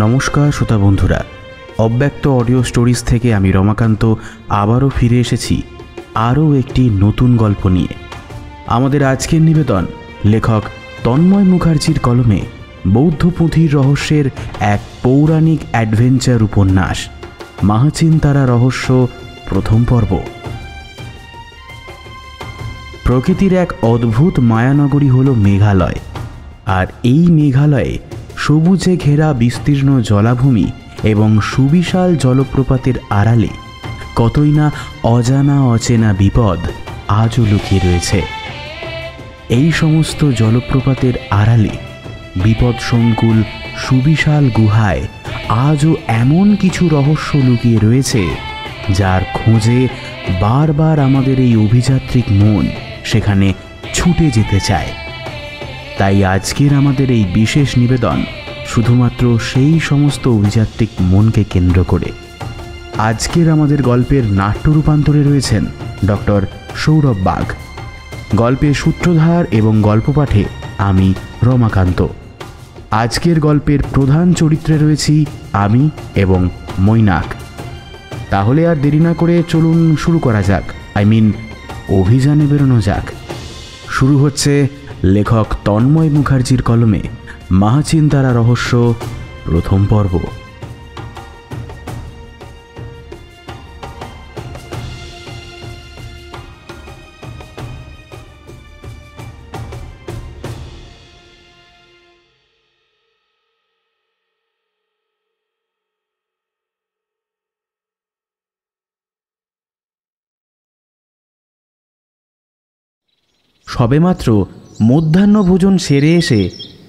নমস্কার শ্রোতা বন্ধুরা, অব্যক্ত অডিও স্টোরিজ থেকে আমি রমাকান্ত আবারও ফিরে এসেছি আরও একটি নতুন গল্প নিয়ে। আমাদের আজকের নিবেদন লেখক তন্ময় মুখার্জির কলমে বৌদ্ধ পুঁথির রহস্যের এক পৌরাণিক অ্যাডভেঞ্চার উপন্যাস মাহাচিনতারা রহস্য প্রথম পর্ব। প্রকৃতির এক অদ্ভুত মায়ানগরী হল মেঘালয়। আর এই মেঘালয়ে সবুজে ঘেরা বিস্তীর্ণ জলাভূমি এবং সুবিশাল জলপ্রপাতের আড়ালে কতই না অজানা অচেনা বিপদ আজও লুকিয়ে রয়েছে। এই সমস্ত জলপ্রপাতের আড়ালে বিপদসংকুল সুবিশাল গুহায় আজও এমন কিছু রহস্য লুকিয়ে রয়েছে যার খোঁজে বারবার আমাদের এই অভিযাত্রিক মন সেখানে ছুটে যেতে চায়। তাই আজকের আমাদের এই বিশেষ নিবেদন শুধুমাত্র সেই সমস্ত অভিযাত্রিক মনকে কেন্দ্র করে। আজকের আমাদের গল্পের নাট্য রূপান্তরে রয়েছেন ডক্টর সৌরভ বাগ। গল্পের সূত্রধার এবং গল্প পাঠে আমি রমাকান্ত। আজকের গল্পের প্রধান চরিত্রে রয়েছি আমি এবং মৈনাক। তাহলে আর দেরি না করে চলুন শুরু করা যাক, অভিযানে বেরোনো যাক। শুরু হচ্ছে লেখক তন্ময় মুখার্জির কলমে মাহাচিনতারা রহস্য প্রথম পর্ব। সবেমাত্র মধ্যাহ্নভোজন সেরে এসে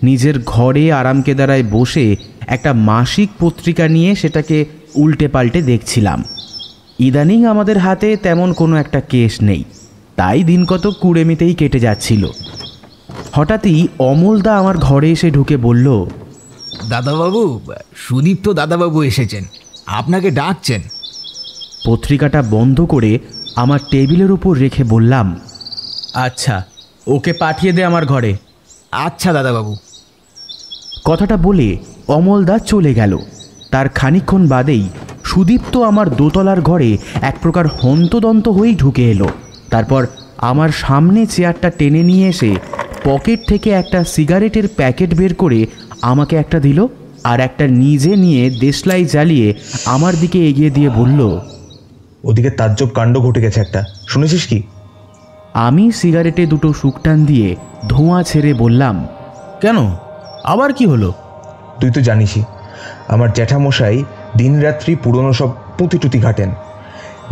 নিজের ঘরে আরামকেদারায় বসে একটা মাসিক পত্রিকা নিয়ে সেটাকে উল্টে পাল্টে দেখছিলাম। ইদানিং আমাদের হাতে তেমন কোনো একটা কেস নেই, তাই দিন কত কুড়েমিতেই কেটে যাচ্ছিল। হঠাৎই অমলদা আমার ঘরে এসে ঢুকে বলল, দাদাবাবু, সুদীপ্ত দাদাবাবু এসেছেন, আপনাকে ডাকছেন। পত্রিকাটা বন্ধ করে আমার টেবিলের উপর রেখে বললাম, আচ্ছা, ওকে পাঠিয়ে দে আমার ঘরে। আচ্ছা দাদাবাবু। কথাটা বলে অমলদা চলে গেল। তার খানিকক্ষণ বাদেই সুদীপ্ত আমার দোতলার ঘরে এক প্রকার হন্তদন্ত হয়েই ঢুকে এলো। তারপর আমার সামনে চেয়ারটা টেনে নিয়ে এসে পকেট থেকে একটা সিগারেটের প্যাকেট বের করে আমাকে একটা দিল, আর একটা নিজে নিয়ে দেশলাই জ্বালিয়ে আমার দিকে এগিয়ে দিয়ে বলল, ওদিকে তাজ্জব কাণ্ড ঘটে গেছে একটা, শুনেছিস কি? আমি সিগারেটে দুটো শুকটান দিয়ে ধোঁয়া ছেড়ে বললাম, কেন, আবার কি হলো? তুই তো জানিসই, আমার জ্যাঠামশাই দিনরাত্রি পুরনো সব পুঁথিটুতি ঘাটেন।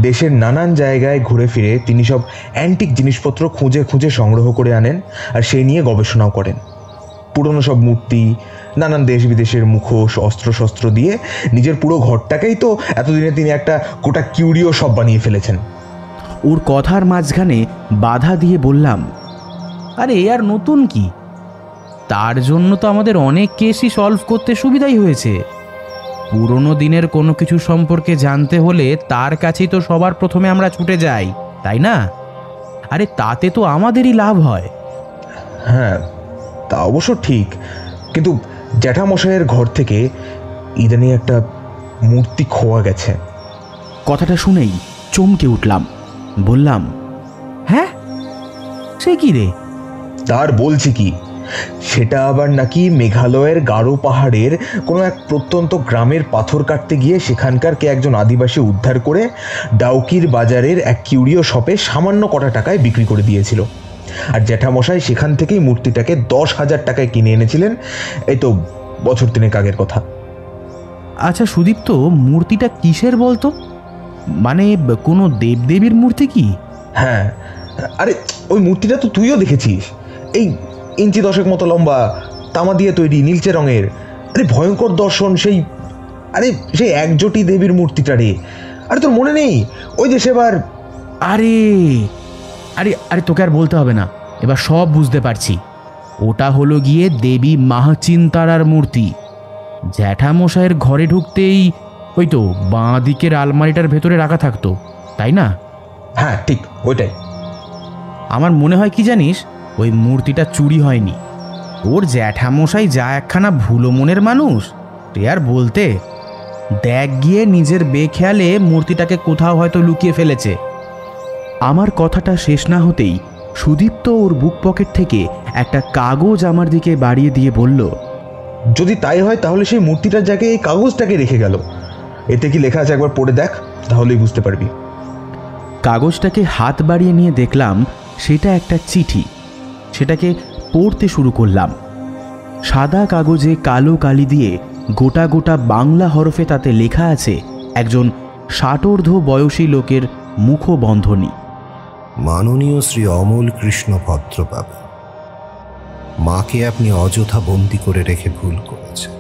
দেশের নানান জায়গায় ঘুরে ফিরে তিনি সব অ্যান্টিক জিনিসপত্র খুঁজে খুঁজে সংগ্রহ করে আনেন, আর সেই নিয়ে গবেষণাও করেন। পুরনো সব মূর্তি, নানান দেশ বিদেশের মুখোশ, অস্ত্রশস্ত্র দিয়ে নিজের পুরো ঘরটাকেই তো এতদিনে তিনি একটা গোটা কিউরিও সব বানিয়ে ফেলেছেন। ওর কথার মাঝখানে বাধা দিয়ে বললাম, আরে আর নতুন কি, তার জন্য তো আমাদের অনেক কেসই সলভ করতে সুবিধাই হয়েছে। পুরনো দিনের কোনো কিছু সম্পর্কে জানতে হলে তার কাছেই তো সবার প্রথমে আমরা ছুটে যাই, তাই না? আরে তাতে তো আমাদেরই লাভ হয়। হ্যাঁ, তা অবশ্য ঠিক, কিন্তু জ্যাঠামশাইয়ের ঘর থেকে ইদানিং একটা মূর্তি খোয়া গেছে। কথাটা শুনেই চমকে উঠলাম। বললাম, হ্যাঁ, সে কি রে? তার বলছি কি, সেটা আবার নাকি মেঘালয়ের গারো পাহাড়ের কোনো এক প্রত্যন্ত গ্রামের পাথর কাটতে গিয়ে সেখানকার কে একজন আদিবাসী উদ্ধার করে ডাউকির বাজারের এক কিউরিও শপে সামান্য কটা টাকায় বিক্রি করে দিয়েছিল। আর জ্যাঠামশাই সেখান থেকেই মূর্তিটাকে 10,000 টাকায় কিনে এনেছিলেন। এই তো বছর 3 আগের কথা। আচ্ছা সুদীপ্ত, মূর্তিটা কিসের বলতো? মানে কোনো দেবদেবীর মূর্তি কি? হ্যাঁ, আরে ওই মূর্তিটা তো তুইও দেখেছিস, এই ইঞ্চি 10 মতো লম্বা, তামা দিয়ে তৈরি, নীলচে রঙের। আরে ভয়ঙ্কর দর্শন, সেই একজোটি দেবীর মূর্তিটা রে। আরে তোর মনে নেই ওই যে সেবার? আরে আরে আরে তোকে আর বলতে হবে না, এবার সব বুঝতে পারছি। ওটা হলো গিয়ে দেবী মাহাচিনতারার মূর্তি। জ্যাঠামশাইয়ের ঘরে ঢুকতেই ওই তো বাঁ দিকের আলমারিটার ভেতরে রাখা থাকতো, তাই না? হ্যাঁ ঠিক ওইটাই। আমার মনে হয় কি জানিস, ওই মূর্তিটা চুরি হয়নি। ওর জ্যাঠামশাই যা একখানা ভুলো মনের মানুষ, তুই আর বলতে, দেখ গিয়ে নিজের বেখেয়ালে মূর্তিটাকে কোথাও হয়তো লুকিয়ে ফেলেছে। আমার কথাটা শেষ না হতেই সুদীপ্ত ওর বুক পকেট থেকে একটা কাগজ আমার দিকে বাড়িয়ে দিয়ে বলল, যদি তাই হয় তাহলে সেই মূর্তিটার জায়গায় এই কাগজটাকে রেখে গেল। এতে কি লেখা আছে একবার পড়ে দেখ, তাহলেই বুঝতে পারবি। কাগজটাকে হাত বাড়িয়ে নিয়ে দেখলাম সেটা একটা চিঠি। সেটাকে পড়তে শুরু করলাম। সাদা কাগজে কালো কালি দিয়ে গোটা গোটা বাংলা হরফে তাতে লেখা আছে একজন ষাটোর্ধ্ব বয়সী লোকের মুখবন্ধনী। মাননীয় শ্রী অমল কৃষ্ণ ভদ্রবাবু, মাকে আপনি অযথা বন্দি করে রেখে ভুল করেছেন।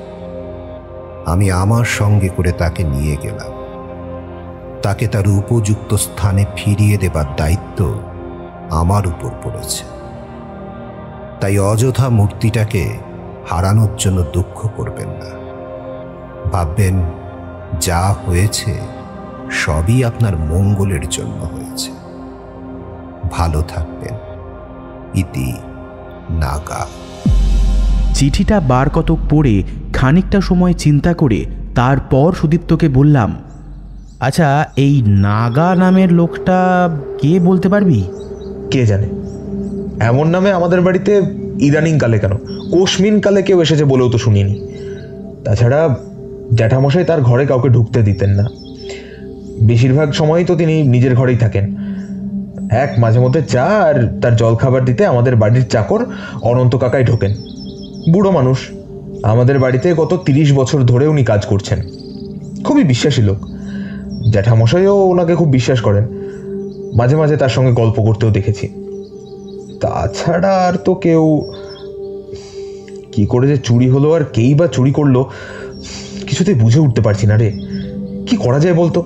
আমি আমার সঙ্গে করে তাকে নিয়ে গেলাম। তাকে তার উপযুক্ত স্থানে ফিরিয়ে দেবার দায়িত্ব আমার উপর পড়েছে। তাই অযথা মূর্তিটাকে হারানোর জন্য দুঃখ করবেন না। ভাববেন যা হয়েছে সবই আপনার মঙ্গলের জন্য হয়েছে। ভালো থাকবেন। ইতি নাগা। চিঠিটা বার কতক পড়ে খানিকটা সময় চিন্তা করে তারপর সুদীপ্তকে বললাম, আচ্ছা, এই নাগা নামের লোকটা কে বলতে পারবি? কে জানে, এমন নামে আমাদের বাড়িতে ইদানিং কালে কেন কোশমিন কালে কেউ এসেছে বলেও তো শুনিনি। তাছাড়া জ্যাঠামশাই তার ঘরে কাউকে ঢুকতে দিতেন না। বেশিরভাগ সময়ই তো তিনি নিজের ঘরেই থাকেন। মাঝে মধ্যে চা আর তার জলখাবার দিতে আমাদের বাড়ির চাকর অনন্ত কাকাই ঢোকেন। বুড়ো মানুষ, আমাদের বাড়িতে গত 30 বছর ধরে উনি কাজ করছেন। খুবই বিশ্বাসী লোক। জ্যাঠামশাইও ওনাকে খুব বিশ্বাস করেন। মাঝে মাঝে তার সঙ্গে গল্প করতেও দেখেছি। তাছাড়া আর তো কেউ। কি করে যে চুরি হলো আর কেই বা চুরি করলো কিছুতেই বুঝে উঠতে পারছি না রে। কি করা যায় বলতো?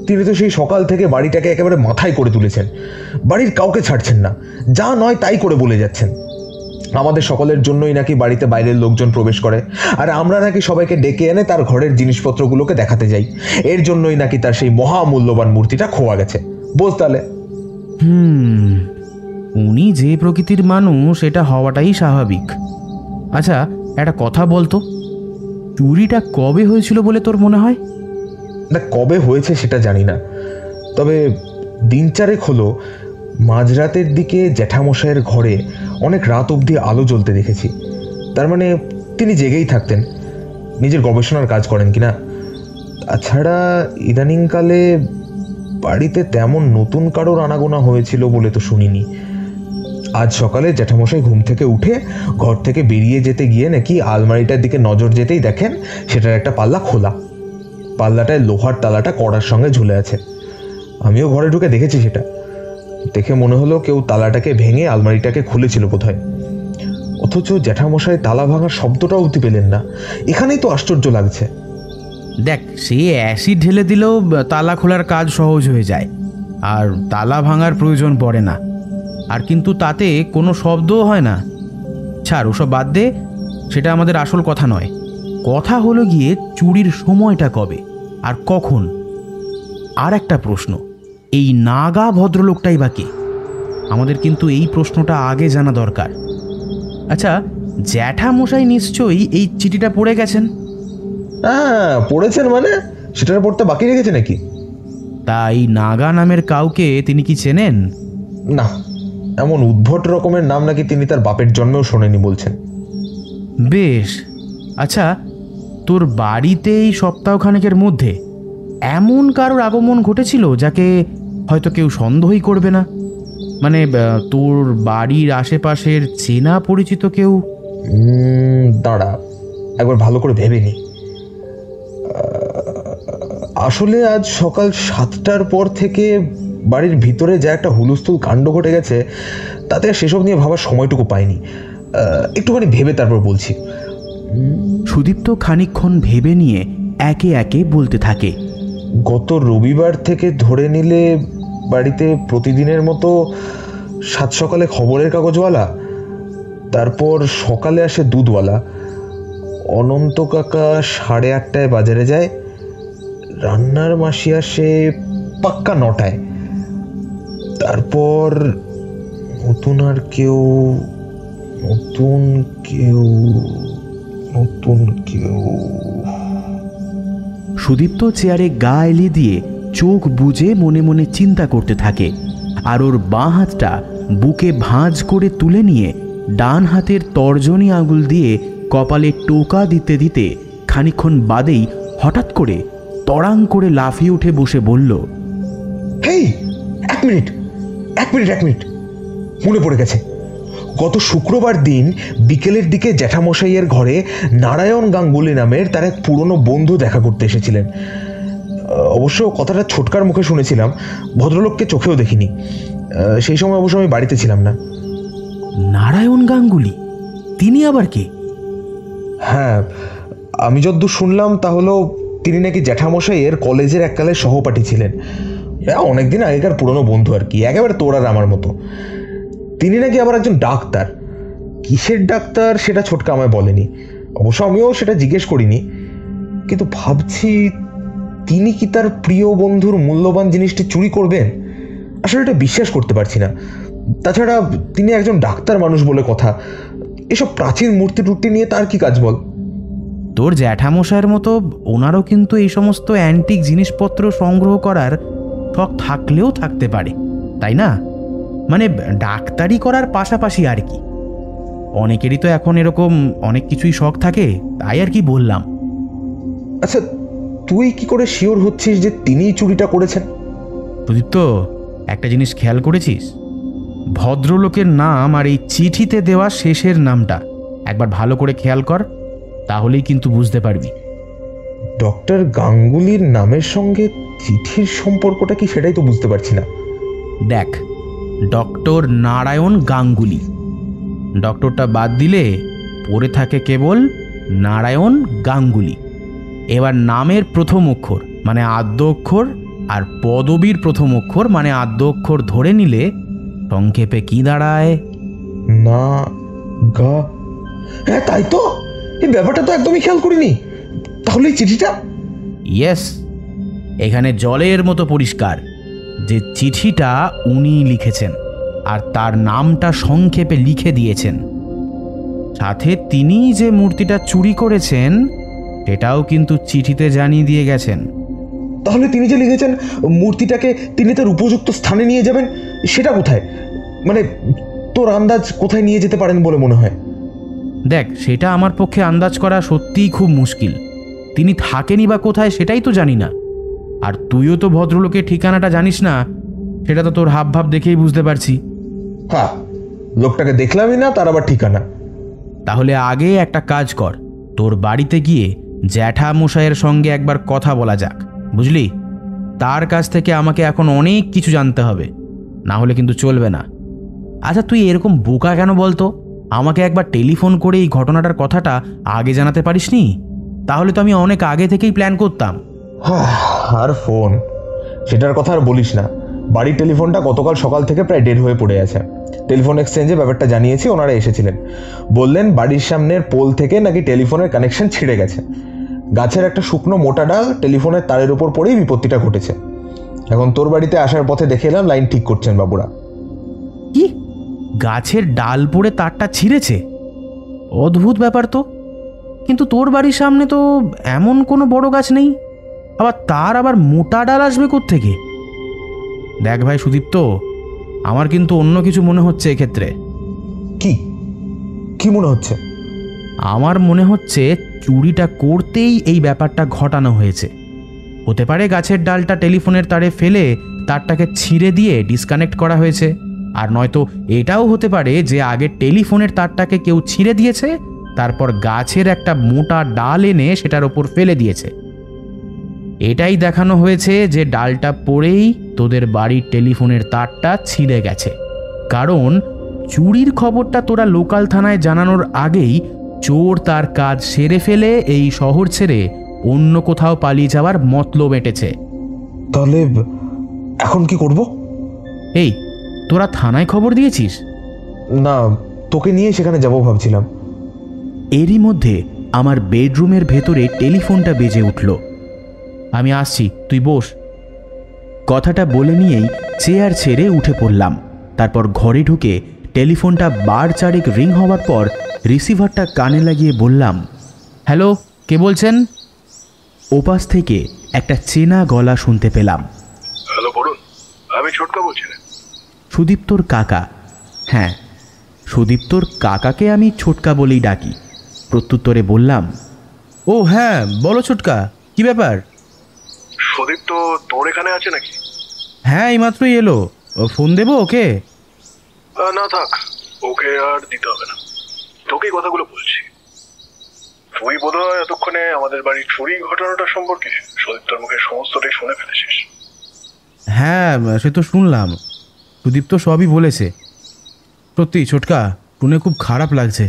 তিনি তো সেই সকাল থেকে বাড়িটাকে একেবারে মাথায় করে তুলেছেন। বাড়ির কাউকে ছাড়ছেন না, যা নয় তাই করে বলে যাচ্ছেন। আমাদের সকলের জন্যই নাকি বাড়িতে বাইরের লোকজন প্রবেশ করে, আর আমরা নাকি সবাইকে ডেকে এনে তার ঘরের জিনিসপত্রগুলোকে দেখাতে যাই। এর জন্যই নাকি তার সেই মহামূল্যবান মূর্তিটা খোয়া গেছে। বোঝ তাহলে। উনি যে প্রকৃতির মানুষ এটা হওয়াটাই স্বাভাবিক। আচ্ছা, একটা কথা বলতো, চুরিটা কবে হয়েছিল বলে তোর মনে হয়? না, কবে হয়েছে সেটা জানি না, তবে 3-4 হলো মাঝরাতের দিকে জ্যাঠামশাইয়ের ঘরে অনেক রাত অবধি আলো জ্বলতে দেখেছি। তার মানে তিনি জেগেই থাকতেন, নিজের গবেষণার কাজ করেন কিনা। তাছাড়া ইদানিংকালে বাড়িতে তেমন নতুন কারোর আনাগোনা হয়েছিল বলে তো শুনিনি। আজ সকালে জ্যাঠামশাই ঘুম থেকে উঠে ঘর থেকে বেরিয়ে যেতে গিয়ে নাকি আলমারিটার দিকে নজর যেতেই দেখেন সেটার একটা পাল্লা খোলা। পাল্লাটায় লোহার তালাটা কড়ার সঙ্গে ঝুলে আছে। আমিও ঘরে ঢুকে দেখেছি। সেটা দেখে মনে হলো কেউ তালাটাকে ভেঙে আলমারিটাকে খুলেছিল বোধহয়। অথচ জ্যাঠামশাই তালা ভাঙার শব্দটাও অবধি পেলেন না। এখানেই তো আশ্চর্য লাগছে। দেখ, সে অ্যাসিড ঢেলে দিলেও তালা খোলার কাজ সহজ হয়ে যায়, আর তালা ভাঙার প্রয়োজন পড়ে না। আর কিন্তু তাতে কোনো শব্দও হয় না। ছাড়, ওসব বাদ দে, সেটা আমাদের আসল কথা নয়। কথা হলো গিয়ে চুরির সময়টা কবে আর কখন। আর একটা প্রশ্ন, এই নাগা ভদ্রলোকটাই বা কে? আমাদের কিন্তু এই প্রশ্নটা আগে জানা দরকার। আচ্ছা, জ্যাঠামশাই নিশ্চয়ই এই চিঠিটা পড়ে গেছেন। হ্যাঁ, পড়েছেন মানে? সেটার পড়তে বাকি রেখেছে নাকি? তাই নাগা নামের কাউকে তিনি কি চেনেন? না, এমন উদ্ভট রকমের নাম নাকি তিনি তার বাপের জন্মেও শোনেনি বলছেন। বেশ, আচ্ছা, তোর বাড়িতে এই সপ্তাহখানেকের মধ্যে এমন কারোর আগমন ঘটেছিল যাকে হয়তো কেউ সন্দেহই করবে না? মানে তোর বাড়ির আশেপাশের চেনা পরিচিত কেউ? দাঁড়া, একবার ভালো করে ভেবে নি। আসলে আজ সকাল 7টার পর থেকে বাড়ির ভিতরে যা একটা হুলস্থুল কাণ্ড ঘটে গেছে, তাতে সেসব নিয়ে ভাবার সময়টুকু পাইনি। একটুখানি ভেবে তারপর বলছি। সুদীপ্ত খানিকক্ষণ ভেবে নিয়ে একে একে বলতে থাকে। গত রবিবার থেকে ধরে নিলে বাড়িতে প্রতিদিনের মতো 7 সকালে খবরের কাগজওয়ালা, তারপর সকালে আসে দুধওয়ালা, অনন্ত কাকা 8:30টায় বাজারে যায়, রান্নার মাসি আসে পাক্কা 9টায়, তারপর নতুন কেউ নতুন কেউ সুদীপ্ত চেয়ারে গা এলিয়ে দিয়ে চোখ বুজে মনে মনে চিন্তা করতে থাকে, আর ওর বাঁ হাতটা বুকে ভাঁজ করে তুলে নিয়ে ডান হাতের তর্জনী আঙুল দিয়ে কপালে টোকা দিতে দিতে খানিকক্ষণ বাদেই হঠাৎ করে তড়াং করে লাফিয়ে উঠে বসে বলল, হেই, এক মিনিট মনে পড়ে গেছে। গত শুক্রবার দিন বিকেলের দিকে জ্যাঠামশাইয়ের ঘরে নারায়ণ গাঙ্গুলি নামের তার এক পুরনো বন্ধু দেখা করতে এসেছিলেন। অবশ্য কথাটা ছোটকার মুখে শুনেছিলাম, ভদ্রলোককে চোখেও দেখিনি। সেই সময় অবশ্য আমি বাড়িতে ছিলাম না। নারায়ণ গাঙ্গুলি? তিনি আবার কে? হ্যাঁ, আমি যতদূর শুনলাম তা হলো তিনি নাকি জ্যাঠামশাইয়ের কলেজের এককালের সহপাঠী ছিলেন। অনেকদিন আগেকার পুরনো বন্ধু আর কি, একেবারে তোর আর আমার মতো। তিনি নাকি আবার একজন ডাক্তার। কিসের ডাক্তার সেটা ছোটকা আমায় বলেনি, অবশ্য আমিও সেটা জিজ্ঞেস করিনি। কিন্তু ভাবছি তিনি কি তার প্রিয় বন্ধুর মূল্যবান জিনিসটি চুরি করবেন? আসলে এটা বিশ্বাস করতে পারছি না। তাছাড়া তিনি একজন ডাক্তার মানুষ বলে কথা, এসব প্রাচীন মূর্তি টুর্তি নিয়ে তার কি কাজ বল? তোর জ্যাঠামশাইয়ের মতো ওনারও কিন্তু এই সমস্ত অ্যান্টিক জিনিসপত্র সংগ্রহ করার শখ থাকলেও থাকতে পারে, তাই না? মানে ডাক্তারি করার পাশাপাশি আর কি। অনেকেরই তো এখন এরকম অনেক কিছুই শখ থাকে, তাই আর কি বললাম। আচ্ছা, তুই কি করে শিওর হচ্ছিস যে তিনিই চুরিটা করেছেন? প্রদীপ্ত, একটা জিনিস খেয়াল করেছিস? ভদ্রলোকের নাম আর এই চিঠিতে দেওয়া শেষের নামটা একবার ভালো করে খেয়াল কর, তাহলেই কিন্তু বুঝতে পারবি। ডক্টর গাঙ্গুলির নামের সঙ্গে চিঠির সম্পর্কটা কি সেটাই তো বুঝতে পারছি না। দেখ, ডক্টর নারায়ণ গাঙ্গুলি, ডক্টরটা বাদ দিলে পড়ে থাকে কেবল নারায়ণ গাঙ্গুলি। এবার নামের প্রথম অক্ষর মানে আদ্য অক্ষর আর পদবীর প্রথম অক্ষর মানে আদ্য অক্ষর ধরে নিলে সংক্ষেপে কি দাঁড়ায়? না গা। হ্যাঁ তাই তো, এই ব্যাপারটা তো একদমই খেয়াল করিনি। তাহলে এই চিঠিটা? ইয়েস, এখানে জলের মতো পরিষ্কার যে চিঠিটা উনি লিখেছেন আর তার নামটা সংক্ষেপে লিখে দিয়েছেন। সাথে তিনি যে মূর্তিটা চুরি করেছেন সেটাও কিন্তু চিঠিতে জানিয়ে দিয়ে গেছেন। তাহলে তিনি যে লিখেছেন মূর্তিটাকে তিনি তার উপযুক্ত স্থানে নিয়ে যাবেন, সেটা কোথায়? মানে তোর আন্দাজ কোথায় নিয়ে যেতে পারেন বলে মনে হয়? দেখ, সেটা আমার পক্ষে আন্দাজ করা সত্যিই খুব মুশকিল। তিনি থাকেনি বা কোথায় সেটাই তো জানি না। আর তুইও তো ভদ্রলোকের ঠিকানাটা জানিস না, সেটা তো তোর হাবভাব দেখেই বুঝতে পারছি। হ্যাঁ, লোকটাকে দেখলামই না, তার আবার ঠিকানা। তাহলে আগে একটা কাজ কর, তোর বাড়িতে গিয়ে জ্যাঠামশাইয়ের সঙ্গে একবার কথা বলা যাক, বুঝলি? তার কাছ থেকে আমাকে এখন অনেক কিছু জানতে হবে, না হলে কিন্তু চলবে না। আচ্ছা, তুই এরকম বোকা কেন বলতো? আমাকে একবার টেলিফোন করে এই ঘটনাটার কথাটা আগে জানাতে পারিসনি? তাহলে তো আমি অনেক আগে থেকেই প্ল্যান করতাম। আর ফোন, সেটার কথা আর বলিস না। বাড়ির টেলিফোনটা গতকাল সকাল থেকে প্রায় ডেড হয়ে পড়ে আছে। টেলিফোন এক্সচেঞ্জে ব্যাপারটা জানিয়েছি, ওনারা এসেছিলেন। বললেন বাড়ির সামনের পোল থেকে নাকি টেলিফোনের কানেকশন ছিঁড়ে গেছে। গাছের একটা শুকনো মোটা ডাল টেলিফোনের তারের উপর পড়েই বিপত্তিটা ঘটেছে। এখন তোর বাড়িতে আসার পথে দেখে এলাম লাইন ঠিক করছেন বাবুরা। কি, গাছের ডাল পড়ে তারটা ছিঁড়েছে? অদ্ভুত ব্যাপার তো। কিন্তু তোর বাড়ির সামনে তো এমন কোনো বড় গাছ নেই, আবার তার আবার মোটা ডাল আসবে কোত্থেকে? দেখ ভাই সুদীপ্ত, আমার কিন্তু অন্য কিছু মনে হচ্ছে এক্ষেত্রে। কি কি মনে হচ্ছে? আমার মনে হচ্ছে চুরিটা করতেই এই ব্যাপারটা ঘটানো হয়েছে। হতে পারে গাছের ডালটা টেলিফোনের তারে ফেলে তারটাকে ছিঁড়ে দিয়ে ডিসকানেক্ট করা হয়েছে, আর নয়তো এটাও হতে পারে যে আগে টেলিফোনের তারটাকে কেউ ছিঁড়ে দিয়েছে, তারপর গাছের একটা মোটা ডাল এনে সেটার ওপর ফেলে দিয়েছে। এটাই দেখানো হয়েছে যে ডালটা পড়েই তোদের বাড়ির টেলিফোনের তারটা ছিঁড়ে গেছে, কারণ চুরির খবরটা তোরা লোকাল থানায় জানানোর আগেই চোর তার কাজ সেরে ফেলে এই শহর ছেড়ে অন্য কোথাও পালিয়ে যাওয়ার মতলব এঁটেছে। তাহলে এখন কি করব? এই, তোরা থানায় খবর দিয়েছিস? না, তোকে নিয়ে সেখানে যাব ভাবছিলাম। এরই মধ্যে আমার বেডরুমের ভেতরে টেলিফোনটা বেজে উঠল। আমি আসছি, তুই বস। কথাটা বলে নিয়েই চেয়ার ছেড়ে উঠে পড়লাম। তারপর ঘরে ঢুকে টেলিফোনটা বার চারেক রিং হওয়ার পর রিসিভারটা কানে লাগিয়ে বললাম, হ্যালো, কে বলছেন? ওপাশ থেকে একটা চেনা গলা শুনতে পেলাম। হ্যালো বরুণ, আমি ছোটকা বলছি। সুদীপ্তর কাকা। হ্যাঁ, সুদীপ্তর কাকাকে আমি ছোটকা বলেই ডাকি। প্রত্যুত্তরে বললাম, ও হ্যাঁ বলো ছোটকা, কি ব্যাপার? সুদীপ তো তোর এখানে আছে নাকি? হ্যাঁ, এইমাত্রই এলো। ফোন দেবো ওকে? না থাক, ওকে আর দিতে হবে না, তোকেই কথাগুলো বলছি। তুই বোধহয় এতক্ষণে আমাদের বাড়ির চুরি ঘটনাটা সম্পর্কে সুদীপ্তর মুখে সমস্তটাই শুনে ফেলেছিস। হ্যাঁ, সে তো শুনলাম। সুদীপ তো সবই বলেছে। সত্যি ছোটকা, শুনে খুব খারাপ লাগছে।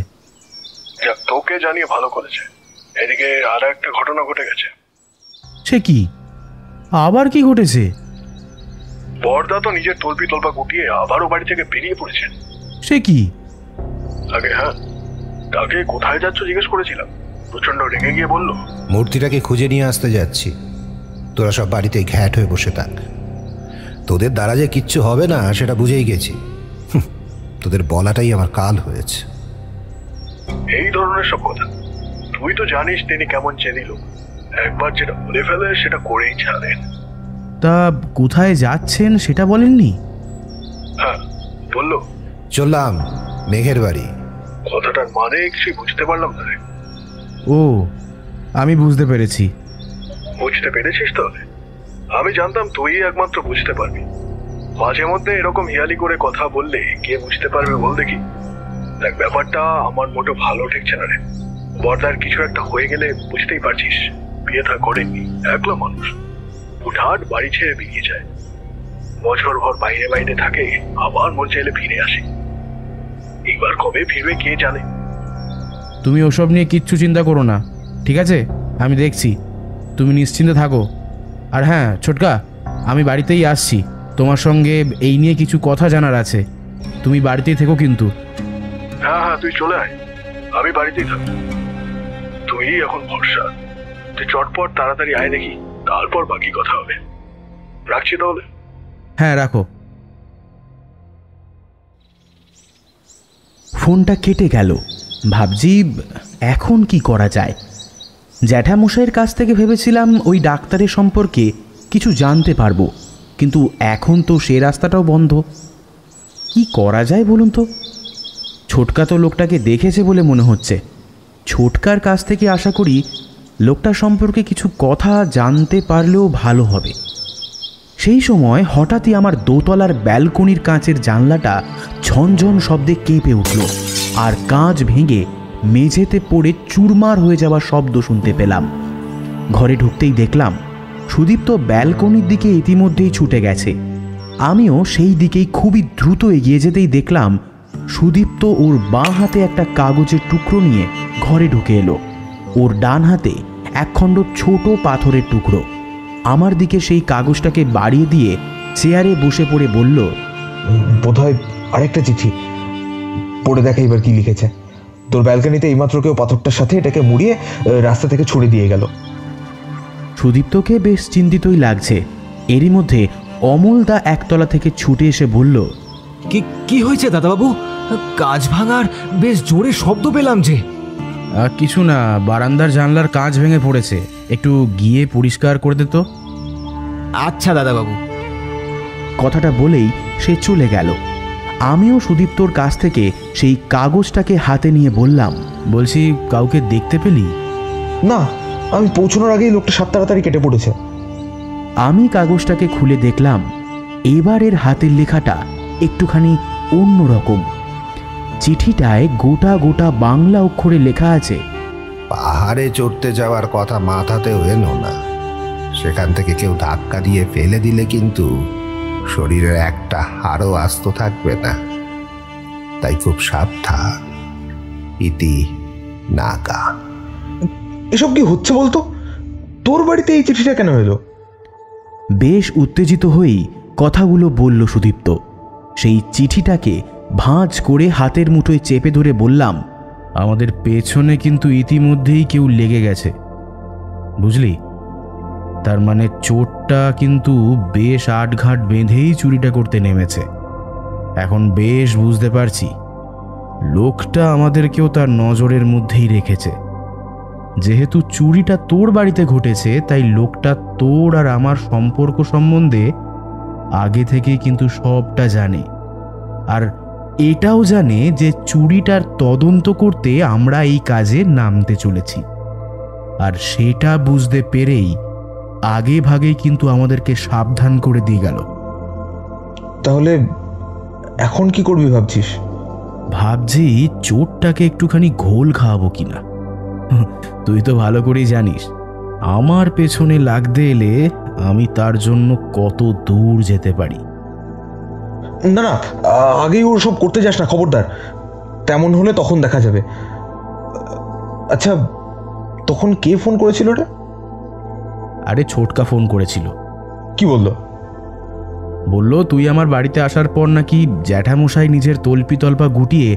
যাক, তোকে জানিয়ে ভালো করেছে। এদিকে আর একটা ঘটনা ঘটে গেছে। সে কি? আবার কি ঘটেছে? বরদা তো নিজের তল্পি তল্পা গুটিয়ে আবারও বাড়ি থেকে বেরিয়ে পড়েছেন। সে কি? আগে হ্যাঁ, তাকে কোথায় যাচ্ছ জিজ্ঞেস করেছিলাম, প্রচন্ড রেগে গিয়ে বলল, মূর্তিটাকে খুঁজে নিয়ে আসতে যাচ্ছি, তোরা সব বাড়িতে ঘ্যাট হয়ে বসে থাক। তোদের দ্বারা যে কিচ্ছু হবে না সেটা বুঝেই গেছি। তোদের বলাটাই আমার কাল হয়েছে। এই ধরনের সব কথা তুই তো জানিস তিনি কেমন চেদিল। একবার যেটা বলে ফেলে সেটা করেই ছাড়েন। তা কোথায় যাচ্ছেন সেটা বলেননি? হ্যাঁ বললো। চললাম মেঘের বাড়ি। কথাটার মানে কিছু বুঝতে পারলাম না রে। ও, আমি বুঝতে পেরেছি। বুঝতে পেরেছিস তাহলে? আমি জানতাম তুই একমাত্র বুঝতে পারবি। মাঝে মধ্যে এরকম হিয়ালি করে কথা বললে কে বুঝতে পারবে বল দেখি। দেখ, ব্যাপারটা আমার মোটো ভালো ঠেকছে না রে। বর্দার কিছু একটা হয়ে গেলে বুঝতেই পারছিস, বিয়ে থা করেননি, একলা মানুষ, হুটহাট বাড়ি ছেড়ে বেরিয়ে যায়। বছর ভর বাইরে বাইরে থাকে, আবার মন চাইলে ফিরে আসে। এবার কবে ফিরবে কে জানে। তুমি ওসব নিয়ে কিচ্ছু চিন্তা করো না, ঠিক আছে? আমি দেখছি, তুমি নিশ্চিন্তে থাকো। আর হ্যাঁ ছোটকা, আমি বাড়িতেই আসছি। তোমার সঙ্গে এই নিয়ে কিছু কথা জানার আছে। তুমি বাড়িতেই থেকো কিন্তু। হ্যাঁ হ্যাঁ, তুই চলে আয়, আমি বাড়িতেই থাকবো। তুই এখন ভরসা। তুই চটপট তাড়াতাড়ি আয় দেখি, তারপর বাকি কথা হবে। রাখছি তাহলে। হ্যাঁ রাখো। ফোনটা কেটে গেল। ভাবছি এখন কি করা যায়। জ্যাঠামশাইয়ের কাছ থেকে ভেবেছিলাম ওই ডাক্তারের সম্পর্কে কিছু জানতে পারবো, কিন্তু এখন তো সে রাস্তাটাও বন্ধ। কি করা যায় বলুন তো? ছোটকা তো লোকটাকে দেখেছে বলে মনে হচ্ছে। ছোটকার কাছ থেকে আশা করি লোকটা সম্পর্কে কিছু কথা জানতে পারলেও ভালো হবে। সেই সময় হঠাৎই আমার দোতলার ব্যালকনির কাঁচের জানলাটা ঝনঝন শব্দে কেঁপে উঠল, আর কাঁচ ভেঙে মেঝেতে পড়ে চুরমার হয়ে যাওয়ার শব্দ শুনতে পেলাম। ঘরে ঢুকতেই দেখলাম সুদীপ তো ব্যালকনির দিকে ইতিমধ্যেই ছুটে গেছে। আমিও সেই দিকেই খুবই দ্রুত এগিয়ে যেতেই দেখলাম সুদীপ তো ওর বাঁ হাতে একটা কাগজের টুকরো নিয়ে ঘরে ঢুকে এলো। ওর ডান হাতে একখণ্ড ছোট পাথরের টুকরো। আমার দিকে সেই কাগজটাকে বাড়িয়ে দিয়ে চেয়ারে বসে পড়ে বলল, বোধহয় আরেকটা চিঠি। পড়ে দেখা এবার কি লিখেছে। তোর ব্যালকনিতে এইমাত্র কেউ পাথরটার সাথে এটাকে মুড়িয়ে রাস্তা থেকে ছুড়ে দিয়ে গেল। সুদীপ্তকে বেশ চিন্তিতই লাগছে। এরই মধ্যে অমলদা একতলা থেকে ছুটে এসে বলল, কি হয়েছে দাদাবাবু? কাঁচ ভাঙার বেশ জোরে শব্দ পেলাম যে। কিছু না, বারান্দার জানলার কাঁচ ভেঙে পড়েছে, একটু গিয়ে পরিষ্কার করে দে তো। আচ্ছা দাদাবাবু। কথাটা বলেই সে চলে গেল। আমিও সুদীপ্তর কাছ থেকে সেই কাগজটাকে হাতে নিয়ে বললাম, বলছি কাউকে দেখতে পেলি? না, আমি পৌঁছানোর আগেই লোকটা সাত তাড়াতাড়ি কেটে পড়েছে। আমি কাগজটাকে খুলে দেখলাম এবারের হাতের লেখাটা একটুখানি অন্যরকম। চিঠিটায় গোটা গোটা বাংলা অক্ষরে লেখা আছে, পাহাড়ে চড়তে যাওয়ার কথা মাথাতেও এনো না। সেখান থেকে কেউ ধাক্কা দিয়ে ফেলে দিলে কিন্তু শরীরের একটা হাড়ও আস্ত থাকবে না, তাই খুব সাবধান। ইতি নাগা। এসব কি হচ্ছে বলতো? তোর বাড়িতে এই চিঠিটা কেন এলো? বেশ উত্তেজিত হয়েই কথাগুলো বলল সুদীপ্ত। সেই চিঠিটাকে ভাঁজ করে হাতের মুঠোয় চেপে ধরে বললাম, আমাদের পেছনে কিন্তু ইতিমধ্যেই কেউ লেগে গেছে, বুঝলি? তার মানে চোরটা কিন্তু বেশ আটঘাট বেঁধেই চুরিটা করতে নেমেছে। এখন বেশ বুঝতে পারছি লোকটা আমাদেরকেও তার নজরের মধ্যেই রেখেছে। যেহেতু চুরিটা তোর বাড়িতে ঘটেছে, তাই লোকটা তোর আর আমার সম্পর্ক সম্বন্ধে আগে থেকেই কিন্তু সবটা জানে, আর এটাও জানে যে চুরিটার তদন্ত করতে আমরা এই কাজে নামতে চলেছি। আর সেটা বুঝতে পেরেই আগে ভাগেই কিন্তু আমাদেরকে সাবধান করে দিয়ে গেল। তাহলে এখন কি করবি ভাবছিস? ভাবছি চোরটাকে একটুখানি ঘোল খাওয়াবো কিনা। তুই তো ভালো করেই জানিস আমার পেছনে লাগতে এলে আমি তার জন্য কত দূর যেতে পারি। না না, আগেই ওর সব করতে যাস না, খবরদার। তেমন হলে তখন দেখা যাবে। আচ্ছা, তখন কে ফোন করেছিল রে? আরে ছোটকা ফোন করেছিল। কি বললো? বললো তুই আমার বাড়িতে আসার পর নাকি জ্যাঠামশাই নিজের তল্পি তল্পা গুটিয়ে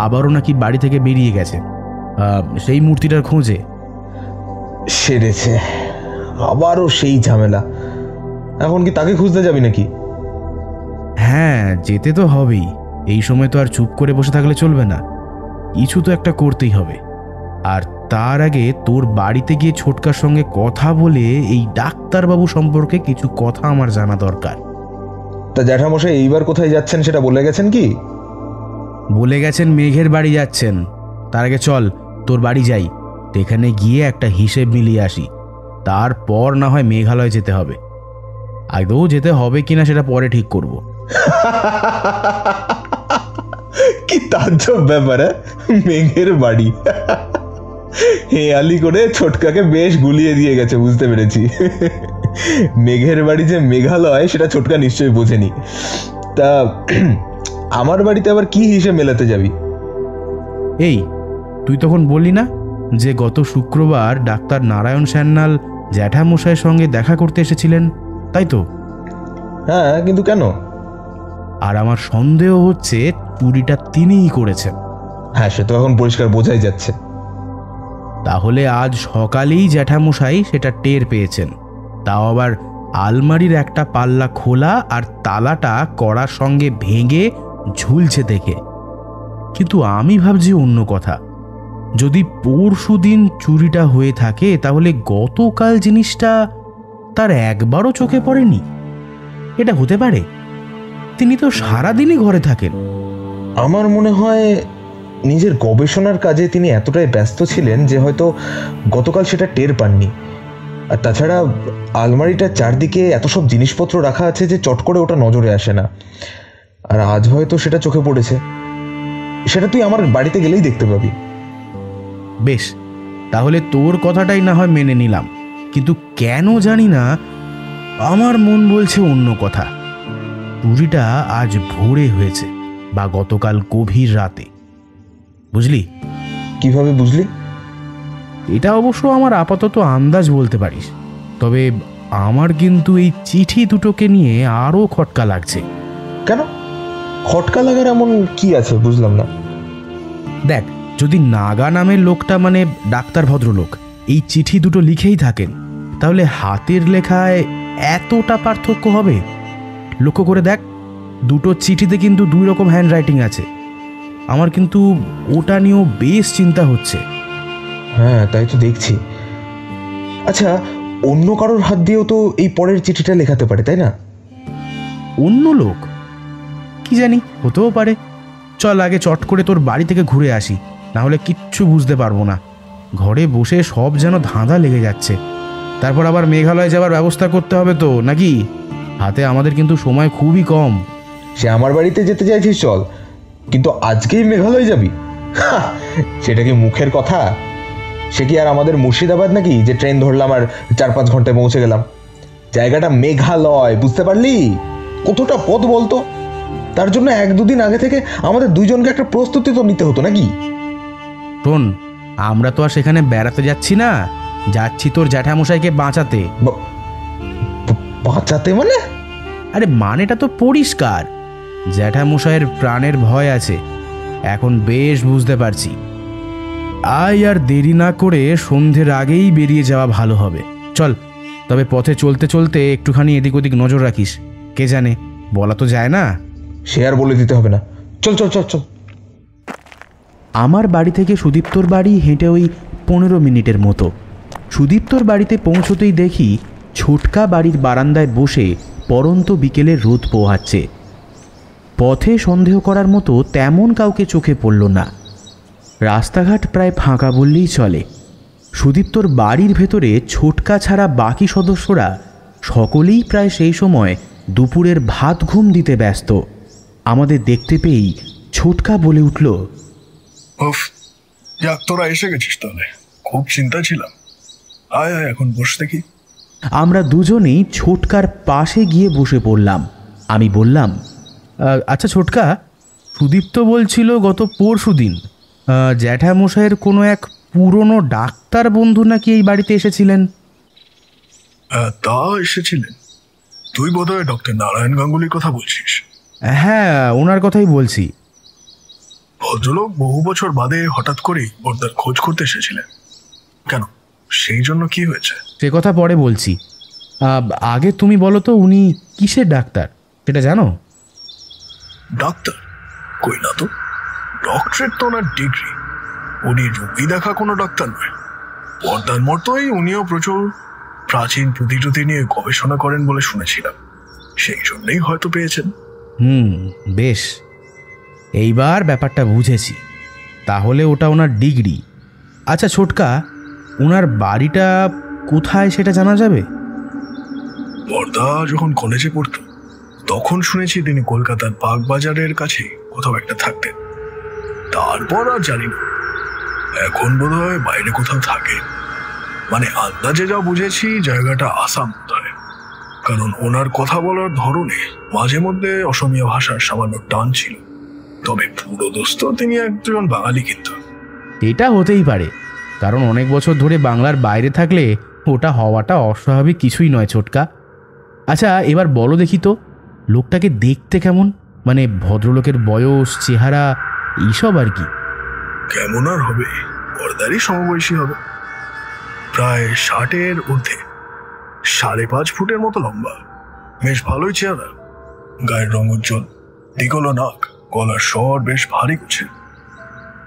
আবারও নাকি বাড়ি থেকে বেরিয়ে গেছে সেই মূর্তিটার খোঁজে। সেরেছে, আবারও সেই ঝামেলা। এখন কি তাকে খুঁজতে যাবি নাকি? হ্যাঁ, যেতে তো হবেই। এই সময় তো আর চুপ করে বসে থাকলে চলবে না, কিছু তো একটা করতেই হবে। আর তার আগে তোর বাড়িতে গিয়ে ছোটকার সঙ্গে কথা বলে এই ডাক্তারবাবু সম্পর্কে কিছু কথা আমার জানা দরকার। তা জ্যাঠামশাই এইবার কোথায় যাচ্ছেন সেটা বলে গেছেন কি? বলে গেছেন মেঘের বাড়ি যাচ্ছেন। তার আগে চল তোর বাড়ি যাই, সেখানে গিয়ে একটা হিসেব মিলিয়ে আসি, তারপর না হয় মেঘালয় যেতে হবে। আগেও যেতে হবে কিনা সেটা পরে ঠিক করব। কি তাজ্জব ব্যাপার! মেঘের বাড়ি হেয়ালি করে ছোটকাকে বেশ গুলিয়ে দিয়ে গেছে, বুঝতে পেরেছি। মেঘের বাড়ি যে মেঘালয় সেটা ছোটকা নিশ্চয়ই বোঝেনি। তা আমার বাড়িতে আবার কি হিসেব মেলাতে যাবি? এই তুই তখন বললি না যে গত শুক্রবার ডাক্তার নারায়ণ সান্যাল জ্যাঠামশাইয়ের সঙ্গে দেখা করতে এসেছিলেন, তাই তো? হ্যাঁ, কিন্তু কেন? আর আমার সন্দেহ হচ্ছে চুরিটা তিনিই করেছেন। হ্যাঁ, সে তো এখন পরিষ্কার বোঝাই যাচ্ছে। তাহলে আজ সকালেই জ্যাঠামশাই সেটা টের পেয়েছেন, তাও আবার আলমারির একটা পাল্লা খোলা আর তালাটা কড়ার সঙ্গে ভেঙে ঝুলছে দেখে। কিন্তু আমি ভাবছি অন্য কথা। যদি পরশুদিন চুরিটা হয়ে থাকে তাহলে গতকাল জিনিসটা তার একবারও চোখে পড়েনি। এটা হতে পারে? তিনি তো সারাদিনই ঘরে থাকেন। আমার মনে হয় নিজের গবেষণার কাজে তিনি এতটাই ব্যস্ত ছিলেন যে হয়তো গতকাল সেটা টের পাননি। আর তাছাড়া আলমারিটার চারদিকে এত সব জিনিসপত্র রাখা আছে যে চট করে ওটা নজরে আসে না। আর আজ হয়তো সেটা চোখে পড়েছে। সেটা তুই আমার বাড়িতে গেলেই দেখতে পাবি। বেশ, তাহলে তোর কথাটাই না হয় মেনে নিলাম, কিন্তু কেন জানি না আমার মন বলছে অন্য কথা। চুরিটা আজ ভোরে হয়েছে বা গতকাল গভীর রাতে, বুঝলি? কিভাবে বুঝলি? এটা অবশ্য আমার আপাতত আন্দাজ বলতে পারিস, তবে আমার কিন্তু এই চিঠি দুটোকে নিয়ে আরও খটকা লাগছে। কেন খটকা লাগার এমন কি আছে বুঝলাম না। দেখ, যদি নাগা নামের লোকটা, মানে ডাক্তার ভদ্রলোক, এই চিঠি দুটো লিখেই থাকেন, তাহলে হাতের লেখায় এতটা পার্থক্য হবে? লক্ষ্য করে দেখ, দুটো চিঠিতে কিন্তু দুই রকম হ্যান্ড রাইটিং আছে। আমার কিন্তু ওটা নিয়েও বেশ চিন্তা হচ্ছে। হ্যাঁ, তাই তো দেখছি। আচ্ছা, অন্য কারোর হাত দিয়েও তো এই পরের চিঠিটা লেখাতে পারে, তাই না? অন্য লোক? কি জানি, হতেও পারে। চল আগে চট করে তোর বাড়ি থেকে ঘুরে আসি, না হলে কিচ্ছু বুঝতে পারবো না। ঘরে বসে সব যেন ধাঁধা লেগে যাচ্ছে। তারপর আবার মেঘালয় যাওয়ার ব্যবস্থা করতে হবে তো, নাকি? হাতে আমাদের কিন্তু সময় খুবই কম। সে আমার বাড়িতে যেতে চাইছিস চল, কিন্তু আজকেই মেঘালয় যাবি? সেটা কি মুখের কথা? সে কি আর আমাদের মুর্শিদাবাদ নাকি যে ট্রেন ধরলাম আর 4-5 ঘন্টায় পৌঁছে গেলাম? জায়গাটা মেঘালয়, বুঝতে পারলি? কতটা পথ বলতো? তার জন্য 1-2 দিন আগে থেকে আমাদের দুইজনকে একটা প্রস্তুতি তো নিতে হতো, নাকি? শোন, আমরা তো আর সেখানে বেড়াতে যাচ্ছি না, যাচ্ছি তোর জ্যাঠামশাইকে বাঁচাতে। বাঁচাতে মানে? আরে মানেটা তো পরিষ্কার, জ্যাঠামশাইয়ের প্রাণের ভয় আছে, এখন বেশ বুঝতে পারছি। আয় আর দেরি না করে সন্ধ্যের আগেই বেরিয়ে যাওয়া ভালো হবে। চল, তবে পথে চলতে চলতে একটুখানি এদিক ওদিক নজর রাখিস, কে জানে, বলা তো যায় না। সে আর বলে দিতে হবে না, চল চল চল চল। আমার বাড়ি থেকে সুদীপ্তর বাড়ি হেঁটে ওই 15 মিনিটের মতো। সুদীপ্তর বাড়িতে পৌঁছতেই দেখি ছোটকা বাড়ির বারান্দায় বসে পরন্ত বিকেলের রোদ পোহাচ্ছে। পথে সন্দেহ করার মতো তেমন কাউকে চোখে পড়ল না। রাস্তাঘাট প্রায় ফাঁকা বললেই চলে। সুদীপ্তর বাড়ির ভেতরে ছোটকা ছাড়া বাকি সদস্যরা সকলেই প্রায় সেই সময় দুপুরের ভাত ঘুম দিতে ব্যস্ত। আমাদের দেখতে পেয়েই ছোটকা বলে উঠল, উফ, যাক তোরা এসে গেছিস তাহলে, খুব চিন্তা ছিলাম। আয় আয় এখন বস দেখি। আমরা দুজনেই ছোটকার পাশে গিয়ে বসে পড়লাম। আমি বললাম, আচ্ছা ছোটকা, সুদীপ্ত বলছিল গত পরশুদিন জ্যাঠামশাইয়ের কোনো এক পুরনো ডাক্তার বন্ধু নাকি এই বাড়িতে এসেছিলেন। তা এসেছিলেন? তুই বোধহয় ডক্টর নারায়ণ গাঙ্গুলির কথা বলছিস। হ্যাঁ, ওনার কথাই বলছি। ভদ্রলোক বহু বছর বাদে হঠাৎ করেই বর্দার খোঁজ করতে এসেছিলেন। কেন, সেই জন্য কি হয়েছে? সে কথা পরে বলছি। আগে তুমি বলো তো, উনি কিসের ডাক্তার সেটা জানো? ডাক্তার? কই না তো, ডক্টরেট তো ওনার ডিগ্রি। উনি রোগী দেখা কোনো ডাক্তার নয়। বর্দার মতোই উনিও প্রচুর প্রাচীন পুঁথিটুথি নিয়ে গবেষণা করেন বলে শুনেছিলাম, সেই জন্যই হয়তো পেয়েছেন। বেশ, এইবার ব্যাপারটা বুঝেছি। তাহলে ওটা ওনার ডিগ্রি। আচ্ছা ছোটকা, ওনার বাড়িটা কোথায় সেটা জানা যাবে? বর্দা যখন কলেজে পড়তো তখন শুনেছি তিনি কলকাতার বাগবাজারের কাছে কোথাও একটা থাকতেন। তারপর আর জানি না, এখন বোধহয় বাইরে কোথাও থাকে। মানে আন্দাজে যা বুঝেছি জায়গাটা আসাম বোধহয়, কারণ ওনার কথা বলার ধরনে মাঝে মধ্যে অসমীয়া ভাষার সামান্য টান ছিল। তবে পুরো দোস্ত তিনি একজন বাঙালি। কিন্তু এটা হতেই পারে, কারণ অনেক বছর ধরে বাংলার বাইরে থাকলে ওটা হওয়াটা অস্বাভাবিক কিছুই নয় ছোটকা। আচ্ছা এবার বলো দেখি তো, লোকটাকে দেখতে কেমন? মানে ভদ্রলোকের বয়স, চেহারা, এইসব আর কি। কেমন আর হবে, বর্দারই সমবয়সী হবে। প্রায় 60-এর ঊর্ধ্বে, 5.5 ফুটের মতো লম্বা, বেশ ভালোই চেহারা, গায়ের রং উজ্জ্বল, দিগলো নাক, গলার স্বর বেশ ভারী গুছে।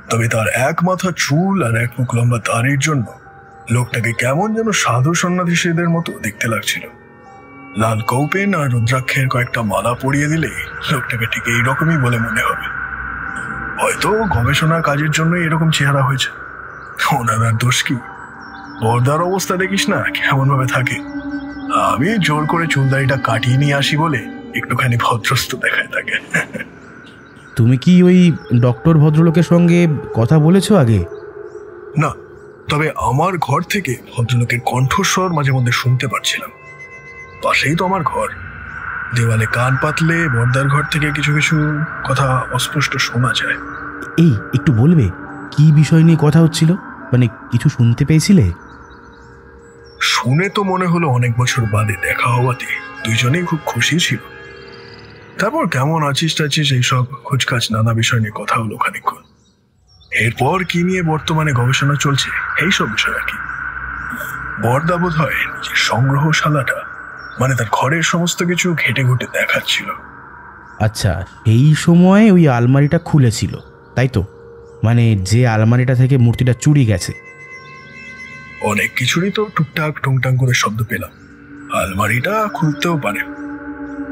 তবে তার এক মাথা চুল আর এক মুখ লম্বা দাড়ির জন্য লোকটাকে কেমন যেন সাধু সন্ন্যাসীদের মতো দেখতে লাগছিল। লাল কৌপেন আর রুদ্রাক্ষের কয়েকটা মালা পরিয়ে দিলেই লোকটাকে ঠিক এইরকমই বলে মনে হবে। হয়তো গবেষণার কাজের জন্য এরকম চেহারা হয়েছে। ওনার আর দোষ কি? বর্দার অবস্থা দেখিস না কেমন ভাবে থাকে। আমি জোর করে চুলদারিটা কাটিয়ে নিয়ে আসি বলে একটুখানি ভদ্রস্ত দেখায় তাকে। তুমি কি ওই ডক্টর ভদ্রলোকের সঙ্গে কথা বলেছো আগে? না, তবে আমার ঘর থেকে ভদ্রলোকের কণ্ঠস্বর মাঝে মধ্যে শুনতে পাচ্ছিলাম। পাশেই তো আমার ঘর, দেওয়ালে কান পাতলে বর্দার ঘর থেকে কিছু কিছু কথা অস্পষ্ট শোনা যায়। এই একটু বলবে কি বিষয় নিয়ে কথা হচ্ছিল? মানে কিছু শুনতে পেয়েছিলে? শুনে তো মনে হলো অনেক বছর বাদে দেখা হওয়াতে দুইজনেই খুব খুশি ছিল। তারপর কেমন আছিস টাছিস এইসব খোঁজকাজ নানা বিষয় নিয়ে কথা হলো খানিকক্ষণ। এরপর কি নিয়ে বর্তমানে গবেষণা চলছে এইসব বিষয় আর কি। বর্দা বোধ হয় নিজের সংগ্রহশালাটা, মানে তার ঘরের সমস্ত কিছু ঘেটে ঘুটে দেখাচ্ছিল। আচ্ছা, এই সময় ওই আলমারিটা খুলেছিল তাই তো? মানে যে আলমারিটা থেকে মূর্তিটা চুরি গেছে। অনেক কিছুরই তো টুকটাক টুংটাং করে শব্দ পেলাম, আলমারিটা খুলতেও পারে।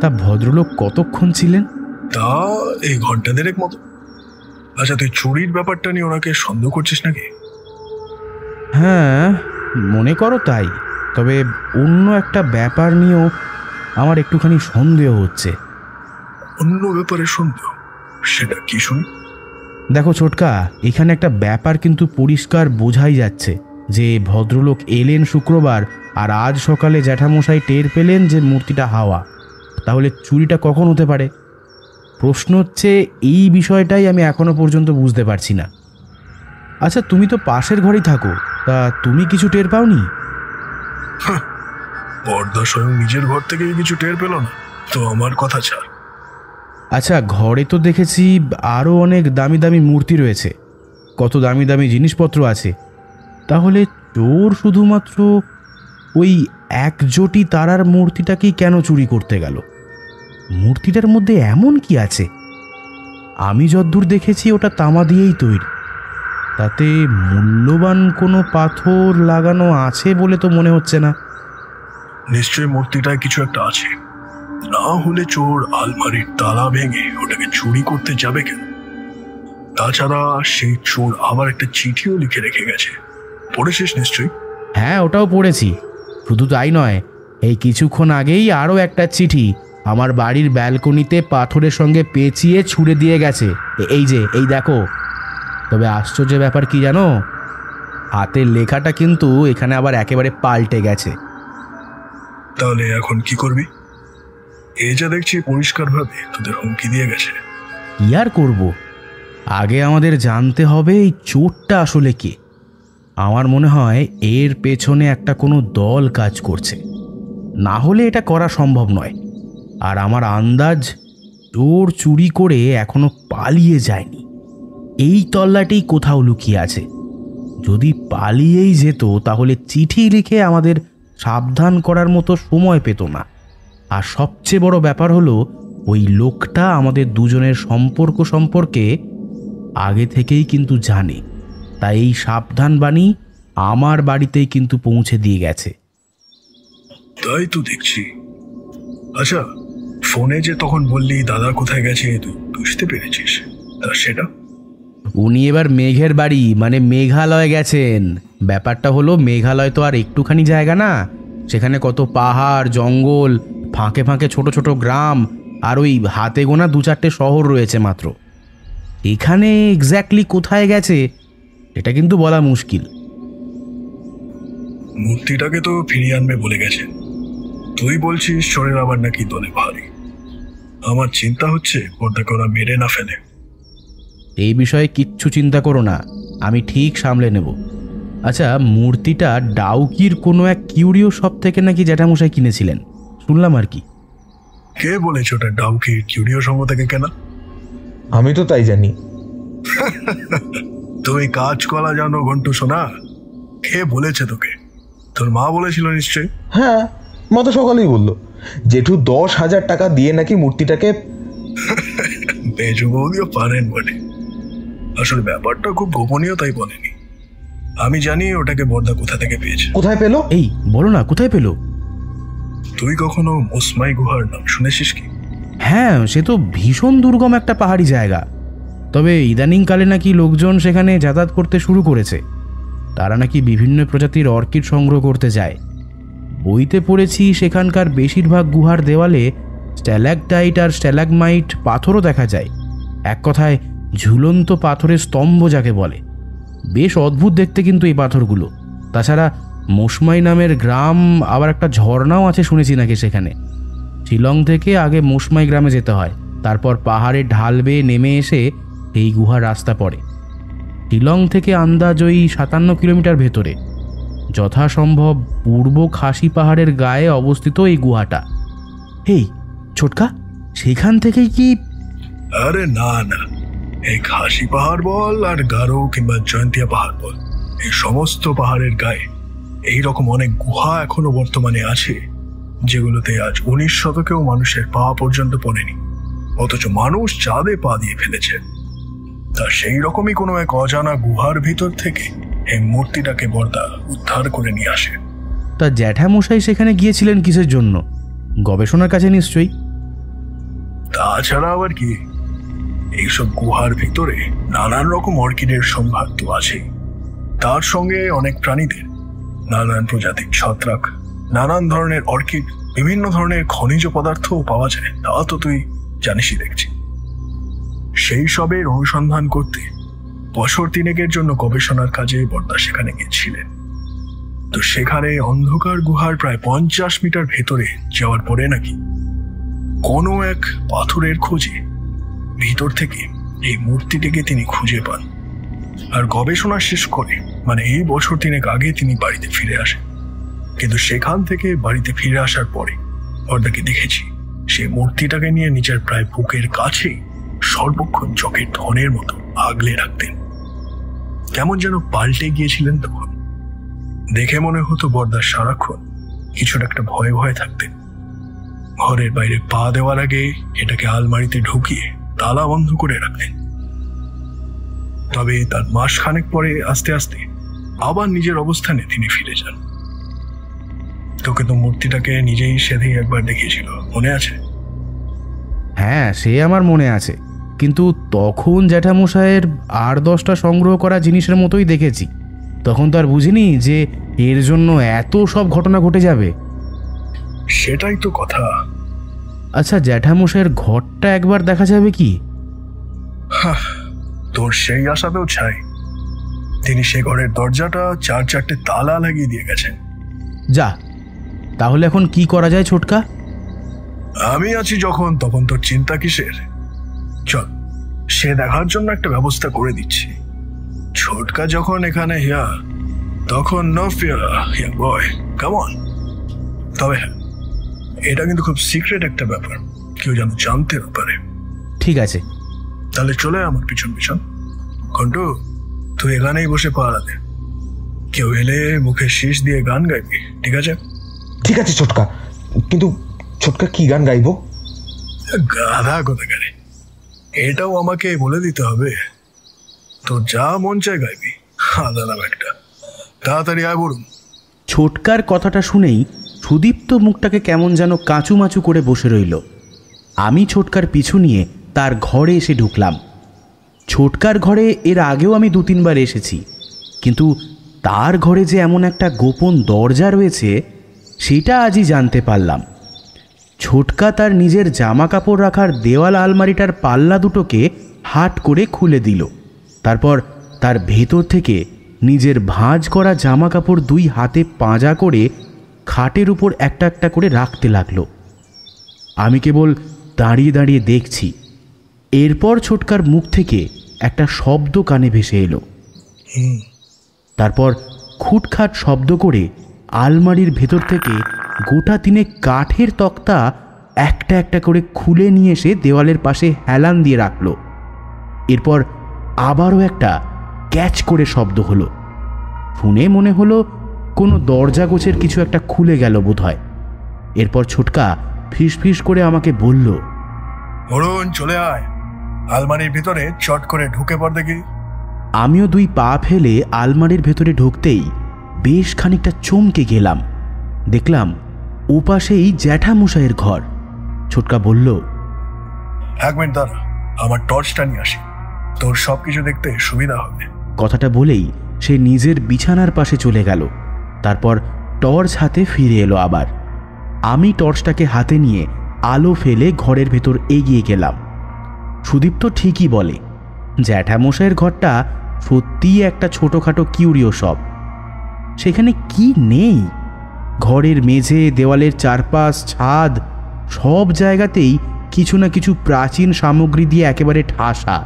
তা ভদ্রলোক কতক্ষণ ছিলেন? তা এই ঘন্টা দেড়েক মতো। আচ্ছা, তুই চুরির ব্যাপারটা নিয়ে ওনাকে সন্দেহ করছিস নাকি? হ্যাঁ, মনে করো তাই। তবে অন্য একটা ব্যাপার নিয়েও আমার একটুখানি সন্দেহ হচ্ছে। অন্য ব্যাপারে সন্দেহ? সেটা কি শুনি। দেখো ছোটকা, এখানে একটা ব্যাপার কিন্তু পরিষ্কার বোঝাই যাচ্ছে যে ভদ্রলোক এলেন শুক্রবার, আর আজ সকালে জ্যাঠামশাই টের পেলেন যে মূর্তিটা হাওয়া। তাহলে চুরিটা কখন হতে পারে? প্রশ্ন হচ্ছে এই বিষয়টাই আমি এখনো পর্যন্ত বুঝতে পারছি না। আচ্ছা, তুমি তো পাশের ঘরেই থাকো, তা তুমি কিছু টের পাওনি? বর্দা স্বয়ং নিজের ঘর থেকেই কিছু টের পেল না তো আমার কথা ছাড়। আচ্ছা, ঘরে তো দেখেছি আরও অনেক দামি দামি মূর্তি রয়েছে, কত দামি দামি জিনিসপত্র আছে। তাহলে চোর শুধুমাত্র ওই একজোটি তারার মূর্তিটাকেই কেন চুরি করতে গেল? মূর্তিটার মধ্যে এমন কি আছে? আমি যতদূর দেখেছি ওটা তামা দিয়েই তৈরি। তাতে মূল্যবান কোনো পাথর লাগানো আছে বলে তো মনে হচ্ছে না। নিশ্চয়ই মূর্তিটায় কিছু একটা আছে, না হলে চোর আলমারির তালা ভেঙে ওটাকে চুরি করতে যাবে কেন? তাছাড়া সেই চোর আবার একটা চিঠিও লিখে রেখে গেছে, পড়েছিস নিশ্চয়ই? হ্যাঁ, ওটাও পড়েছি। শুধু তাই নয়, এই কিছুক্ষণ আগেই আরও একটা চিঠি আমার বাড়ির ব্যালকনিতে পাথরের সঙ্গে পেঁচিয়ে ছুঁড়ে দিয়ে গেছে। এই দেখো। তবে আশ্চর্যের ব্যাপার কি জানো, হাতের লেখাটা কিন্তু এখানে আবার একেবারে পাল্টে গেছে। তাহলে এখন কি করবি? এই যা দেখছি পরিষ্কারভাবে তোদের হুমকি দিয়ে গেছে। কি আর করব, আগে আমাদের জানতে হবে এই চোরটা আসলে কে। আমার মনে হয় এর পেছনে একটা কোনো দল কাজ করছে, না হলে এটা করা সম্ভব নয়। আর আমার আন্দাজ, চোর চুরি করে এখনো পালিয়ে যায়নি, এই তল্লাটেই কোথাও লুকিয়ে আছে। যদি পালিয়েই যেত তাহলে চিঠি লিখে আমাদের সাবধান করার মতো সময় পেত না। আর সবচেয়ে বড় ব্যাপার হলো, ওই লোকটা আমাদের দুজনের সম্পর্ক সম্পর্কে আগে থেকেই কিন্তু জানে, তাই এই সাবধান বাণী আমার বাড়িতেই কিন্তু পৌঁছে দিয়ে গেছে। তাই তো দেখছি। আচ্ছা, ফোনে যে তখন বললি দাদা কোথায় গেছে তুই বুঝতে পেরেছিস? তা সেটা? উনি এবার মেঘের বাড়ি মানে মেঘালয় গেছেন। ব্যাপারটা হলো, মেঘালয় তো আর একটুখানি জায়গা না, সেখানে কত পাহাড়, জঙ্গল, ফাঁকে ফাঁকে ছোট ছোট গ্রাম, আর ওই হাতে গোনা 2-4টে শহর রয়েছে মাত্র। এখানে এক্স্যাক্টলি কোথায় গেছে এটা কিন্তু বলা মুশকিল। মূর্তিটাকে তো ফিরিয়ে আনবে বলে গেছে, তুই বলছিস চোরের আবার নাকি দলে ভারী। আমার চিন্তা হচ্ছে ওটাকে ওরা মেরে না ফেলে। এই বিষয়ে কিচ্ছু চিন্তা করো না, আমি ঠিক সামলে নেব। আচ্ছা, মূর্তিটা ডাউকির কোনো এক কিউরিও শপ থেকে নাকি জ্যাঠামশাই কিনেছিলেন শুনলাম আর কি। কে বলেছে ওটা ডাউকির কিউরিও সংঘ থেকে কেনা? আমি তো তাই জানি। তুমি কাজ কলা জানো ঘন্টু সোনা? কে বলেছে তোকে? তোর মা বলেছিল নিশ্চয়ই। হ্যাঁ, মা তো সকালেই বললো জেঠু 10,000 টাকা দিয়ে নাকি মূর্তিটাকে। বেজু বৌদিও পারেন বটে, আসলে ব্যাপারটা খুব গোপনীয় তাই বলেনি। আমি জানি ওটাকে বর্দা কোথা থেকে পেয়েছে। কোথায় পেলো? এই বলো না, কোথায় পেলো? তুই কখনো মোসমাই গুহার নাম শুনেছিস কি? হ্যাঁ, সে তো ভীষণ দুর্গম একটা পাহাড়ি জায়গা। তবে ইদানিংকালে নাকি লোকজন সেখানে যাতায়াত করতে শুরু করেছে। তারা নাকি বিভিন্ন প্রজাতির অর্কিড সংগ্রহ করতে যায়। বইতে পড়েছি সেখানকার বেশিরভাগ গুহার দেওয়ালে স্ট্যালাকটাইট আর স্ট্যালাগমাইট পাথরও দেখা যায়। এক কথায় ঝুলন্ত পাথরের স্তম্ভ যাকে বলে। বেশ অদ্ভুত দেখতে কিন্তু এই পাথরগুলো। তাছাড়া মোসমাই নামের গ্রাম, আবার একটা ঝর্ণাও আছে শুনেছি নাকি সেখানে। শিলং থেকে আগে মোসমাই গ্রামে যেতে হয়, তারপর পাহাড়ের ঢাল বেয়ে নেমে এসে এই গুহার রাস্তা পড়ে। শিলং থেকে আন্দাজ ওই 57 কিলোমিটার ভেতরে, যথাসম্ভব পূর্ব খাসি পাহাড়ের গায়ে অবস্থিত এই গুহাটা। এই ছোটকা, সেখান থেকেই কি? আরে না না, এই খাসি পাহাড় বল আর গারো কিংবা জয়ন্তিয়া পাহাড় বল, এই সমস্ত পাহাড়ের গায়ে এইরকম অনেক গুহা এখনো বর্তমানে আছে, যেগুলোতে আজ 19 শতকেও মানুষের পা পর্যন্ত পড়েনি, অথচ মানুষ চাঁদে পা দিয়ে ফেলেছে। তা সেই রকমই কোনো এক অজানা গুহার ভিতর থেকে এই মূর্তিটাকে বর্দা উদ্ধার করে নিয়ে আসে। তা জ্যাঠামশাই সেখানে গিয়েছিলেন কিসের জন্য? গবেষণার কাছে নিশ্চয়ই। তাছাড়া আবার কি, এইসব গুহার ভিতরে নানান রকম অর্কিডের সম্ভার তো আছেই, তার সঙ্গে অনেক প্রাণীদের, নানান প্রজাতির ছত্রাক, নানান ধরনের অর্কিড, বিভিন্ন ধরনের খনিজ পদার্থও পাওয়া যায়, তা তো তুই জানিসই দেখছি। সেই সবের অনুসন্ধান করতে বছর 3 জন্য গবেষণার কাজে বর্দা সেখানে গিয়েছিলেন। তো সেখানে অন্ধকার গুহার প্রায় 50 মিটার ভেতরে যাওয়ার পরে নাকি কোনো এক পাথরের খোঁজে ভিতর থেকে এই মূর্তিটিকে তিনি খুঁজে পান। আর গবেষণা শেষ করে মানে এই বছর 3 আগে তিনি বাড়িতে ফিরে আসেন। কিন্তু সেখান থেকে বাড়িতে ফিরে আসার পরে বর্দাকে দেখেছি সেই মূর্তিটাকে নিয়ে নিজের প্রায় বুকের কাছেই সর্বক্ষণ চোখের ধনের মতো আগলে রাখতেন। কেমন যেন পাল্টে গিয়েছিলেন তখন। দেখে মনে হতো বর্দা সারাক্ষণ কিছুটা একটা ভয়ে ভয়ে থাকতেন। ঘরের বাইরে পা দেওয়ার আগে এটাকে আলমারিতে ঢুকিয়ে তালা বন্ধ করে রাখতেন। তবে তার মাসখানেক পরে আস্তে আস্তে আবার নিজের অবস্থানে তিনি ফিরে যান। তোকে তো মূর্তিটাকে নিজেই সেদিন একবার দেখিয়েছিল, মনে আছে? হ্যাঁ, সে আমার মনে আছে, কিন্তু তখন জ্যাঠামশাইয়ের 8-10টা সংগ্রহ করা জিনিসের মতোই দেখেছি। তখন তো আর বুঝিনি যে এর জন্য এত সব ঘটনা ঘটে যাবে। সেটাই তো কথা। আচ্ছা, জ্যাঠামশাইয়ের ঘরটা একবার দেখা যাবে কি? তোর সেই আশাতেও ছাই। তিনি সে ঘরের দরজাটা 4-4টে তালা লাগিয়ে দিয়ে গেছেন। যা, তাহলে এখন কি করা যায় ছোটকা? আমি আছি যখন, তখন তোর চিন্তা কিসের? চল, সে দেখার জন্য একটা ব্যবস্থা করে দিচ্ছি। ছোটকা যখন এখানে তখন no fear boy, come on. তবে হ্যাঁ, এটা কিন্তু খুব সিক্রেট একটা ব্যাপার, কেউ যেন জানতে না পারে। ঠিক আছে, তাহলে চলে আমার পিছন পিছন। ঘন্টু, তুই এখানেই বসে পাহারা দে। কেউ এলে মুখে শীষ দিয়ে গান গাইবি, ঠিক আছে? ঠিক আছে ছোটকা, কিন্তু ছোটকা কি গান গাইবো? গাধা কোথাকারে, এটাও আমাকে বলে দিতে হবে? তোর যা মন চায় গাইবি, আদা নাম একটা। তাড়াতাড়ি আয় বলুন। ছোটকার কথাটা শুনেই সুদীপ্ত মুখটাকে কেমন যেন কাঁচুমাচু করে বসে রইল। আমি ছোটকার পিছু নিয়ে তার ঘরে এসে ঢুকলাম। ছোটকার ঘরে এর আগেও আমি 2-3 বার এসেছি, কিন্তু তার ঘরে যে এমন একটা গোপন দরজা রয়েছে সেটা আজই জানতে পারলাম। ছোটকা তার নিজের জামা কাপড় রাখার দেওয়াল আলমারিটার পাল্লা দুটোকে হাট করে খুলে দিল। তারপর তার ভেতর থেকে নিজের ভাঁজ করা জামা কাপড় 2 হাতে পাঁজা করে খাটের উপর একটা একটা করে রাখতে লাগলো। আমি কেবল দাঁড়িয়ে দাঁড়িয়ে দেখছি। এরপর ছোটকার মুখ থেকে একটা শব্দ কানে ভেসে এলো। তারপর খুটখাট শব্দ করে আলমারির ভেতর থেকে গোটা 3 কাঠের তক্তা একটা একটা করে খুলে নিয়ে এসে দেওয়ালের পাশে হেলান দিয়ে রাখলো। এরপর আবারও একটা ক্যাচ করে শব্দ হলো। শুনে মনে হলো কোনো দরজা গোছের কিছু একটা খুলে গেল বোধহয়। এরপর ছোটকা ফিস করে আমাকে বলল, অরুণ, চলে আয়, আলমারির ভিতরে চট করে ঢুকে পড় দেখি। আমিও 2 পা ফেলে আলমারির ভেতরে ঢুকতেই বেশ খানিকটা চমকে গেলাম। দেখলাম ওপাশেই জ্যাঠামশাইয়ের ঘর। ছোটকা বলল, 1 মিনিট দাঁড়া, আমার টর্চটা নিয়ে আসি, তোর সব কিছু দেখতে সুবিধা হবে। কথাটা বলেই সে নিজের বিছানার পাশে চলে গেল। তারপর টর্চ হাতে ফিরে এলো আবার। আমি টর্চটাকে হাতে নিয়ে আলো ফেলে ঘরের ভেতর এগিয়ে গেলাম। সুদীপ্ত ঠিকই বলে, জ্যাঠামশাইয়ের ঘরটা সত্যিই একটা ছোটোখাটো কিউরিও শপ। সেখানে কি নেই? ঘরের মেঝে, দেওয়ালের চারপাশ, ছাদ, সব জায়গাতেই কিছু না কিছু প্রাচীন সামগ্রী দিয়ে একেবারে ঠাসা।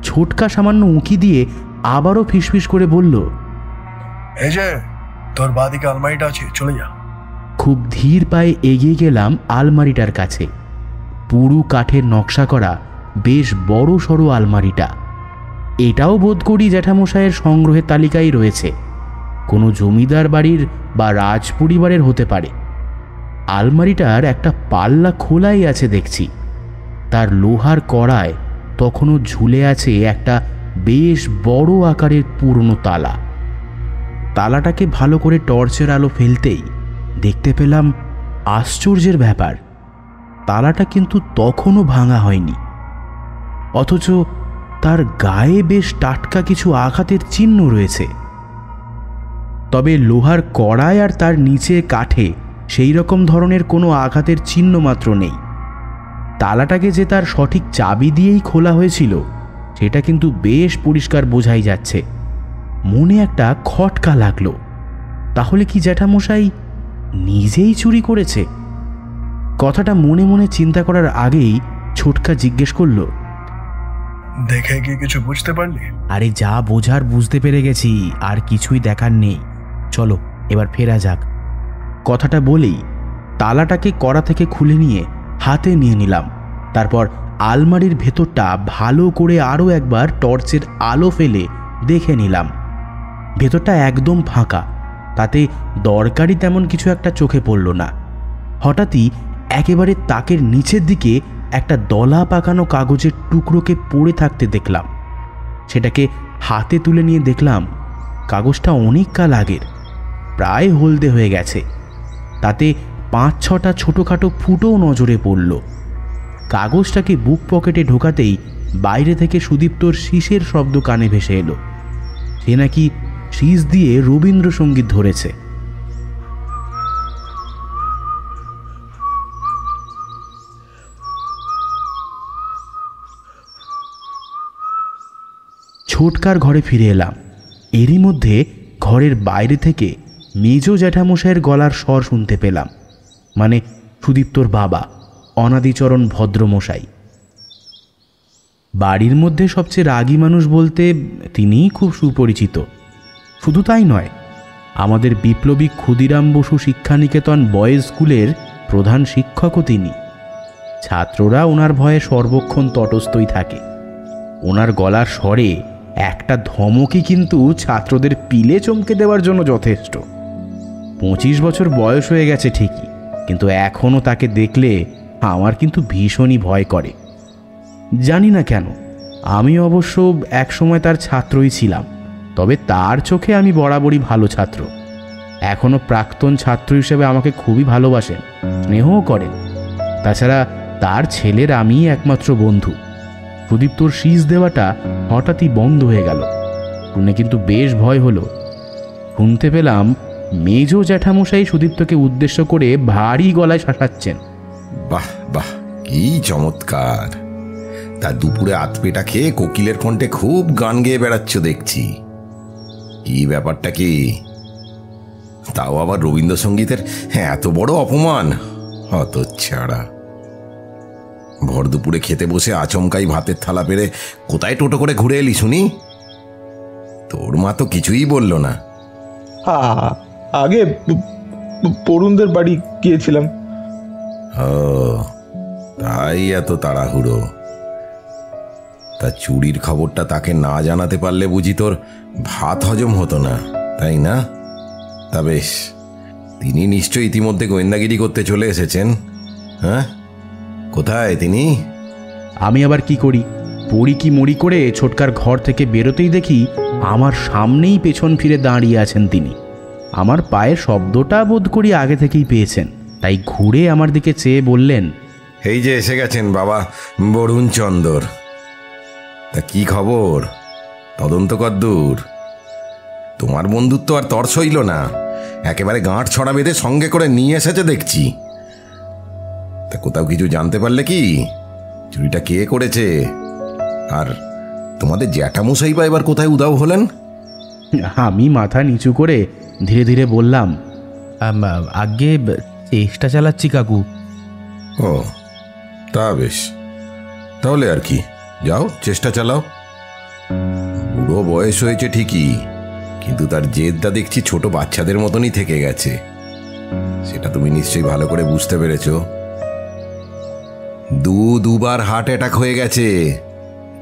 ছোটকা সামান্য উঁকি দিয়ে আবারও ফিসফিস করে বলল, এই যে তোর বাদিকে আলমারিটা আছে, চলে যা। খুব ধীর পায়ে এগিয়ে গেলাম আলমারিটার কাছে। পুরু কাঠের নকশা করা বেশ বড় সড়ো আলমারিটা। এটাও বোধ করি জ্যাঠামশাইয়ের সংগ্রহের তালিকায় রয়েছে, কোনো জমিদার বাড়ির বা রাজ পরিবারের হতে পারে। আলমারিটার একটা পাল্লা খোলাই আছে দেখছি। তার লোহার কড়ায় তখনও ঝুলে আছে একটা বেশ বড় আকারের পুরনো তালা। তালাটাকে ভালো করে টর্চের আলো ফেলতেই দেখতে পেলাম আশ্চর্যের ব্যাপার, তালাটা কিন্তু তখনও ভাঙা হয়নি, অথচ তার গায়ে বেশ টাটকা কিছু আঘাতের চিহ্ন রয়েছে। তবে লোহার কড়ায় আর তার নিচে কাঠে সেই রকম ধরনের কোনো আঘাতের চিহ্ন মাত্র নেই। তালাটাকে যে তার সঠিক চাবি দিয়েই খোলা হয়েছিল সেটা কিন্তু বেশ পরিষ্কার বোঝাই যাচ্ছে। মনে একটা খটকা লাগলো, তাহলে কি জ্যাঠামশাই নিজেই চুরি করেছে? কথাটা মনে মনে চিন্তা করার আগেই ছোটকা জিজ্ঞেস করল, দেখে কি কিছু বুঝতে পারলি? আরে যা বোঝার বুঝতে পেরে গেছি, আর কিছুই দেখার নেই, চলো এবার ফেরা যাক। কথাটা বলেই তালাটাকে কড়া থেকে খুলে নিয়ে হাতে নিয়ে নিলাম। তারপর আলমারির ভেতরটা ভালো করে আরও একবার টর্চের আলো ফেলে দেখে নিলাম। ভেতরটা একদম ফাঁকা, তাতে দরকারি তেমন কিছু একটা চোখে পড়ল না। হঠাৎই একেবারে তাকের নিচের দিকে একটা দলা পাকানো কাগজের টুকরোকে পড়ে থাকতে দেখলাম। সেটাকে হাতে তুলে নিয়ে দেখলাম কাগজটা অনেক কাল আগের, প্রায় হলদে হয়ে গেছে। তাতে 5-6টা ছোটোখাটো ফুটোও নজরে পড়ল। কাগজটাকে বুক পকেটে ঢোকাতেই বাইরে থেকে সুদীপ্তর শীষের শব্দ কানে ভেসে এলো। সে নাকি শীষ দিয়ে রবীন্দ্রসঙ্গীত ধরেছে। ছোটকার ঘরে ফিরে এলাম। এরই মধ্যে ঘরের বাইরে থেকে মেজ জ্যাঠামশাইয়ের গলার স্বর শুনতে পেলাম, মানে সুদীপ্তর বাবা অনাদিচরণ ভদ্রমশাই। বাড়ির মধ্যে সবচেয়ে রাগী মানুষ বলতে তিনিই খুব সুপরিচিত। শুধু তাই নয়, আমাদের বিপ্লবী ক্ষুদিরাম বসু শিক্ষানিকেতন বয়েজ স্কুলের প্রধান শিক্ষকও তিনি। ছাত্ররা ওনার ভয়ে সর্বক্ষণ তটস্থই থাকে। ওনার গলার স্বরে একটা ধমকই কিন্তু ছাত্রদের পিলে চমকে দেওয়ার জন্য যথেষ্ট। 25 বছর বয়স হয়ে গেছে ঠিকই, কিন্তু এখনও তাকে দেখলে আমার কিন্তু ভীষণই ভয় করে। জানি না কেন, আমি অবশ্য একসময় তার ছাত্রই ছিলাম, তবে তার চোখে আমি বরাবরই ভালো ছাত্র। এখনও প্রাক্তন ছাত্র হিসেবে আমাকে খুবই ভালোবাসেন, স্নেহও করেন। তাছাড়া তার ছেলের আমিই একমাত্র বন্ধু। সুদীপ্তর শীষ দেওয়াটা হঠাৎই বন্ধ হয়ে গেল শুনে কিন্তু বেশ ভয় হলো। শুনতে পেলাম মেজ জ্যাঠামশাই সুদীপ্তকে উদ্দেশ্য করে ভারী গলায় শাসাচ্ছেন। বাহ বাহ, কি চমৎকার! তা দুপুরে আতপেটা খেয়ে কোকিলের কণ্ঠে খুব গান গেয়ে বেড়াচ্ছ দেখছি। কি ব্যাপারটা কি? তাও আবার রবীন্দ্রসঙ্গীতের এত বড় অপমান! হতচ্ছাড়া! ভর দুপুরে খেতে বসে আচমকাই ভাতের থালা পেরে কোথায় টোটো করে ঘুরে এলি শুনি? তোর মা তো কিছুই বলল না? আগে পরুণদের বাড়ি গিয়েছিলাম। ও, তাই এত তাড়াহুড়ো। তা চুরির খবরটা তাকে না জানাতে পারলে বুঝি তোর ভাত হজম হতো না, তাই না? তা বেশ, তিনি নিশ্চয়ই ইতিমধ্যে গোয়েন্দাগিরি করতে চলে এসেছেন। হ্যাঁ, কোথায় তিনি? আমি আবার কি করি, পড়ি কি মরি করে ছোটকার ঘর থেকে বেরোতেই দেখি আমার সামনেই পেছন ফিরে দাঁড়িয়ে আছেন তিনি। আমার পায়ের শব্দটা বোধ করি আগে থেকেই পেয়েছেন, তাই ঘুরে আমার দিকে চেয়ে বললেন, এই যে এসে গেছেন বাবা বরুণ চন্দর। তা কি খবর? তদন্ত কদ্দূর? তোমার বন্ধুত্ব আর তর সইল না, একেবারে গাঁট ছড়া বেঁধে সঙ্গে করে নিয়ে এসেছে দেখছি। তা কোথাও কিছু জানতে পারলে কি? চুরিটা কে করেছে? আর তোমাদের জ্যাঠামশাই বা এবার কোথায় উধাও হলেন? আমি মাথা নিচু করে ধীরে ধীরে বললাম, আগে চেষ্টা চালাচ্ছি কাকু। ও, তা বেশ, তাহলে আর কি, যাও চেষ্টা চালাও। বুড়ো বয়স হয়েছে ঠিকই, কিন্তু তার জেদটা দেখছি ছোট বাচ্চাদের মতনই থেকে গেছে। সেটা তুমি নিশ্চয়ই ভালো করে বুঝতে পেরেছো। দুবার হার্ট অ্যাটাক হয়ে গেছে,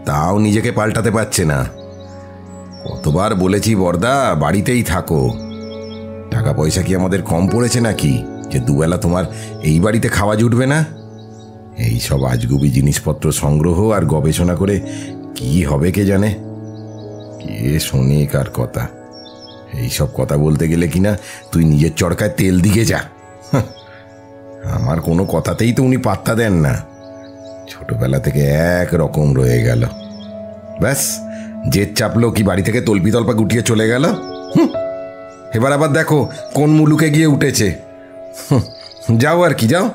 তাও নিজেকে পাল্টাতে পারছে না। কতবার বলেছি বর্দা বাড়িতেই থাকো, টাকা পয়সা কি আমাদের কম পড়েছে নাকি যে দুবেলা তোমার এই বাড়িতে খাওয়া জুটবে না? এই সব আজগুবি জিনিসপত্র সংগ্রহ আর গবেষণা করে কি হবে কে জানে। কে শোনে কার কথা? এই সব কথা বলতে গেলে কিনা তুই নিজের চরকায় তেল দিকে যা। আমার কোনো কথাতেই তো উনি পাত্তা দেন না। ছোটবেলা থেকে এক রকম রয়ে গেল। ব্যাস, জেদ চাপলো কি বাড়ি থেকে তল্পি তল্পা গুটিয়ে চলে গেল। এবার আবার দেখো কোন মুলুকে গিয়ে উঠেছে। যাও আর কি, যাও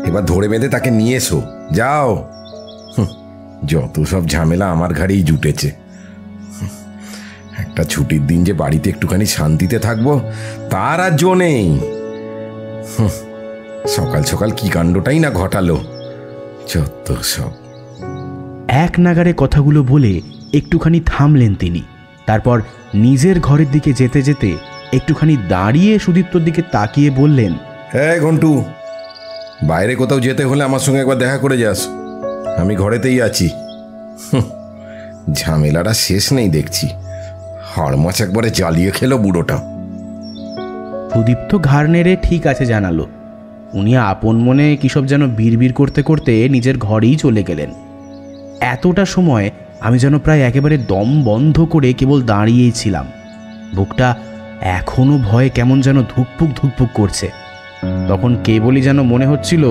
এবার ধরে বেঁধে তাকে নিয়ে এসো, যাও। যত সব ঝামেলা আমার ঘাড়েই জুটেছে। একটা ছুটির দিন যে বাড়িতে একটুখানি শান্তিতে থাকবো তার আর জো নেই। সকাল সকাল কি কাণ্ডটাই না ঘটালো, যত সব। এক নাগারে কথাগুলো বলে একটুখানি থামলেন তিনি। তারপর নিজের ঘরের দিকে যেতে যেতে একটুখানি দাঁড়িয়ে সুদীপ্তর দিকে তাকিয়ে বললেন, হ্যাঁ ঘন্টু, বাইরে কোথাও যেতে হলে আমার সঙ্গে একবার দেখা করে যাস, আমি ঘরেতেই আছি। ঝামেলাটা শেষ নেই দেখছি, হাড়মাছ একবারে জ্বালিয়ে খেলো বুড়োটা। সুদীপ্ত ঘাড় নেড়ে ঠিক আছে জানালো। উনি আপন মনে কিসব যেন বিড়বিড় করতে করতে নিজের ঘরেই চলে গেলেন। এতটা সময় আমি যেন প্রায় একেবারে দম বন্ধ করে কেবল দাঁড়িয়েই ছিলাম। বুকটা এখনো ভয়ে কেমন যেন ধুকপুক ধুকপুক করছে। তখন কেবলই যেন মনে হচ্ছিল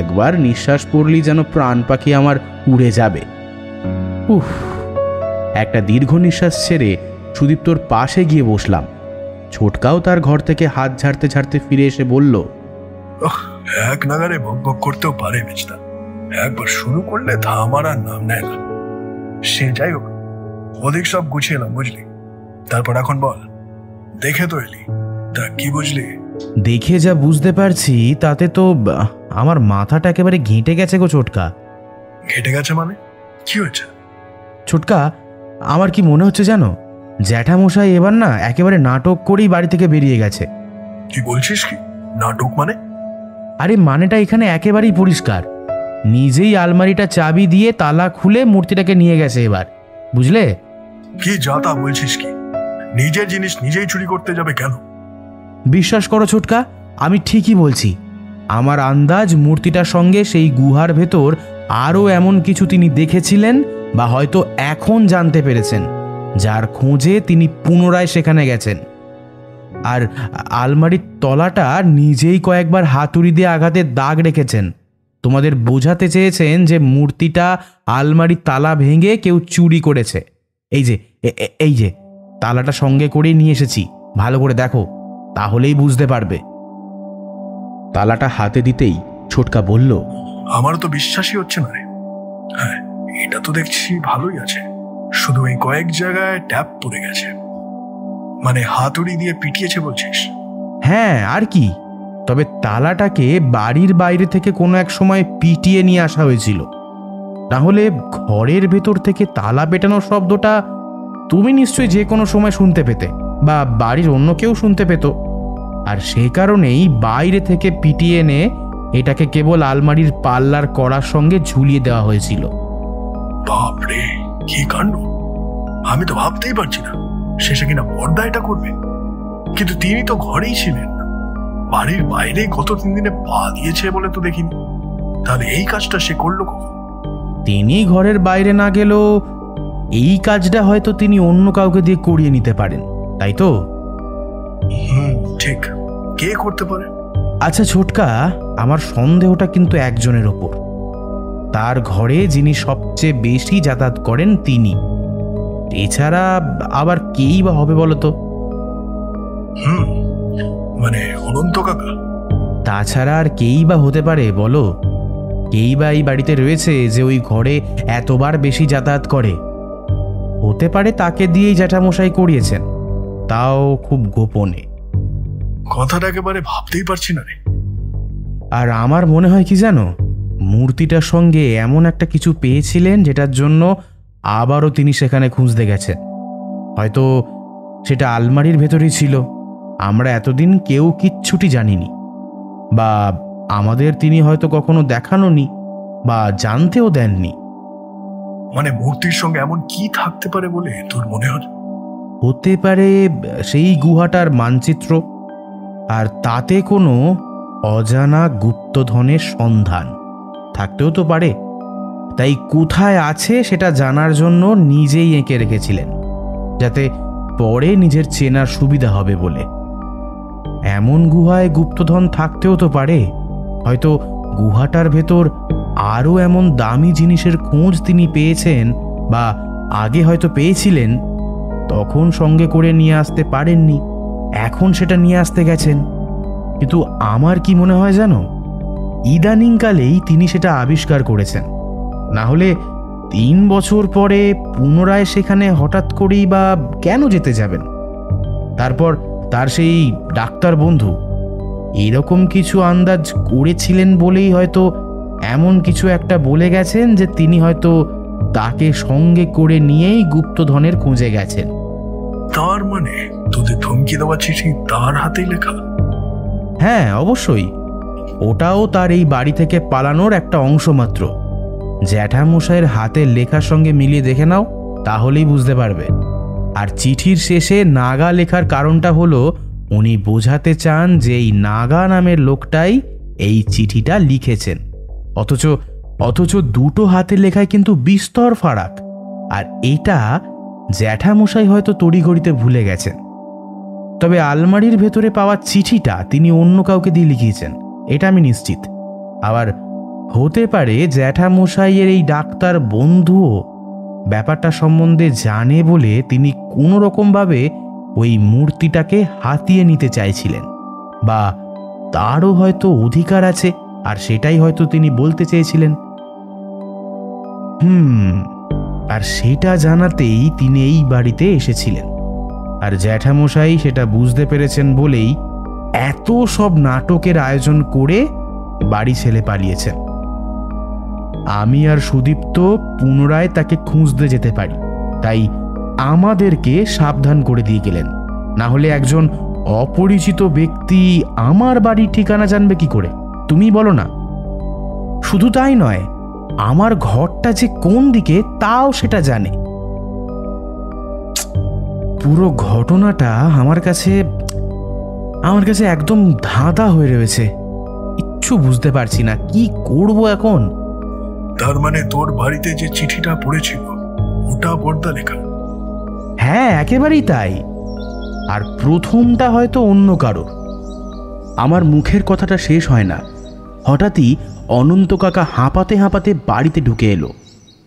একবার নিঃশ্বাস পড়লেই যেন প্রাণ পাখি আমার উড়ে যাবে। উফ, একটা দীর্ঘ নিঃশ্বাস ছেড়ে সুদীপ্তর পাশে গিয়ে বসলাম। ছোটকাও তার ঘর থেকে হাত ঝাড়তে ঝাড়তে ফিরে এসে বলল, এক নাগারে বক বক করতেও পারে মেজদা, একবার শুরু করলে থামার আর নাম নেয় না। সে যাই হোক, ওদিক সব গুছিয়ে এলাম বুঝলি। তারপর এখন বল, দেখে তো এলি, তা কি বুঝলি? দেখে যা বুঝতে পারছি তাতে তো আমার মাথাটা একেবারে ঘেঁটে গেছে গো ছোটকা। ঘেটে গেছে মানে কি হয়েছে? ছোটকা, আমার কি মনে হচ্ছে জানো, জ্যাঠামশাই এবার না একেবারে নাটক করেই বাড়ি থেকে বেরিয়ে গেছে। কি বলছিস? কি নাটক মানে? আরে মানেটা এখানে একেবারেই পরিষ্কার। নিজেই আলমারিটা চাবি দিয়ে তালা খুলে মূর্তিটাকে নিয়ে গেছে এবার, বুঝলে? কি যা তা বলছিস? কি নিজের জিনিস নিজেই চুরি করতে যাবে কেন? বিশ্বাস করো ছোটকা, আমি ঠিকই বলছি। আমার আন্দাজ মূর্তিটার সঙ্গে সেই গুহার ভেতর আরও এমন কিছু তিনি দেখেছিলেন বা হয়তো এখন জানতে পেরেছেন, যার খোঁজে তিনি পুনরায় সেখানে গেছেন। আর আলমারির তলাটা নিজেই কয়েকবার হাতুড়ি দিয়ে আঘাতের দাগ রেখেছেন। তোমাদের বোঝাতে চেয়েছেন যে মূর্তিটা আলমারির তালা ভেঙে কেউ চুরি করেছে। এই যে তালাটা সঙ্গে করেই নিয়ে এসেছি, ভালো করে দেখো, তাহলেই বুঝতে পারবে। তালাটা হাতে দিতেই ছোটকা বলল, আমার তো বিশ্বাসই হচ্ছে না রে। হ্যাঁ, এটা তো দেখছি ভালোই আছে, শুধু এই কয়েক জায়গায় ট্যাপ পড়ে গেছে। মানে হাতুড়ি দিয়ে পিটিয়েছে বলছিস? হ্যাঁ, আর কি। তবে তালাটাকে বাড়ির বাইরে থেকে কোনো এক সময় পিটিয়ে নিয়ে আসা হয়েছিল। তাহলে ঘরের ভেতর থেকে তালা পেটানোর শব্দটা তুমি নিশ্চয়ই যে কোনো সময় শুনতে পেতে, বা বাড়ির অন্য কেউ শুনতে পেত। আর সেই কারণেই বাইরে থেকে পিটিয়ে এনে এটাকে কেবল আলমারির পাল্লার কড়ার সঙ্গে ঝুলিয়ে দেওয়া হয়েছিল। বাপরে, কি কাণ্ড! আমি তো ভাবতেই পারছি না শেষে কিনা বর্দা এটা করবে। কিন্তু তিনি তো ঘরেই ছিলেন, বাড়ির বাইরে গত 3 দিনে পা দিয়েছে বলে তো দেখিনি। তাহলে এই কাজটা সে করলো কখন? তিনি ঘরের বাইরে না গেলেও এই কাজটা হয়তো তিনি অন্য কাউকে দিয়ে করিয়ে নিতে পারেন, তাই তো? ঠিক। কে করতে পারে? আচ্ছা ছোটকা, আমার সন্দেহটা কিন্তু একজনের ওপর। তার ঘরে যিনি সবচেয়ে বেশি যাতায়াত করেন তিনি। এছাড়া আবার কেই বা হবে বলতো? মানে অনন্ত কাকা? তাছাড়া আর কেই বা হতে পারে বলো? কেই বা এই বাড়িতে রয়েছে যে ওই ঘরে এতবার বেশি যাতায়াত করে? হতে পারে তাকে দিয়েই জ্যাঠামশাই করিয়েছেন, তাও খুব গোপনে। কথাটা একেবারে ভাবতেই পারছি না রে। আর আমার মনে হয় কি জানো, মূর্তিটার সঙ্গে এমন একটা কিছু পেয়েছিলেন যেটার জন্য আবারও তিনি সেখানে খুঁজতে গেছেন। হয়তো সেটা আলমারির ভেতরেই ছিল, আমরা এতদিন কেউ কিচ্ছুটি জানিনি, বা আমাদের তিনি হয়তো কখনো দেখানোনি বা জানতেও দেননি। মানে মূর্তির সঙ্গে এমন কি থাকতে পারে বলে তোর মনে হয়? হতে পারে সেই গুহাটার মানচিত্র, আর তাতে কোনো অজানা গুপ্তধনের সন্ধান থাকতেও তো পারে। তাই কোথায় আছে সেটা জানার জন্য নিজেই এঁকে রেখেছিলেন, যাতে পরে নিজের চেনার সুবিধা হবে বলে। এমন গুহায় গুপ্তধন থাকতেও তো পারে, হয়তো গুহাটার ভেতর আরও এমন দামি জিনিসের খোঁজ তিনি পেয়েছেন, বা আগে হয়তো পেয়েছিলেন, তখন সঙ্গে করে নিয়ে আসতে পারেননি, এখন সেটা নিয়ে আসতে গেছেন। কিন্তু আমার কি মনে হয় জানো, ইদানিংকালেই তিনি সেটা আবিষ্কার করেছেন। না হলে 3 বছর পরে পুনরায় সেখানে হঠাৎ করেই বা কেন যেতে যাবেন? তারপর তার সেই ডাক্তার বন্ধু এরকম কিছু আন্দাজ করেছিলেন বলেই হয়তো এমন কিছু একটা বলে গেছেন যে তিনি হয়তো তাকে সঙ্গে করে নিয়েই গুপ্তধনের খুঁজে গেছেন। তার মানে তোদের ধমকি দেওয়া চিঠি তার হাতেই লেখা? হ্যাঁ, অবশ্যই। ওটাও তার এই বাড়ি থেকে পালানোর একটা অংশ মাত্র। জ্যাঠামশাইয়ের হাতের লেখার সঙ্গে মিলিয়ে দেখে নাও, তাহলেই বুঝতে পারবে। আর চিঠির শেষে নাগা লেখার কারণটা হলো উনি বোঝাতে চান যে এই নাগা নামের লোকটাই এই চিঠিটা লিখেছেন। অথচ দুটো হাতের লেখায় কিন্তু বিস্তর ফারাক। আর এটা জ্যাঠামশাই হয়তো তড়িঘড়িতে ভুলে গেছেন। তবে আলমারির ভেতরে পাওয়া চিঠিটা তিনি অন্য কাউকে দিয়ে লিখিয়েছেন, এটা আমি নিশ্চিত। আবার হতে পারে জ্যাঠামশাইয়ের এই ডাক্তার বন্ধুও ব্যাপারটা সম্বন্ধে জানে বলে তিনি কোনো রকমভাবে ওই মূর্তিটাকে হাতিয়ে নিতে চাইছিলেন, বা তারও হয়তো অধিকার আছে আর সেটাই হয়তো তিনি বলতে চেয়েছিলেন। আর সেটা জানাতেই তিনি এই বাড়িতে এসেছিলেন। আর জ্যাঠামশাই সেটা বুঝতে পেরেছেন বলেই এত সব নাটকের আয়োজন করে বাড়ি ছেড়ে পালিয়েছেন। আমি আর সুদীপ্ত পুনরায় তাকে খুঁজতে যেতে পারি, তাই আমাদেরকে সাবধান করে দিয়ে গেলেন। না হলে একজন অপরিচিত ব্যক্তি আমার বাড়ির ঠিকানা জানবে কি করে, তুমি বলো না? শুধু তাই নয়, আমার ঘরটা যে কোন দিকে তাও সেটা জানে। পুরো ঘটনাটা আমার কাছে একদম ধাঁধা হয়ে রয়েছে। কিচ্ছু বুঝতে পারছি না কি করব এখন। তার মানে তোর বাড়িতে যে চিঠিটা পড়েছিল ওটা বর্দা লেখা? হ্যাঁ, একেবারেই তাই। আর প্রথমটা হয়তো অন্য কারোর। আমার মুখের কথাটা শেষ হয় না, হঠাৎই অনন্ত কাকা হাঁপাতে হাঁপাতে বাড়িতে ঢুকে এলো।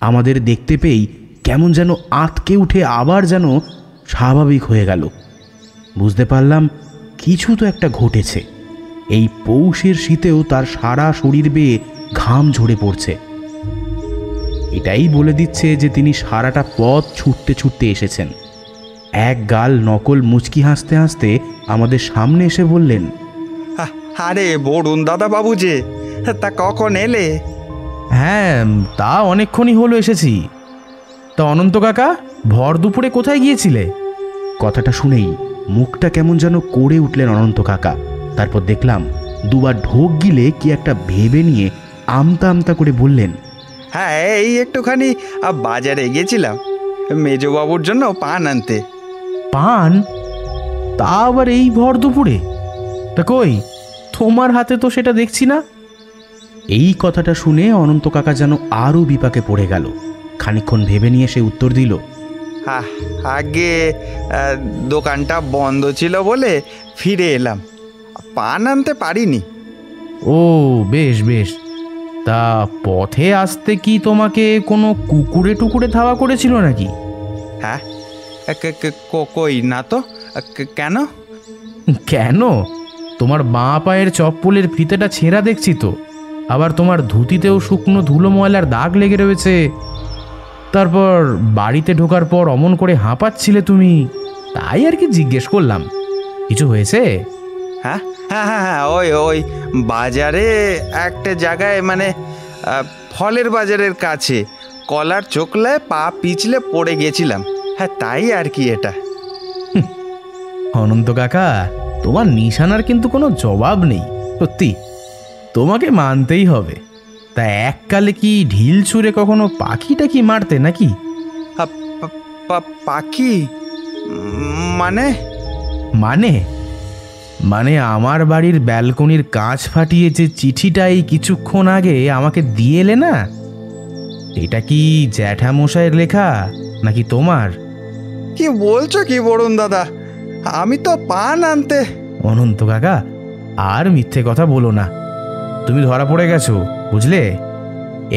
আমাদের দেখতে পেয়েই কেমন যেন আঁতকে উঠে আবার যেন স্বাভাবিক হয়ে গেল। বুঝতে পারলাম কিছু তো একটা ঘটেছে। এই পৌষের শীতেও তার সারা শরীর বেয়ে ঘাম ঝরে পড়ছে। এটাই বলে দিচ্ছে যে তিনি সারাটা পথ ছুটতে ছুটতে এসেছেন। এক গাল নকল মুচকি হাসতে হাসতে আমাদের সামনে এসে বললেন, আরে বরুণ দাদা বাবু যে, তা কখন এলে? হ্যাঁ, তা অনেকক্ষণই হলো এসেছি। তা অনন্ত কাকা, ভর দুপুরে কোথায় গিয়েছিলে? কথাটা শুনেই মুখটা কেমন যেন করে উঠলেন অনন্ত কাকা। তারপর দেখলাম দুবার ঢোক গিলে কি একটা ভেবে নিয়ে আমতা আমতা করে বললেন, হ্যাঁ, এই একটুখানি বাজারে গেছিলাম মেজবাবুর জন্য পান আনতে। পান? তা আবার এই ভর দুপুরে? তা কই, তোমার হাতে তো সেটা দেখছি না। এই কথাটা শুনে অনন্ত কাকা যেন আরও বিপাকে পড়ে গেল। খানিকক্ষণ ভেবে নিয়ে সে উত্তর দিল, আগে দোকানটা বন্ধ ছিল বলে ফিরে এলাম, পান আনতে পারিনি। ও বেশ বেশ। তা পথে আসতে কি তোমাকে কোনো কুকুরে টুকুরে ধাওয়া করেছিল নাকি? হ্যাঁ, কই না তো। কেন? কেন? তোমার বাঁ পায়ের চপ্পলের ফিতেটা ছেঁড়া দেখছি তো, আবার তোমার ধুতিতেও শুকনো ধুলো ময়লার দাগ লেগে রয়েছে। তারপর বাড়িতে ঢোকার পর অমন করে হাঁপাচ্ছিলে তুমি, তাই আর কি জিজ্ঞেস করলাম, কিছু হয়েছে? হ্যাঁ হ্যাঁ হ্যাঁ হ্যাঁ, ওই বাজারে একটা জায়গায়, মানে ফলের বাজারের কাছে কলার চোখলায় পা পিছলে পড়ে গেছিলাম। হ্যাঁ, তাই আর কি। এটা অনন্ত কাকা, তোমার নিশানার কিন্তু কোনো জবাব নেই, সত্যি তোমাকে মানতেই হবে। তা এককালে কি ঢিল ছুঁড়ে কখনো পাখিটা কি মারতে নাকি? পাখি মানে? মানে মানে আমার বাড়ির ব্যালকনির কাঁচ ফাটিয়ে যে চিঠিটা এই কিছুক্ষণ আগে আমাকে দিয়ে এলে না, এটা কি জ্যাঠামশাইয়ের লেখা নাকি তোমার? কি বলছো কি বরুণ দাদা? আমি তো পান আনতে। অনন্ত কাকা, আর মিথ্যে কথা বলো না। তুমি ধরা পড়ে গেছো, বুঝলে?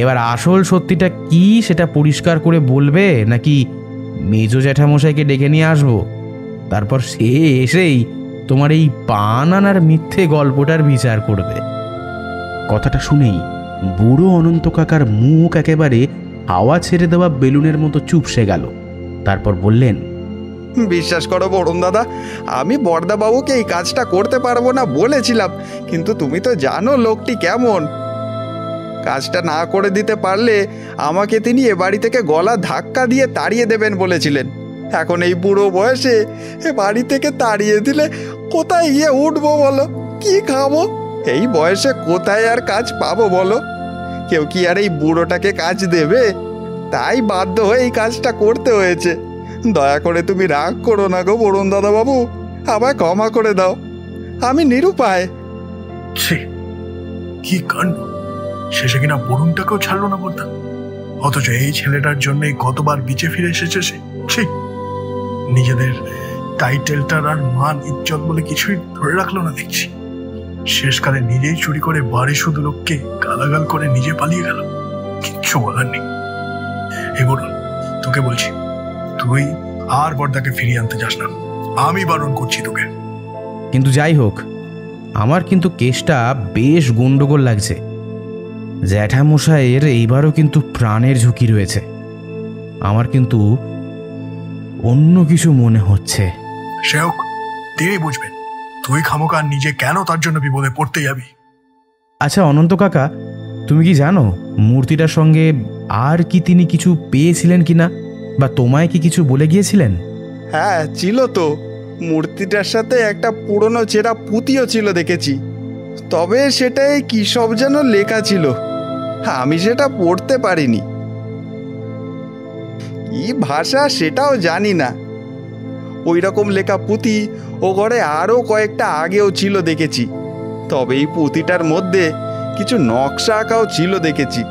এবার আসল সত্যিটা কি সেটা পরিষ্কার করে বলবে, নাকি মেজ জ্যাঠামশাইকে ডেকে নিয়ে আসবো? তারপর সে এসেই তোমার এই পান আনার মিথ্যে গল্পটার বিচার করবে। কথাটা শুনেই বুড়ো অনন্ত কাকার মুখ একেবারে হাওয়া ছেড়ে দেওয়া বেলুনের মতো চুপসে গেল। তারপর বললেন, বিশ্বাস করো বরুণ দাদা, আমি বর্দাবাবুকে এই কাজটা করতে পারবো না বলেছিলাম, কিন্তু তুমি তো জানো লোকটি কেমন। কাজটা না করে দিতে পারলে আমাকে তিনি এ বাড়ি থেকে গলা ধাক্কা দিয়ে তাড়িয়ে দেবেন বলেছিলেন। এখন এই বুড়ো বয়সে এ বাড়ি থেকে তাড়িয়ে দিলে কোথায় গিয়ে উঠবো বলো? কি খাবো? এই বয়সে কোথায় আর কাজ পাবো বলো? কেউ কি আর এই বুড়োটাকে কাজ দেবে? তাই বাধ্য হয়ে এই কাজটা করতে হয়েছে। দয়া করে তুমি রাগ করো না গো বরুণ দাদা বাবু, আমায় ক্ষমা করে দাও, আমি নিরুপায়। কি কাণ্ড! শেষে কিনা বরুণটাকেও ছাড়লো না বলতাম। অথচ এই ছেলেটার জন্যই কতবার বিচে ফিরে এসেছে সে। ঠিক নিজেদের টাইটেলটার আর মান ইজ্জত বলে কিছুই ধরে রাখলো না দেখছি। শেষকালে নিজেই চুরি করে বাড়ি শুধু লোককে গালাগাল করে নিজে পালিয়ে গেল। কিচ্ছু বলার নেই। এগোরুন, তোকে বলছি, তুই আর বর্দাকে ফিরিয়ে আনতে যাস না, আমি বারণ করছি তোকে। কিন্তু যাই হোক, আমার কিন্তু কেসটা বেশ গন্ডগোল লাগছে। জ্যাঠামশাইয়ের এইবারও কিন্তু প্রাণের ঝুঁকি রয়েছে। আমার কিন্তু অন্য কিছু মনে হচ্ছে। সে হোক, তিনি বুঝবেন। তুই খামোকা নিজে কেন তার জন্য বিপদে পড়তে যাবি? আচ্ছা অনন্ত কাকা, তুমি কি জানো মূর্তিটার সঙ্গে আর কি তিনি কিছু পেয়েছিলেন কিনা, বা তোমায় কি কিছু বলে গিয়েছিলেন? হ্যাঁ ছিল তো, মূর্তিটার সাথে একটা পুরনো চেরা পুঁতিও ছিল দেখেছি। তবে সেটাই কি সব যেন লেখা ছিল, আমি সেটা পড়তে পারিনি। কি ভাষা সেটাও জানি না। ওই রকম লেখা পুঁতি ও ঘরে আরও কয়েকটা আগেও ছিল দেখেছি। তবে এই পুঁতিটার মধ্যে কিছু নকশা আঁকাও ছিল দেখেছি।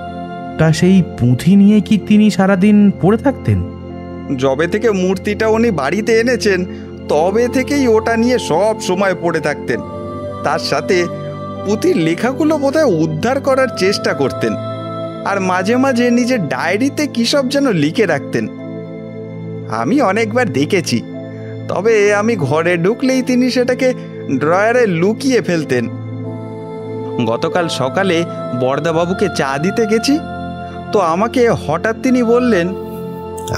তা সেই পুঁথি নিয়ে কি তিনি সারাদিন পড়ে থাকতেন? যবে থেকে মূর্তিটা উনি বাড়িতে এনেছেন তবে থেকেই ওটা নিয়ে সব সময় পড়ে থাকতেন। তার সাথে পুঁথির লেখাগুলো বোধহয় উদ্ধার করার চেষ্টা করতেন, আর মাঝে মাঝে নিজের ডায়েরিতে কী সব যেন লিখে রাখতেন। আমি অনেকবার দেখেছি, তবে আমি ঘরে ঢুকলেই তিনি সেটাকে ড্রয়ারে লুকিয়ে ফেলতেন। গতকাল সকালে বরদাবাবুকে চা দিতে গেছি, তো আমাকে হঠাৎ তিনি বললেন,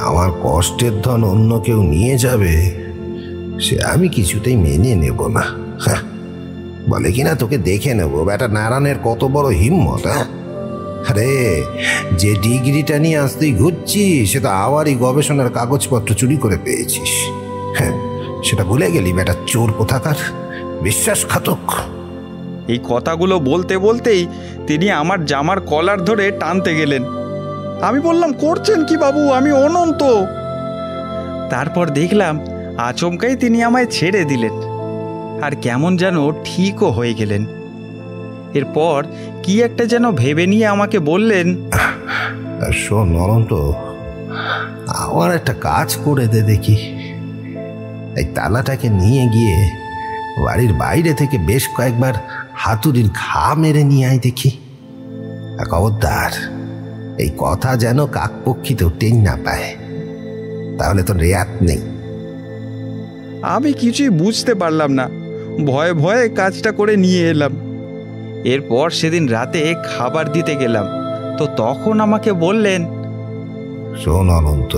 আমার কষ্টের ধন অন্য কেউ নিয়ে যাবে সে আমি কিছুতেই মেনে নেব না। হ্যাঁ, বলে কিনা তোকে দেখে নেব। বেটা নারায়ণের কত বড় হিম্মত! হ্যাঁ, আরে যে ডিগ্রিটা নিয়ে আসতেই ঘুরছিস সে তো আবারই গবেষণার কাগজপত্র চুরি করে পেয়েছিস। হ্যাঁ, সেটা ভুলে গেলি বেটা চোর কোথাকার, বিশ্বাসঘাতক। এই কথাগুলো বলতে বলতেই তিনি আমার জামার কলার ধরে টানতে গেলেন। আমি বললাম, করছেন কি বাবু, আমি অনন্ত। তারপর দেখলাম আচমকাই তিনি আমায় ছেড়ে দিলেন, আর কেমন যেন ঠিকও হয়ে গেলেন। এরপর কি একটা যেন ভেবে নিয়ে আমাকে বললেন, শোন অনন্ত, আমার একটা কাজ করে দে দেখি। এই তালাটাকে নিয়ে গিয়ে বাড়ির বাইরে থেকে বেশ কয়েকবার হাতুড়ির ঘা মেরে নিয়ে আয় দেখি। খবরদার এই কথা যেন কাকপক্ষীতেও টেন না পায়, তাহলে তো রেয়াত নেই। আমি কিছুই বুঝতে পারলাম না, ভয়ে ভয়ে কাজটা করে নিয়ে এলাম। এরপর সেদিন রাতে খাবার দিতে গেলাম, তো তখন আমাকে বললেন, শোন অনন্ত,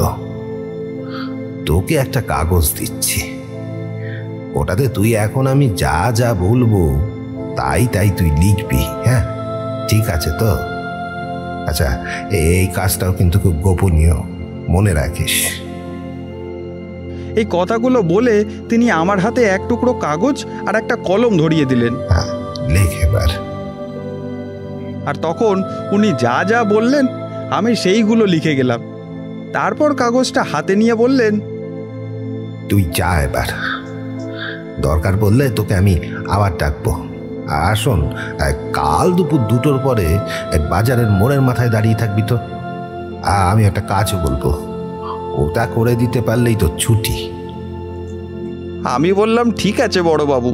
তোকে একটা কাগজ দিচ্ছি, ওটাতে তুই এখন আমি যা যা বলবো তাই তাই তুই লিখবি। হ্যাঁ, ঠিক আছে তো? আচ্ছা, এই কাজটাও কিন্তু খুব গোপনীয়, মনে রাখিস। এই কথাগুলো বলে তিনি আমার হাতে এক টুকরো কাগজ আর একটা কলম ধরিয়ে দিলেন। হ্যাঁ, লেখ এবার। আর তখন উনি যা যা বললেন আমি সেইগুলো লিখে গেলাম। তারপর কাগজটা হাতে নিয়ে বললেন, তুই যা এবার, দরকার পড়লে তোকে আমি আবার ডাকবো। আর শোন, কাল দুপুর 2টোর পরে বাজারের মোড়ের মাথায় দাঁড়িয়ে থাকবি তো। আমি একটা কাজও বলবো, ওটা করে দিতে পারলেই তো ছুটি। আমি বললাম, ঠিক আছে বড়বাবু।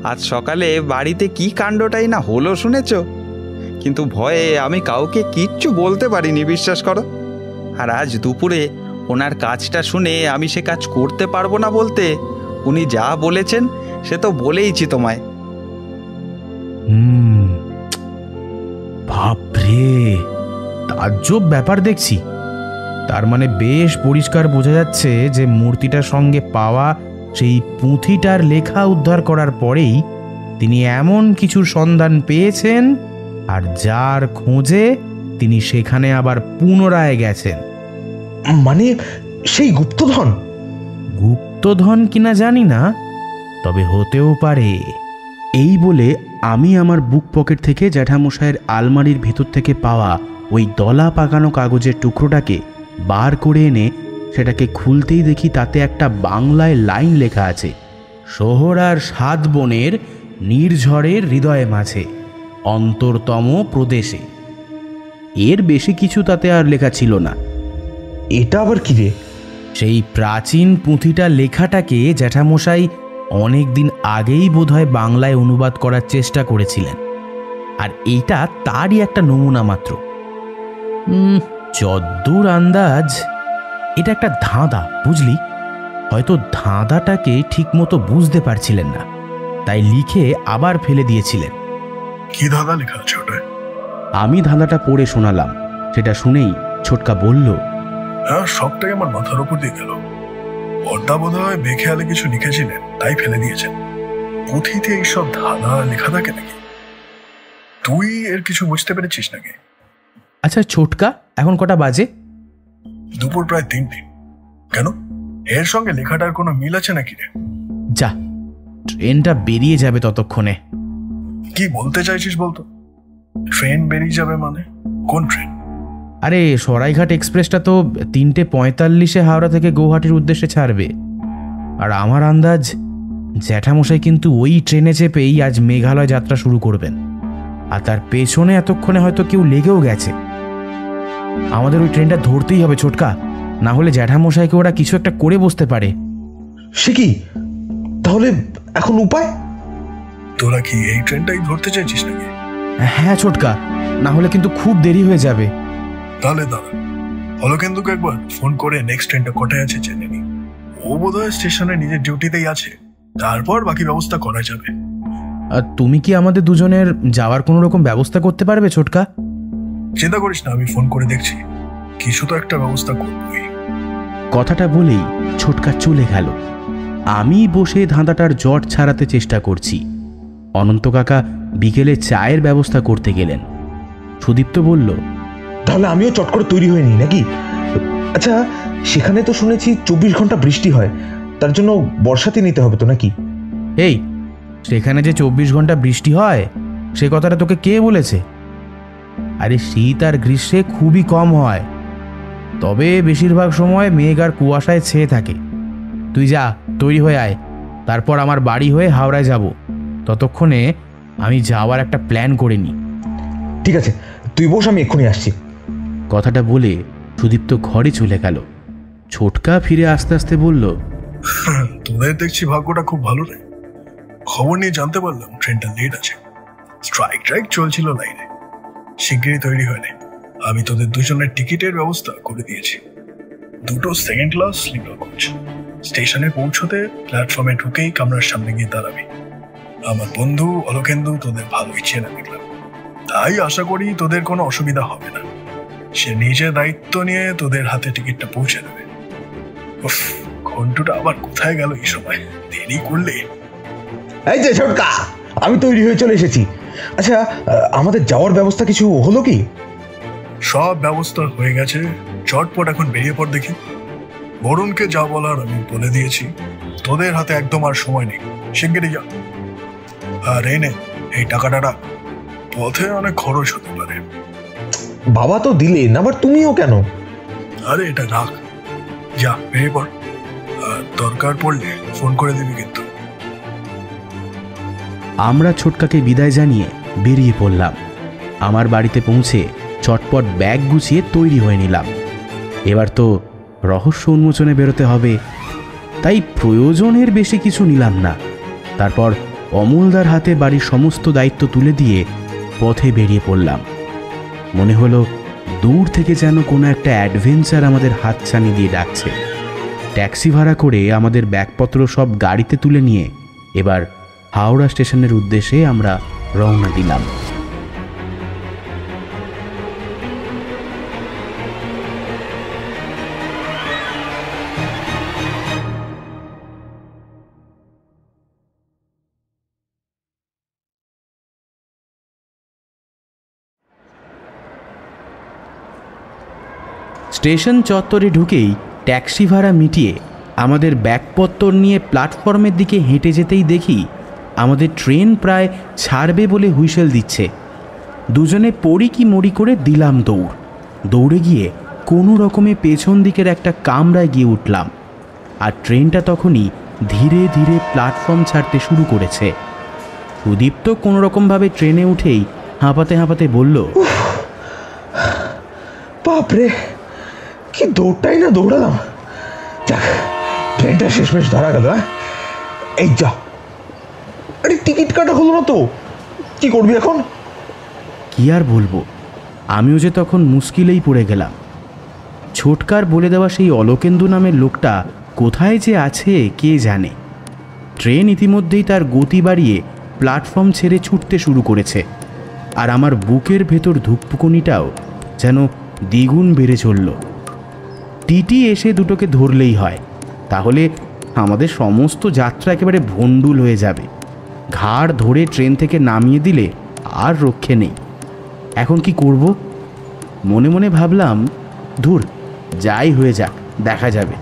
আজ সকালে বাড়িতে কি কাণ্ডটাই না হলো শুনেছ, কিন্তু ভয়ে আমি কাউকে কিচ্ছু বলতে পারিনি, বিশ্বাস করো। আর আজ দুপুরে ওনার কাজটা শুনে আমি সে কাজ করতে পারবো না বলতে উনি যা বলেছেন সে তো বলেইছি তোমায়। বাপরে, তাজ্জব ব্যাপার দেখছি। তার মানে বেশ পরিষ্কার বোঝা যাচ্ছে যে মূর্তিটার সঙ্গে পাওয়া সেই পুঁথিটার লেখা উদ্ধার করার পরেই তিনি এমন কিছুর সন্ধান পেয়েছেন, আর যার খোঁজে তিনি সেখানে আবার পুনরায় গেছেন। মানে সেই গুপ্তধন? গুপ্তধন কিনা জানি না, তবে হতেও পারে। এই বলে আমি আমার বুক পকেট থেকে জ্যাঠামশাইয়ের আলমারির ভেতর থেকে পাওয়া ওই দলা পাকানো কাগজের টুকরোটাকে বার করে এনে সেটাকে খুলতেই দেখি তাতে একটা বাংলায় লাইন লেখা আছে, শহর আর 7 বনের নির্ঝরের হৃদয়ে মাঝে অন্তরতম প্রদেশে। এর বেশি কিছু তাতে আর লেখা ছিল না। এটা আবার কি রে? সেই প্রাচীন পুঁথিটা লেখাটাকে জ্যাঠামশাই অনেক দিন আগেই বোধহয় বাংলায় অনুবাদ করার চেষ্টা করেছিলেন, আর এইটা তারই একটা নমুনা মাত্র। যদ্দূর আন্দাজ এটা একটা ধাঁধা, বুঝলি? হয়তো ধাঁধাটাকে ঠিকমতো বুঝতে পারছিলেন না, তাই লিখে আবার ফেলে দিয়েছিলেন। কি ধাঁধা লেখা আছে ওটায়? আমি ধাঁধাটা পড়ে শোনালাম। সেটা শুনেই ছোটকা বলল, হ্যাঁ, সবটাই আমার মাথার উপর দিয়ে গেল। বড়দা বোধ হয় বেখেয়ালে কিছু লিখেছিলেন, তাই ফেলে দিয়েছেন। পুঁথিতে এইসব ধাঁধা লেখা থাকে নাকি? তুই এর কিছু বুঝতে পেরেছিস নাকি? আচ্ছা ছোটকা, এখন কটা বাজে? দুপুর প্রায় 3টে। কেন, এর সঙ্গে লেখাটার কোনো মিল আছে নাকি রে? যা, ট্রেনটা বেরিয়ে যাবে ততক্ষণে। কি বলতে চাইছিস বলতো? ট্রেন বেরিয়ে যাবে মানে? কোন ট্রেন? আরে সরাইঘাট এক্সপ্রেসটা তো 3:45 হাওড়া থেকে গৌহাটির উদ্দেশ্যে ছাড়বে। আর আমার আন্দাজ জ্যাঠামশাই কিন্তু ওই ট্রেনে চেপেই আজ মেঘালয় যাত্রা শুরু করবেন। আর তার পেছনে এতক্ষণে হয়তো কেউ লেগেও গেছে। আমাদের ওই ট্রেনটা ধরতেই হবে ছোটকা, না হলে জ্যাঠামশাইকে ওরা কিছু একটা করে বসতে পারে। সে কি? তাহলে এখন উপায়? তোরা কি এই ট্রেনটাই ধরতে চাইছিস নাকি? হ্যাঁ ছোটকা, না হলে কিন্তু খুব দেরি হয়ে যাবে। তাহলে দাদা অলকেন্দুকে একবার ফোন করে নেক্সট ট্রেনটা কোথায় আছে জেনে নি। ও বোধহয় স্টেশনে নিজের ডিউটিতেই আছে, তারপর বাকি ব্যবস্থা করা যাবে। আর তুমি কি আমাদের দুজনের যাওয়ার কোনো রকম ব্যবস্থা করতে পারবে ছোটকা? চিন্তা করিস না, আমি ফোন করে দেখছি, কিছু তো একটা ব্যবস্থা করবই। কথাটা বলেই ছোটকা চলে গেল। আমি বসে ধাঁধাটার জট ছাড়াতে চেষ্টা করছি। অনন্ত কাকা বিকেলে চায়ের ব্যবস্থা করতে গেলেন। সুদীপ্ত বলল, তাহলে আমিও চট করে তৈরি হয়ে নিই নাকি? আচ্ছা, সেখানে তো শুনেছি 24 ঘন্টা বৃষ্টি হয়, তার জন্য বর্ষাতে নিতে হবে তো নাকি? এই, সেখানে যে 24 ঘন্টা বৃষ্টি হয় সে কথাটা তোকে কে বলেছে? আরে শীত আর গ্রীষ্মে খুবই কম হয়, তবে বেশিরভাগ সময় মেঘ আর কুয়াশায় ছেয়ে থাকে। তুই যা, তৈরি হয়ে আয়, তারপর আমার বাড়ি হয়ে হাওড়ায় যাব। ততক্ষণে আমি যাওয়ার একটা প্ল্যান করে নিই। ঠিক আছে, তুই বস, আমি এক্ষুনি আসছি। কথাটা বলে সুদীপ্ত ঘরে চলে গেল। ছোটকা ফিরে আস্তে আস্তে বলল, তোদের দেখছি ভাগ্যটা খুব ভালো রে। খবর নিয়ে জানতে পারলাম ট্রেনটা লেট আছে। স্ট্রাইক চলছিল লাইনে। শিগগিরই তৈরি হয় না, আমি তোদের দুজনের টিকিটের ব্যবস্থা করে দিয়েছি। 2 সেকেন্ড ক্লাস স্লিপার কোচ। স্টেশনে পৌঁছতে প্ল্যাটফর্মে ঢুকেই কামরার সামনে গিয়ে দাঁড়াবি। আমার বন্ধু অলকেন্দু তোদের ভালোই চেনা দেখলাম, তাই আশা করি তোদের কোনো অসুবিধা হবে না। সে নিজের দায়িত্ব নিয়ে তোদের হাতে টিকিটটা পৌঁছে দেবে। ঘন্টুটা আবার কোথায় গেল এই সময়? দেরি করলে। এই যে ছোটকা, আমি তৈরি হয়ে চলে এসেছি। আচ্ছা, আমাদের যাওয়ার ব্যবস্থা কিছু হলো কি? সব ব্যবস্থা হয়ে গেছে, চটপট এখন বেরিয়ে পড় দেখি। বরুণকে যা বলার আমি বলে দিয়েছি, তোদের হাতে একদম আর সময় নেই, শিগগিরই যা। আর এই নে, এই টাকাটা রাখ, পথে অনেক খরচ হতে পারে। বাবা তো দিলেন, আবার তুমিও কেন? আরে এটা রাখ, যা বেরিয়ে পড়। আর দরকার পড়লে ফোন করে দিবি কিন্তু। আমরা ছোটকাকে বিদায় জানিয়ে বেরিয়ে পড়লাম। আমার বাড়িতে পৌঁছে চটপট ব্যাগ গুছিয়ে তৈরি হয়ে নিলাম। এবার তো রহস্য উন্মোচনে বেরোতে হবে, তাই প্রয়োজনের বেশি কিছু নিলাম না। তারপর অমূলদার হাতে বাড়ির সমস্ত দায়িত্ব তুলে দিয়ে পথে বেরিয়ে পড়লাম। মনে হলো দূর থেকে যেন কোনো একটা অ্যাডভেঞ্চার আমাদের হাতছানি দিয়ে ডাকছে। ট্যাক্সি ভাড়া করে আমাদের ব্যাগপত্র সব গাড়িতে তুলে নিয়ে এবার হাওড়া স্টেশনের উদ্দেশ্যে আমরা রওনা দিলাম। স্টেশন চত্বরে ঢুকেই ট্যাক্সি ভাড়া মিটিয়ে আমাদের ব্যাগপত্তর নিয়ে প্ল্যাটফর্মের দিকে হেঁটে যেতেই দেখি আমাদের ট্রেন প্রায় ছাড়বে বলে হুইসেল দিচ্ছে। দুজনে পড়ি কি মরি করে দিলাম দৌড়। দৌড়ে গিয়ে কোনো রকমে পেছন দিকের একটা কামরায় গিয়ে উঠলাম। আর ট্রেনটা তখনই ধীরে ধীরে প্ল্যাটফর্ম ছাড়তে শুরু করেছে। সুদীপ্ত কোনো রকমভাবে ট্রেনে উঠেই হাঁপাতে হাঁপাতে বলল, বাপরে, কি দৌড়টাই না দৌড়ালাম। যাক, ট্রেনটা শেষমেশ ধরা গেল। এই যা, আরে টিকিট কাটা হলো না তো, কি করবি এখন? কি আর বলবো, আমিও যে তখন মুশকিলেই পড়ে গেলাম। ছোটকার বলে দেওয়া সেই অলোকেন্দু নামের লোকটা কোথায় যে আছে কে জানে। ট্রেন ইতিমধ্যেই তার গতি বাড়িয়ে প্ল্যাটফর্ম ছেড়ে ছুটতে শুরু করেছে, আর আমার বুকের ভেতর ধুকপুকুনিটাও যেন দ্বিগুণ বেড়ে চলল। টিটি এসে দুটোকে ধরলেই হয়, তাহলে আমাদের সমস্ত যাত্রা একেবারে ভণ্ডুল হয়ে যাবে। ঘাড় ধরে ট্রেন থেকে নামিয়ে দিলে আর রক্ষে নেই। এখন কি করব? মনে মনে ভাবলাম, ধুর, যাই হয়ে যাক, দেখা যাবে।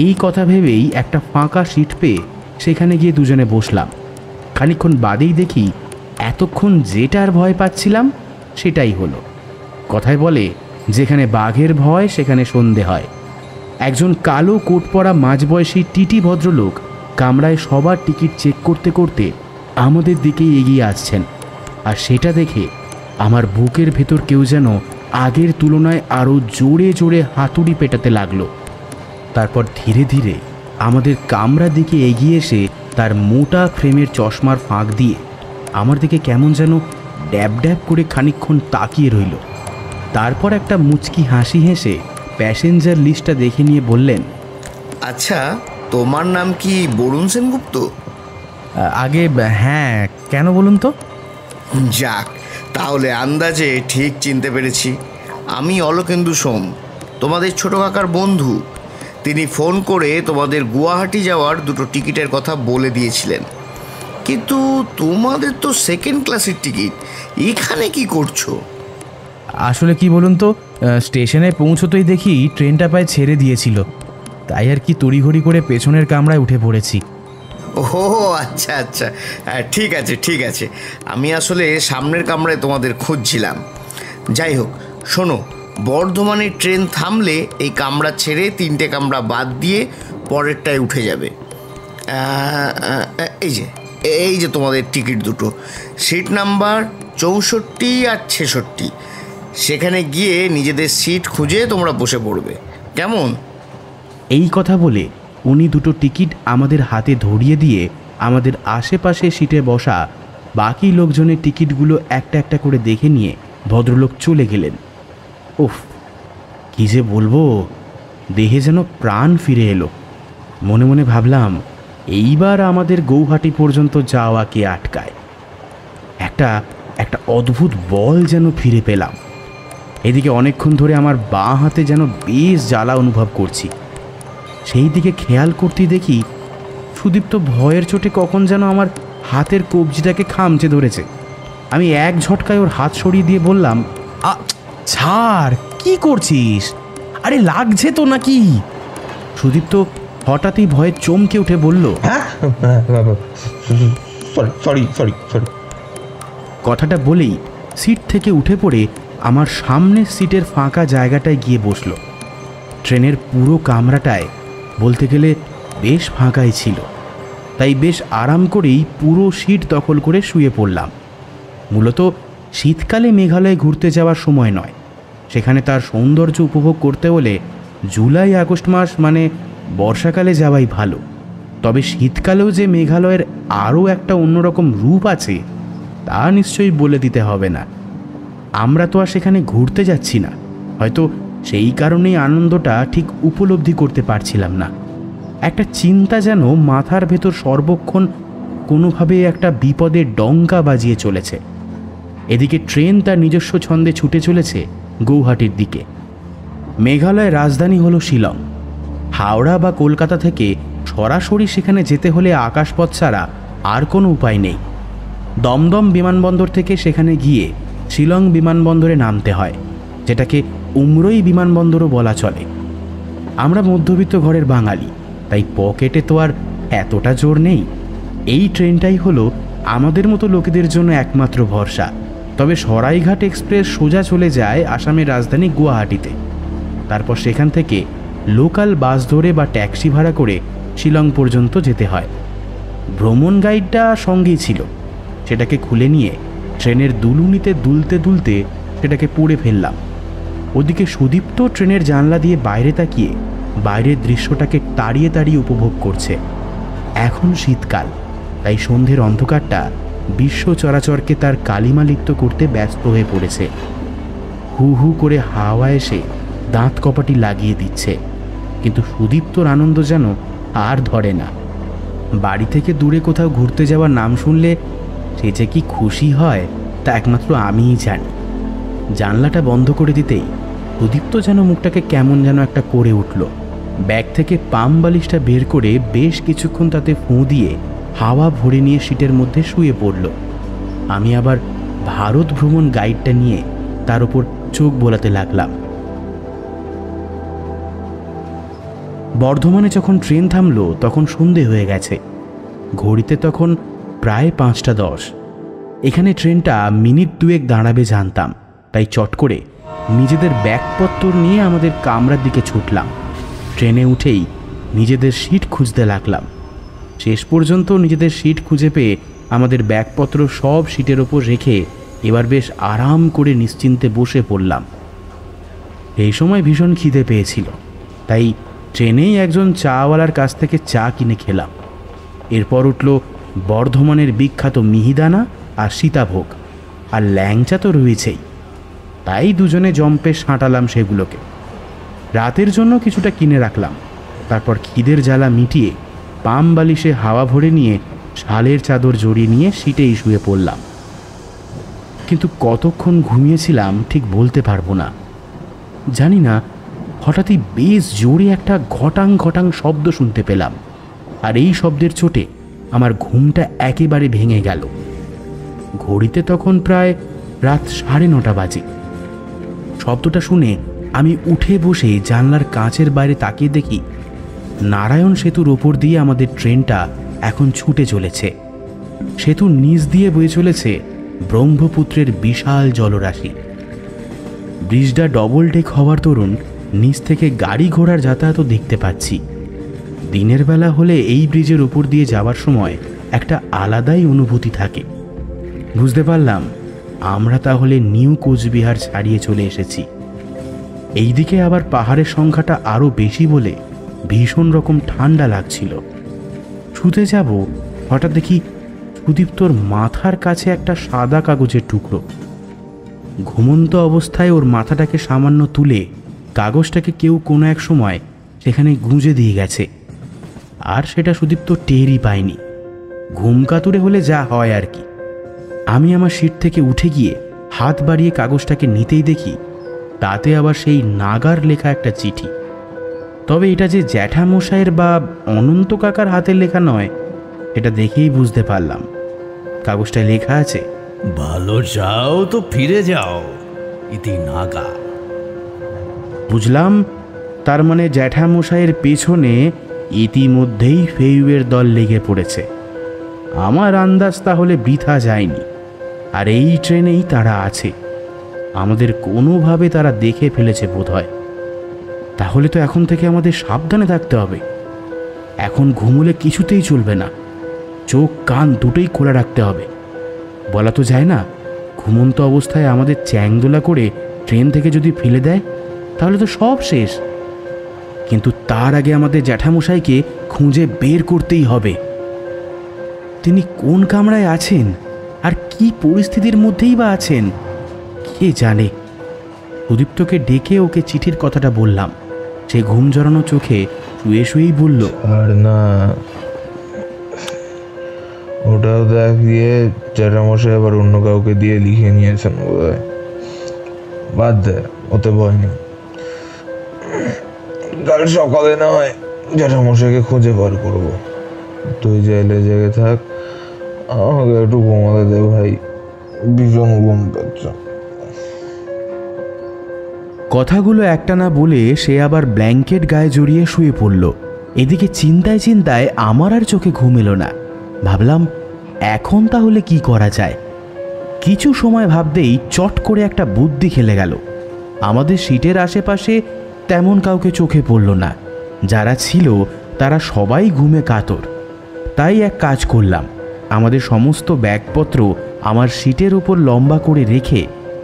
এই কথা ভেবেই একটা ফাঁকা সিট পেয়ে সেখানে গিয়ে দুজনে বসলাম। খানিকক্ষণ বাদেই দেখি এতক্ষণ যেটার ভয় পাচ্ছিলাম সেটাই হলো। কথায় বলে, যেখানে বাঘের ভয় সেখানে সন্ধে হয়। একজন কালো কোট পরা মাঝবয়সী টিটি ভদ্রলোক কামরায় সবার টিকিট চেক করতে করতে আমাদের দিকেই এগিয়ে আসছেন, আর সেটা দেখে আমার বুকের ভেতর কেউ যেন আগের তুলনায় আরও জোরে জোরে হাতুড়ি পেটাতে লাগলো। তারপর ধীরে ধীরে আমাদের কামরার দিকে এগিয়ে এসে তার মোটা ফ্রেমের চশমার ফাঁক দিয়ে আমার দিকে কেমন যেন ড্যাব ড্যাব করে খানিকক্ষণ তাকিয়ে রইল। তারপর একটা মুচকি হাসি হেসে প্যাসেঞ্জার লিস্টটা দেখে নিয়ে বললেন, আচ্ছা, তোমার নাম কি বরুণ সেনগুপ্ত? আগে হ্যাঁ, কেন বলুন তো? যাক, তাহলে আন্দাজে ঠিক চিনতে পেরেছি। আমি অলোকেন্দু সোম, তোমাদের ছোট কাকার বন্ধু। তিনি ফোন করে তোমাদের গুয়াহাটি যাওয়ার দুটো টিকিটের কথা বলে দিয়েছিলেন। কিন্তু তোমাদের তো সেকেন্ড ক্লাসের টিকিট, এখানে কি করছো? আসলে কি বলুন তো, স্টেশনে পৌঁছতেই দেখি ট্রেনটা প্রায় ছেড়ে দিয়েছিল, তাই আর কি তড়িঘড়ি করে পেছনের কামরায় উঠে পড়েছি। ও আচ্ছা আচ্ছা, ঠিক আছে ঠিক আছে, আমি আসলে সামনের কামরায় তোমাদের খুঁজছিলাম। যাই হোক, শোনো, বর্ধমানের ট্রেন থামলে এই কামরা ছেড়ে 3টে কামরা বাদ দিয়ে পরেরটায় উঠে যাবে। এই যে তোমাদের টিকিট দুটো, সিট নাম্বার 64 আর 66। সেখানে গিয়ে নিজেদের সিট খুঁজে তোমরা বসে পড়বে, কেমন? এই কথা বলে উনি দুটো টিকিট আমাদের হাতে ধরিয়ে দিয়ে আমাদের আশেপাশে সিটে বসা বাকি লোকজনের টিকিটগুলো একটা একটা করে দেখে নিয়ে ভদ্রলোক চলে গেলেন। উফ, কি যে বলবো, দেহে যেন প্রাণ ফিরে এলো। মনে মনে ভাবলাম, এইবার আমাদের গৌহাটি পর্যন্ত যাওয়া কে আটকায়। একটা অদ্ভুত বল যেন ফিরে পেলাম। এদিকে অনেকক্ষণ ধরে আমার বাঁ হাতে যেন বেশ জ্বালা অনুভব করছি। সেই দিকে খেয়াল করতেই দেখি সুদীপ্ত ভয়ের চোটে কখন যেন আমার হাতের কবজিটাকে খামচে ধরেছে। আমি এক ঝটকায় ওর হাত সরিয়ে দিয়ে বললাম, ছাড়, কি করছিস? আরে লাগছে তো নাকি? সুদীপ্ত হঠাৎই ভয়ে চমকে উঠে বলল, হ্যাঁ, সরি সরি সরি। কথাটা বলেই সিট থেকে উঠে পড়ে আমার সামনের সিটের ফাঁকা জায়গাটায় গিয়ে বসল। ট্রেনের পুরো কামরাটায় বলতে গেলে বেশ ফাঁকাই ছিল, তাই বেশ আরাম করেই পুরো সিট দখল করে শুয়ে পড়লাম। মূলত শীতকালে মেঘালয়ে ঘুরতে যাওয়ার সময় নয়, সেখানে তার সৌন্দর্য উপভোগ করতে হলে জুলাই আগস্ট মাস মানে বর্ষাকালে যাওয়াই ভালো। তবে শীতকালেও যে মেঘালয়ের আরও একটা অন্যরকম রূপ আছে তা নিশ্চয়ই বলে দিতে হবে না। আমরা তো আর সেখানে ঘুরতে যাচ্ছি না, হয়তো সেই কারণেই আনন্দটা ঠিক উপলব্ধি করতে পারছিলাম না। একটা চিন্তা যেন মাথার ভেতর সর্বক্ষণ কোনোভাবে একটা বিপদের ডঙ্কা বাজিয়ে চলেছে। এদিকে ট্রেন তার নিজস্ব ছন্দে ছুটে চলেছে গৌহাটির দিকে। মেঘালয়ের রাজধানী হলো শিলং। হাওড়া বা কলকাতা থেকে সরাসরি সেখানে যেতে হলে আকাশপথ ছাড়া আর কোনো উপায় নেই। দমদম বিমানবন্দর থেকে সেখানে গিয়ে শিলং বিমানবন্দরে নামতে হয়, যেটাকে উমরই বিমানবন্দরও বলা চলে। আমরা মধ্যবিত্ত ঘরের বাঙালি, তাই পকেটে তো আর এতটা জোর নেই। এই ট্রেনটাই হলো আমাদের মতো লোকেদের জন্য একমাত্র ভরসা। তবে সরাইঘাট এক্সপ্রেস সোজা চলে যায় আসামের রাজধানী গুয়াহাটিতে। তারপর সেখান থেকে লোকাল বাস ধরে বা ট্যাক্সি ভাড়া করে শিলং পর্যন্ত যেতে হয়। ভ্রমণ গাইডটা সঙ্গেই ছিল, সেটাকে খুলে নিয়ে ট্রেনের দুলুনিতে দুলতে দুলতে সেটাকে পড়ে ফেললাম। ওদিকে সুদীপ্ত ট্রেনের জানলা দিয়ে বাইরে তাকিয়ে বাইরের দৃশ্যটাকে তাড়িয়ে তাড়িয়ে উপভোগ করছে। এখন শীতকাল, তাই সন্ধ্যের অন্ধকারটা বিশ্ব চরাচরকে তার কালিমালিপ্ত করতে ব্যস্ত হয়ে পড়েছে। হু হু করে হাওয়া এসে দাঁত কপাটি লাগিয়ে দিচ্ছে, কিন্তু সুদীপ্তর আনন্দ যেন আর ধরে না। বাড়ি থেকে দূরে কোথাও ঘুরতে যাওয়ার নাম শুনলে সে যে কি খুশি হয় তা একমাত্র আমিই জানি। জানলাটা বন্ধ করে দিতেই সুদীপ্ত যেন মুখটাকে কেমন যেন একটা করে উঠল। ব্যাগ থেকে পাম বালিশটা বের করে বেশ কিছুক্ষণ তাতে ফুঁ দিয়ে হাওয়া ভরে নিয়ে সিটের মধ্যে শুয়ে পড়ল। আমি আবার ভারত ভ্রমণ গাইডটা নিয়ে তার উপর চোখ বোলাতে লাগলাম। বর্ধমানে যখন ট্রেন থামলো তখন সন্ধে হয়ে গেছে। ঘড়িতে তখন প্রায় 5:10। এখানে ট্রেনটা মিনিট 2 দাঁড়াবে জানতাম, তাই চট করে নিজেদের ব্যাগপত্র নিয়ে আমাদের কামরার দিকে ছুটলাম। ট্রেনে উঠেই নিজেদের সিট খুঁজতে লাগলাম। শেষ পর্যন্ত নিজেদের সিট খুঁজে পেয়ে আমাদের ব্যাগপত্র সব সিটের ওপর রেখে এবার বেশ আরাম করে নিশ্চিন্তে বসে পড়লাম। এই সময় ভীষণ খিদে পেয়েছিল, তাই ট্রেনেই একজন চাওয়ালার কাছ থেকে চা কিনে খেলাম। এরপর উঠল বর্ধমানের বিখ্যাত মিহিদানা আর সীতাভোগ, আর ল্যাংচা তো রয়েছেই, তাই দুজনে জম্পে সাঁটালাম সেগুলোকে। রাতের জন্য কিছুটা কিনে রাখলাম। তারপর খিদের জ্বালা মিটিয়ে পাম বালিশে হাওয়া ভরে নিয়ে শালের চাদর জড়িয়ে নিয়ে সিটেই শুয়ে পড়লাম। কিন্তু কতক্ষণ ঘুমিয়েছিলাম ঠিক বলতে পারবো না। জানি না, হঠাৎই বেশ জোরে একটা ঘটাং ঘটাং শব্দ শুনতে পেলাম, আর এই শব্দের চোটে আমার ঘুমটা একেবারে ভেঙে গেল। ঘড়িতে তখন প্রায় রাত 9:30 বাজে। শব্দটা শুনে আমি উঠে বসে জানলার কাঁচের বাইরে তাকিয়ে দেখি নারায়ণ সেতুর ওপর দিয়ে আমাদের ট্রেনটা এখন ছুটে চলেছে। সেতুর নিচ দিয়ে বয়ে চলেছে ব্রহ্মপুত্রের বিশাল জলরাশি। ব্রিজটা ডবল ডেক হওয়ার দরুন নিচ থেকে গাড়ি ঘোড়ার যাতায়াতও দেখতে পাচ্ছি। দিনের বেলা হলে এই ব্রিজের ওপর দিয়ে যাওয়ার সময় একটা আলাদাই অনুভূতি থাকে। বুঝতে পারলাম আমরা তাহলে নিউ কোচবিহার ছাড়িয়ে চলে এসেছি। এইদিকে আবার পাহাড়ের সংখ্যাটা আরও বেশি বলে ভীষণ রকম ঠান্ডা লাগছিল। শুতে যাব, হঠাৎ দেখি সুদীপ্তর মাথার কাছে একটা সাদা কাগজের টুকরো। ঘুমন্ত অবস্থায় ওর মাথাটাকে সামান্য তুলে কাগজটাকে কেউ কোনো এক সময় সেখানে গুঁজে দিয়ে গেছে, আর সেটা সুদীপ্ত টেরই পায়নি। ঘুম কাতুরে হলে যা হয় আর কি। আমি আমার সিট থেকে উঠে গিয়ে হাত বাড়িয়ে কাগজটাকে নিতেই দেখি তাতে আবার সেই নাগার লেখা একটা চিঠি। তবে এটা যে জ্যাঠামশাইয়ের বা অনন্ত কাকার হাতের লেখা নয়, এটা দেখেই বুঝতে পারলাম। কাগজটায় লেখা আছে, ভালো চাও তো ফিরে যাও, ইতি নাগা। বুঝলাম তার মানে জ্যাঠামশাইয়ের পেছনে ইতিমধ্যেই ফেউয়ের দল লেগে পড়েছে। আমার আন্দাজ তাহলে বৃথা যায়নি, আর এই ট্রেনেই তারা আছে। আমাদের কোনোভাবে তারা দেখে ফেলেছে বোধহয়। তাহলে তো এখন থেকে আমাদের সাবধানে থাকতে হবে। এখন ঘুমোলে কিছুতেই চলবে না, চোখ কান দুটোই খোলা রাখতে হবে। বলা তো যায় না, ঘুমন্ত অবস্থায় আমাদের চ্যাংদোলা করে ট্রেন থেকে যদি ফেলে দেয় তাহলে তো সব শেষ। কিন্তু তার আগে আমাদের জ্যাঠামশাইকে খুঁজে বের করতেই হবে। তিনি কোন কামরায় আছেন আর কি পরিস্থিতির মধ্যেই বা আছেন কে জানে। সুদীপ্তকে ডেকে ওকে চিঠির কথাটা বললাম। সে ঘুম জড়ানো চোখে শুয়ে শুয়েই বলল, আর না, ওটাও দেখ দিয়ে জ্যাঠামশাই আবার অন্য কাউকে দিয়ে লিখে নিয়েছেন বোধহয়। বাদ দে, ওতে ভয় নেই। কাল সকালে না হয় জ্যাঠামশাইকে খুঁজে বার করবো। তুই জেলে জেগে থাক, আমাকে একটু ঘুমাতে দে ভাই, ভীষণ ঘুম পাচ্ছে। কথাগুলো একটা না বলে সে আবার ব্ল্যাঙ্কেট গায়ে জড়িয়ে শুয়ে পড়ল। এদিকে চিন্তায় চিন্তায় আমার আর চোখে ঘুম এলো না। ভাবলাম এখন তাহলে কি করা যায়। কিছু সময় ভাবতেই চট করে একটা বুদ্ধি খেলে গেল। আমাদের সিটের আশেপাশে তেমন কাউকে চোখে পড়ল না। যারা ছিল তারা সবাই ঘুমে কাতর। তাই এক কাজ করলাম, আমাদের সমস্ত ব্যাগপত্র আমার সিটের ওপর লম্বা করে রেখে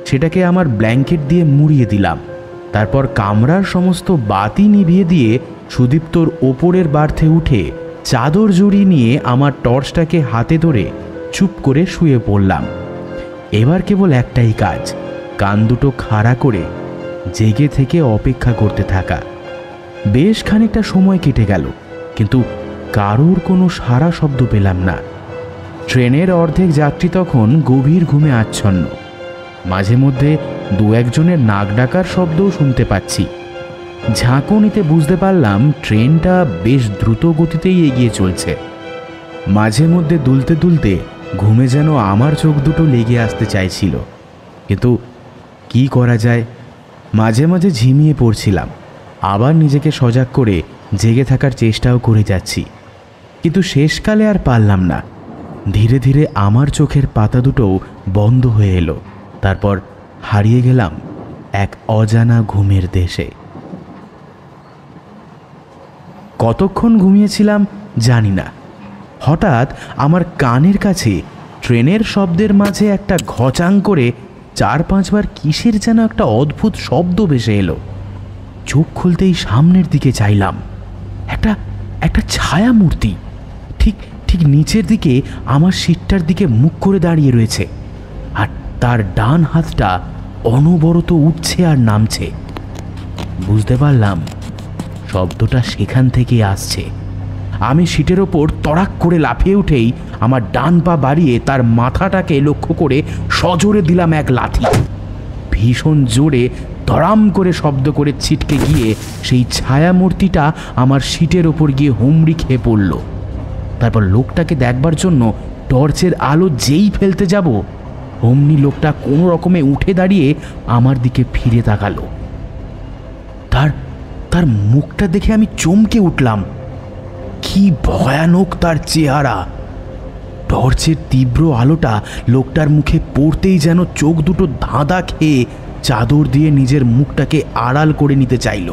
সেটাকে আমার ব্ল্যাঙ্কেট দিয়ে মুড়িয়ে দিলাম। তারপর কামরার সমস্ত বাতি নিভিয়ে দিয়ে সুদীপ্তর ওপরের বার্থে উঠে চাদর জড়িয়ে নিয়ে আমার টর্চটাকে হাতে ধরে চুপ করে শুয়ে পড়লাম। এবার কেবল একটাই কাজ, কান দুটো খাড়া করে জেগে থেকে অপেক্ষা করতে থাকা। বেশ খানিকটা সময় কেটে গেল, কিন্তু কারোর কোনো সাড়া শব্দ পেলাম না। ট্রেনের অর্ধেক যাত্রী তখন গভীর ঘুমে আচ্ছন্ন। মাঝে মধ্যে দু একজনের নাক ডাকার শব্দও শুনতে পাচ্ছি। ঝাঁকুনিতে বুঝতে পারলাম ট্রেনটা বেশ দ্রুত গতিতেই এগিয়ে চলছে। মাঝে মধ্যে দুলতে দুলতে ঘুমে যেন আমার চোখ দুটো লেগে আসতে চাইছিল, কিন্তু কি করা যায়, মাঝে মাঝে ঝিমিয়ে পড়ছিলাম, আবার নিজেকে সজাগ করে জেগে থাকার চেষ্টাও করে যাচ্ছি, কিন্তু শেষকালে আর পারলাম না। ধীরে ধীরে আমার চোখের পাতা দুটোও বন্ধ হয়ে এলো, তারপর হারিয়ে গেলাম এক অজানা ঘুমের দেশে। কতক্ষণ ঘুমিয়েছিলাম জানি না। হঠাৎ আমার কানের কাছে ট্রেনের শব্দের মাঝে একটা ঘচাং করে 4-5 বার কিসের যেন একটা অদ্ভুত শব্দ ভেসে এলো। চোখ খুলতেই সামনের দিকে চাইলাম, একটা ছায়া মূর্তি ঠিক ঠিক নিচের দিকে আমার সিটটার দিকে মুখ করে দাঁড়িয়ে রয়েছে, আর তার ডান হাতটা অনবরত উঠছে আর নামছে। বুঝতে পারলাম শব্দটা সেখান থেকে আসছে। আমি সিটের ওপর তড়াক করে লাফিয়ে উঠেই আমার ডান পা বাড়িয়ে তার মাথাটাকে লক্ষ্য করে সজোরে দিলাম এক লাথি। ভীষণ জোরে ধড়াম করে শব্দ করে ছিটকে গিয়ে সেই ছায়া মূর্তিটা আমার সিটের ওপর গিয়ে হুমড়ি খেয়ে পড়ল। তারপর লোকটাকে দেখবার জন্য টর্চের আলো যেই ফেলতে যাব, অমনি লোকটা কোনো রকমে উঠে দাঁড়িয়ে আমার দিকে ফিরে তাকালো। তার মুখটা দেখে আমি চমকে উঠলাম। কি ভয়ানক তার চেহারা! টর্চের তীব্র আলোটা লোকটার মুখে পড়তেই যেন চোখ দুটো ধাঁধা খেয়ে চাদর দিয়ে নিজের মুখটাকে আড়াল করে নিতে চাইল।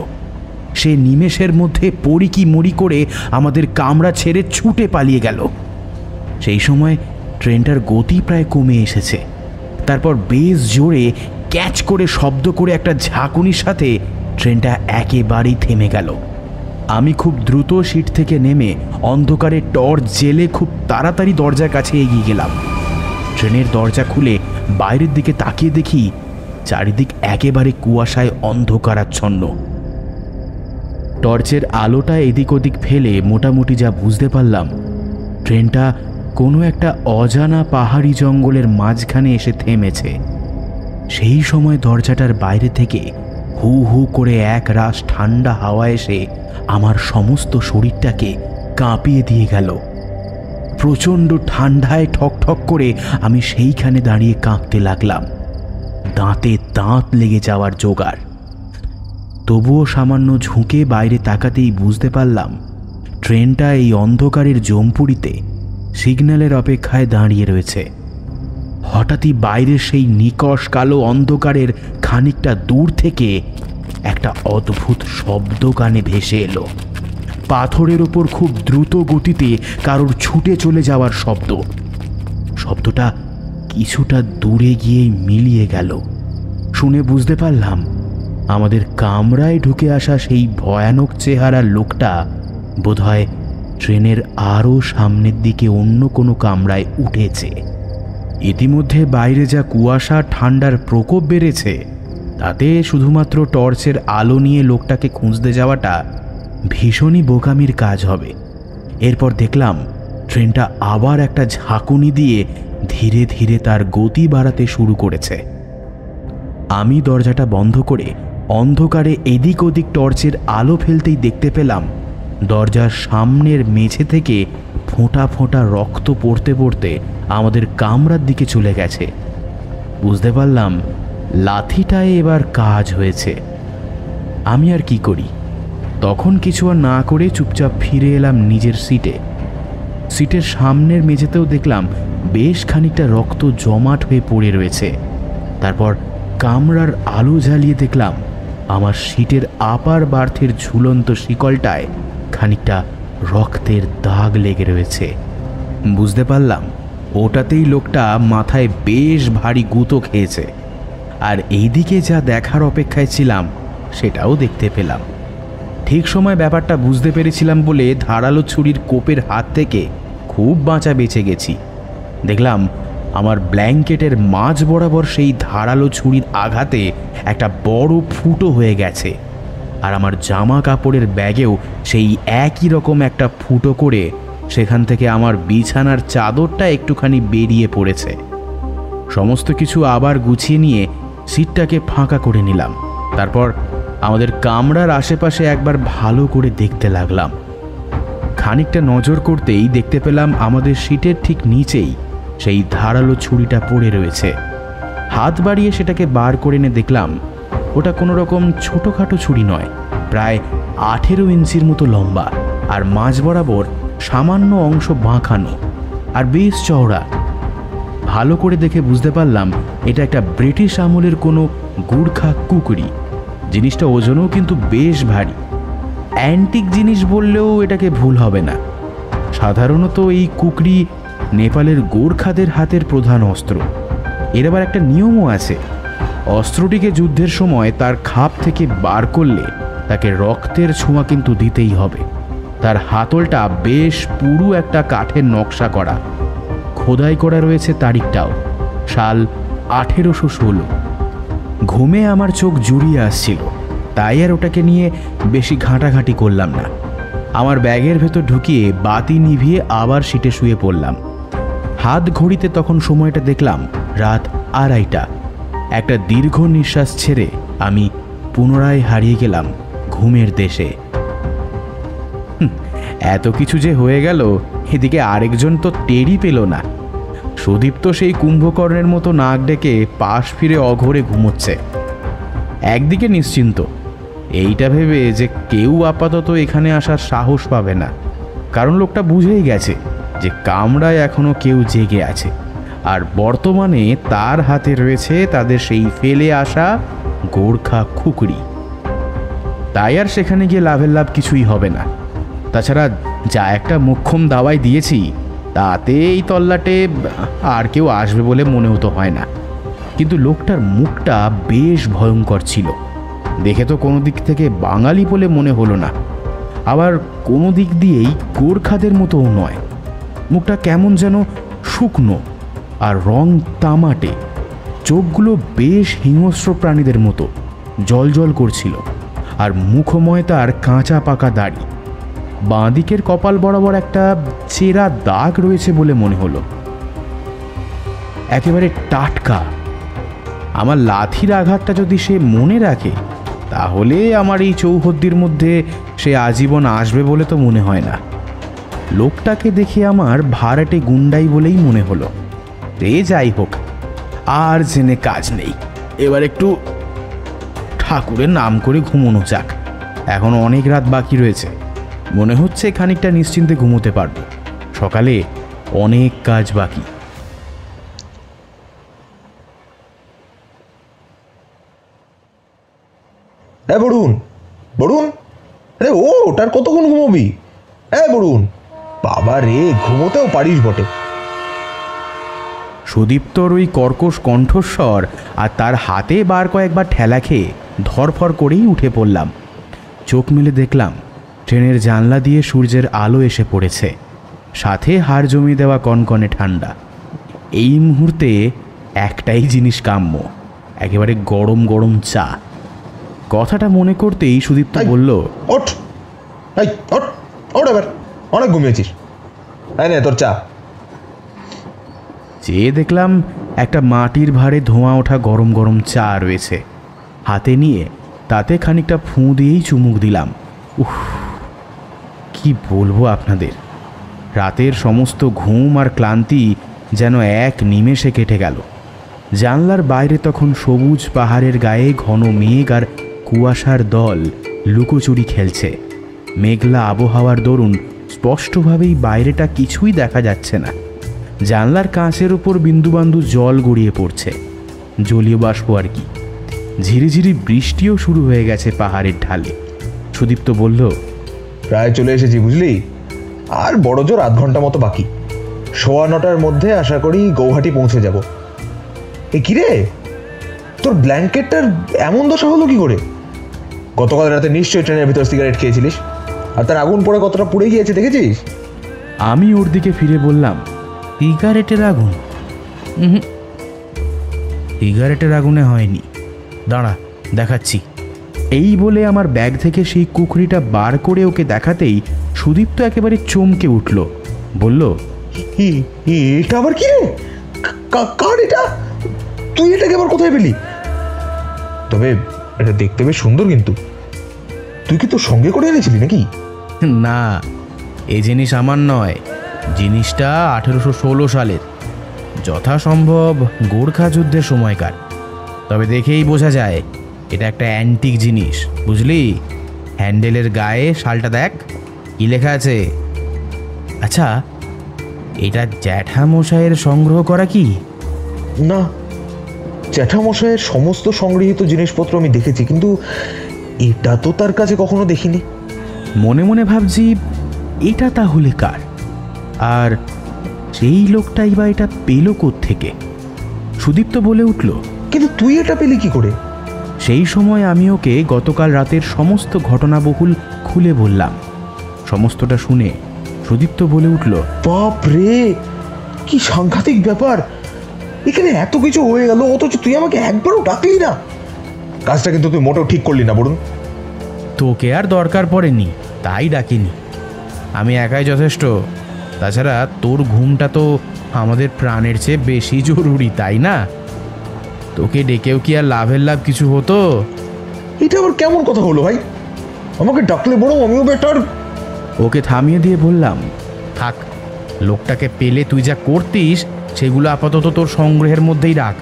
সে নিমেষের মধ্যে পড়ি মরি করে আমাদের কামরা ছেড়ে ছুটে পালিয়ে গেল। সেই সময় ট্রেনটার গতি প্রায় কমে এসেছে। তারপর বেশ জোরে ক্যাচ করে শব্দ করে একটা ঝাঁকুনির সাথে ট্রেনটা একেবারেই থেমে গেল। আমি খুব দ্রুত সিট থেকে নেমে অন্ধকারে টর্চ জেলে খুব তাড়াতাড়ি দরজার কাছে এগিয়ে গেলাম। ট্রেনের দরজা খুলে বাইরের দিকে তাকিয়ে দেখি চারিদিক একেবারে কুয়াশায় অন্ধকারাচ্ছন্ন। টর্চের আলোটা এদিক ওদিক ফেলে মোটামুটি যা বুঝতে পারলাম, ট্রেনটা কোনো একটা অজানা পাহাড়ি জঙ্গলের মাঝখানে এসে থেমেছে। সেই সময় দরজাটার বাইরে থেকে হু হু করে এক রাশ ঠান্ডা হাওয়া এসে আমার সমস্ত শরীরটাকে কাঁপিয়ে দিয়ে গেল। প্রচণ্ড ঠান্ডায় ঠক ঠক করে আমি সেইখানে দাঁড়িয়ে কাঁপতে লাগলাম, দাঁতে দাঁত লেগে যাওয়ার জোগাড়। তবুও সামান্য ঝুঁকে বাইরে তাকাতেই বুঝতে পারলাম ট্রেনটা এই অন্ধকারের জমপুরিতে সিগন্যালের অপেক্ষায় দাঁড়িয়ে রয়েছে। হঠাৎই বাইরের সেই নিকষ কালো অন্ধকারের খানিকটা দূর থেকে একটা অদ্ভুত শব্দ কানে ভেসে এলো। পাথরের ওপর খুব দ্রুত গতিতে কারোর ছুটে চলে যাওয়ার শব্দ। শব্দটা কিছুটা দূরে গিয়ে মিলিয়ে গেল। শুনে বুঝতে পারলাম আমাদের কামরায় ঢুকে আসা সেই ভয়ানক চেহারার লোকটা বোধহয় ট্রেনের আরও সামনের দিকে অন্য কোনো কামরায় উঠেছে। ইতিমধ্যে বাইরে যা কুয়াশা ঠান্ডার প্রকোপ বেড়েছে, তাতে শুধুমাত্র টর্চের আলো নিয়ে লোকটাকে খুঁজতে যাওয়াটা ভীষণই বোকামির কাজ হবে। এরপর দেখলাম ট্রেনটা আবার একটা ঝাঁকুনি দিয়ে ধীরে ধীরে তার গতি বাড়াতে শুরু করেছে। আমি দরজাটা বন্ধ করে অন্ধকারে এদিক ওদিক টর্চের আলো ফেলতেই দেখতে পেলাম দরজার সামনের মেঝে থেকে ফোঁটা ফোঁটা রক্ত পড়তে পড়তে আমাদের কামরার দিকে চলে গেছে। বুঝতে পারলাম লাথিটায় এবার কাজ হয়েছে। আমি আর কি করি, তখন কিছু আর না করে চুপচাপ ফিরে এলাম নিজের সিটে। সিটের সামনের মেঝেতেও দেখলাম বেশ খানিকটা রক্ত জমাট হয়ে পড়ে রয়েছে। তারপর কামরার আলো জ্বালিয়ে দেখলাম আমার সিটের আপার বার্থের ঝুলন্ত শিকলটায় খানিকটা রক্তের দাগ লেগে রয়েছে। বুঝতে পারলাম ওটাতেই লোকটা মাথায় বেশ ভারী গুঁতো খেয়েছে। আর এইদিকে যা দেখার অপেক্ষায় ছিলাম সেটাও দেখতে পেলাম। ঠিক সময় ব্যাপারটা বুঝতে পেরেছিলাম বলে ধারালো ছুরির কোপের হাত থেকে খুব বাঁচা বেঁচে গেছি। দেখলাম আমার ব্ল্যাঙ্কেটের মাঝ বরাবর সেই ধারালো ছুরির আঘাতে একটা বড় ফুটো হয়ে গেছে, আর আমার জামা কাপড়ের ব্যাগেও সেই একই রকম একটা ফুটো করে সেখান থেকে আমার বিছানার চাদরটা একটুখানি বেরিয়ে পড়েছে। সমস্ত কিছু আবার গুছিয়ে নিয়ে সিটটাকে ফাঁকা করে নিলাম। তারপর আমাদের কামরার আশেপাশে একবার ভালো করে দেখতে লাগলাম। খানিকটা নজর করতেই দেখতে পেলাম আমাদের সিটের ঠিক নিচেই সেই ধারালো ছুরিটা পড়ে রয়েছে। হাত বাড়িয়ে সেটাকে বার করে এনে দেখলাম ওটা কোনো রকম ছোটোখাটো ছুরি নয়, প্রায় 18 ইঞ্চির মতো লম্বা, আর মাঝ বরাবর সামান্য অংশ বাঁকানো আর বেশ চওড়া। ভালো করে দেখে বুঝতে পারলাম এটা একটা ব্রিটিশ আমলের কোনো গুর্খা কুকরি। জিনিসটা ওজনেও কিন্তু বেশ ভারী। অ্যান্টিক জিনিস বললেও এটাকে ভুল হবে না। সাধারণত এই কুকরি নেপালের গোর্খাদের হাতের প্রধান অস্ত্র। এর আবার একটা নিয়মও আছে, অস্ত্রটিকে যুদ্ধের সময় তার খাপ থেকে বার করলে তাকে রক্তের ছোঁয়া কিন্তু দিতেই হবে। তার হাতলটা বেশ পুরু একটা কাঠের নকশা করা, খোদাই করা রয়েছে তারিখটাও, সাল 1816। ঘুমে আমার চোখ জুড়িয়ে আসছিল, তাই আর ওটাকে নিয়ে বেশি ঘাঁটাঘাঁটি করলাম না। আমার ব্যাগের ভেতর ঢুকিয়ে বাতি নিভিয়ে আবার সিটে শুয়ে পড়লাম। হাত ঘড়িতে তখন সময়টা দেখলাম রাত 2:30। একটা দীর্ঘ নিঃশ্বাস ছেড়ে আমি পুনরায় হারিয়ে গেলাম ঘুমের দেশে। এত কিছু যে হয়ে গেল এদিকে আরেকজন তো টেরই পেল না। সুদীপ তো সেই কুম্ভকর্ণের মতো নাক ডেকে পাশ ফিরে অঘরে ঘুমোচ্ছে। একদিকে নিশ্চিন্ত, এইটা ভেবে যে কেউ আপাতত এখানে আসার সাহস পাবে না, কারণ লোকটা বুঝেই গেছে যে কামরায় এখনো কেউ জেগে আছে, আর বর্তমানে তার হাতে রয়েছে তাদের সেই ফেলে আসা গোর্খা খুকরি। তাই আর সেখানে গিয়ে লাভের লাভ কিছুই হবে না। তাছাড়া যা একটা মোক্ষম দাওয়াই দিয়েছি তাতে এই তল্লাটে আর কেউ আসবে বলে মনেও তো হয় না। কিন্তু লোকটার মুখটা বেশ ভয়ঙ্কর ছিল। দেখে তো কোনো দিক থেকে বাঙালি বলে মনে হলো না, আবার কোনো দিক দিয়েই গোর্খাদের মতোও নয়। মুখটা কেমন যেন শুকনো আর রং তামাটে, চোখগুলো বেশ হিংস্র প্রাণীদের মতো জল করছিল, আর মুখময় তার কাঁচা পাকা দাড়ি। বাঁ দিকের কপাল বরাবর একটা চেরা দাগ রয়েছে বলে মনে হলো, একেবারে টাটকা। আমার লাথির আঘাতটা যদি সে মনে রাখে তাহলে আমার এই চৌহদ্দির মধ্যে সে আজীবন আসবে বলে তো মনে হয় না। লোকটাকে দেখে আমার ভাড়াটে গুন্ডাই বলেই মনে হলো। রে যাই হোক, আর জেনে কাজ নেই, এবার একটু ঠাকুরের নাম করে ঘুমোনো যাক। এখনো অনেক রাত বাকি রয়েছে, মনে হচ্ছে খানিকটা নিশ্চিন্তে ঘুমোতে পারবো। সকালে অনেক কাজ বাকি। বরুণ, বরুণ, আরে ও ওটার কতক্ষণ ঘুমোবি? বরুণ, বাবা রে, ঘুমোতেও পারিস বটে। সুদীপ্তর ওই কর্কশ কণ্ঠস্বর আর তার হাতে বার কয়েকবার ঠেলা খেয়ে ধরফর করেই উঠে পড়লাম। চোখ মেলে দেখলাম ট্রেনের জানলা দিয়ে সূর্যের আলো এসে পড়েছে, সাথে হাড় জমিয়ে দেওয়া কনকনে ঠান্ডা। এই মুহূর্তে একটাই জিনিস কাম্য, একেবারে গরম গরম চা। কথাটা মনে করতেই সুদীপ্ত বলল, ওঠ, ওঠ, ওঠ, এবার অনেক ঘুমিয়েছিস, নে তোর চা। চেয়ে দেখলাম একটা মাটির ভাঁড়ে ধোঁয়া ওঠা গরম গরম চা রয়েছে। হাতে নিয়ে তাতে খানিকটা ফুঁ দিয়েই চুমুক দিলাম। উফ, কি বলবো আপনাদের, রাতের সমস্ত ঘুম আর ক্লান্তি যেন এক নিমেষে কেটে গেল। জানলার বাইরে তখন সবুজ পাহাড়ের গায়ে ঘন মেঘ আর কুয়াশার দল লুকোচুরি খেলছে। মেঘলা আবহাওয়ার দরুন স্পষ্টভাবেই বাইরেটা কিছুই দেখা যাচ্ছে না। জানলার কাঁচের ওপর বিন্দুবান্দু জল গড়িয়ে পড়ছে, জলীয় বাষ্প আর কি। ঝিরিঝিরি বৃষ্টিও শুরু হয়ে গেছে পাহাড়ের ঢালে। সুদীপ্ত বলল, প্রায় চলে এসেছি বুঝলি, আর বড় জোর 8 ঘন্টা মতো বাকি। 9:15টার মধ্যে আশা করি গৌহাটি পৌঁছে যাব। কিরে, তোর ব্ল্যাঙ্কেটটার এমন দশা হলো কি করে? গতকাল রাতে নিশ্চয়ই ট্রেনের ভিতর সিগারেট খেয়েছিলিস, আর তার আগুন পড়ে কতটা পুড়ে গিয়েছে দেখেছিস? আমি ওর দিকে ফিরে বললাম, সিগারেটের আগুন? সিগারেটের আগুনে হয়নি, দাঁড়া দেখাচ্ছি। এই বলে আমার ব্যাগ থেকে সেই কুকরিটা বার করে ওকে দেখাতেই সুদীপ্ত একেবারে চমকে উঠল, বলল, এটা আবার কি রে? কার এটা? তুই এটাকে আবার কোথায় পেলি? তবে এটা দেখতে বেশ সুন্দর, কিন্তু তুই কি তোর সঙ্গে করে এনেছিলি নাকি? না, এই জিনিস আমার নয়, জিনিসটা 1816 সালের, যথাসম্ভব গোর্খা যুদ্ধের সময়কার। তবে দেখেই বোঝা যায় এটা একটা অ্যান্টিক জিনিস, বুঝলি? হ্যান্ডেলের গায়ে শালটা দেখ, কি লেখা আছে। আচ্ছা, এটা জ্যাঠামশাইয়ের সংগ্রহ করা কি? না, জ্যাঠামশাইয়ের সমস্ত সংগৃহীত জিনিসপত্র আমি দেখেছি, কিন্তু এটা তো তার কাছে কখনো দেখিনি। মনে মনে ভাবছি, এটা তাহলে কার? আর সেই লোকটাই বা এটা পেল কোত্থেকে? সুদীপ্ত বলে উঠল, কিন্তু তুই এটা পেলি কি করে? সেই সময় আমি ওকে গতকাল রাতের সমস্ত ঘটনাবহুল খুলে বললাম। সমস্তটা শুনে সুদীপ্ত বলে উঠল, বাপ রে, কি সাংঘাতিক ব্যাপার! এখানে এত কিছু হয়ে গেল, অথচ তুই আমাকে একবারও ডাকলি না। কাজটা কিন্তু তুই মোটেও ঠিক করলি না বরুণ। তোকে আর দরকার পড়েনি, তাই ডাকিনি। আমি একাই যথেষ্ট। তাছাড়া তোর ঘুমটা তো আমাদের প্রাণের চেয়ে বেশি জরুরি, তাই না? তোকে ডেকেও কি আর লাভের লাভ কিছু হতো? এটা আবার কেমন কথা হলো ভাই? আমাকে ডাকলে বরং আমিও বেটার। ওকে থামিয়ে দিয়ে বললাম, থাক, লোকটাকে পেলে তুই যা করতিস সেগুলো আপাতত তোর সংগ্রহের মধ্যেই রাখ।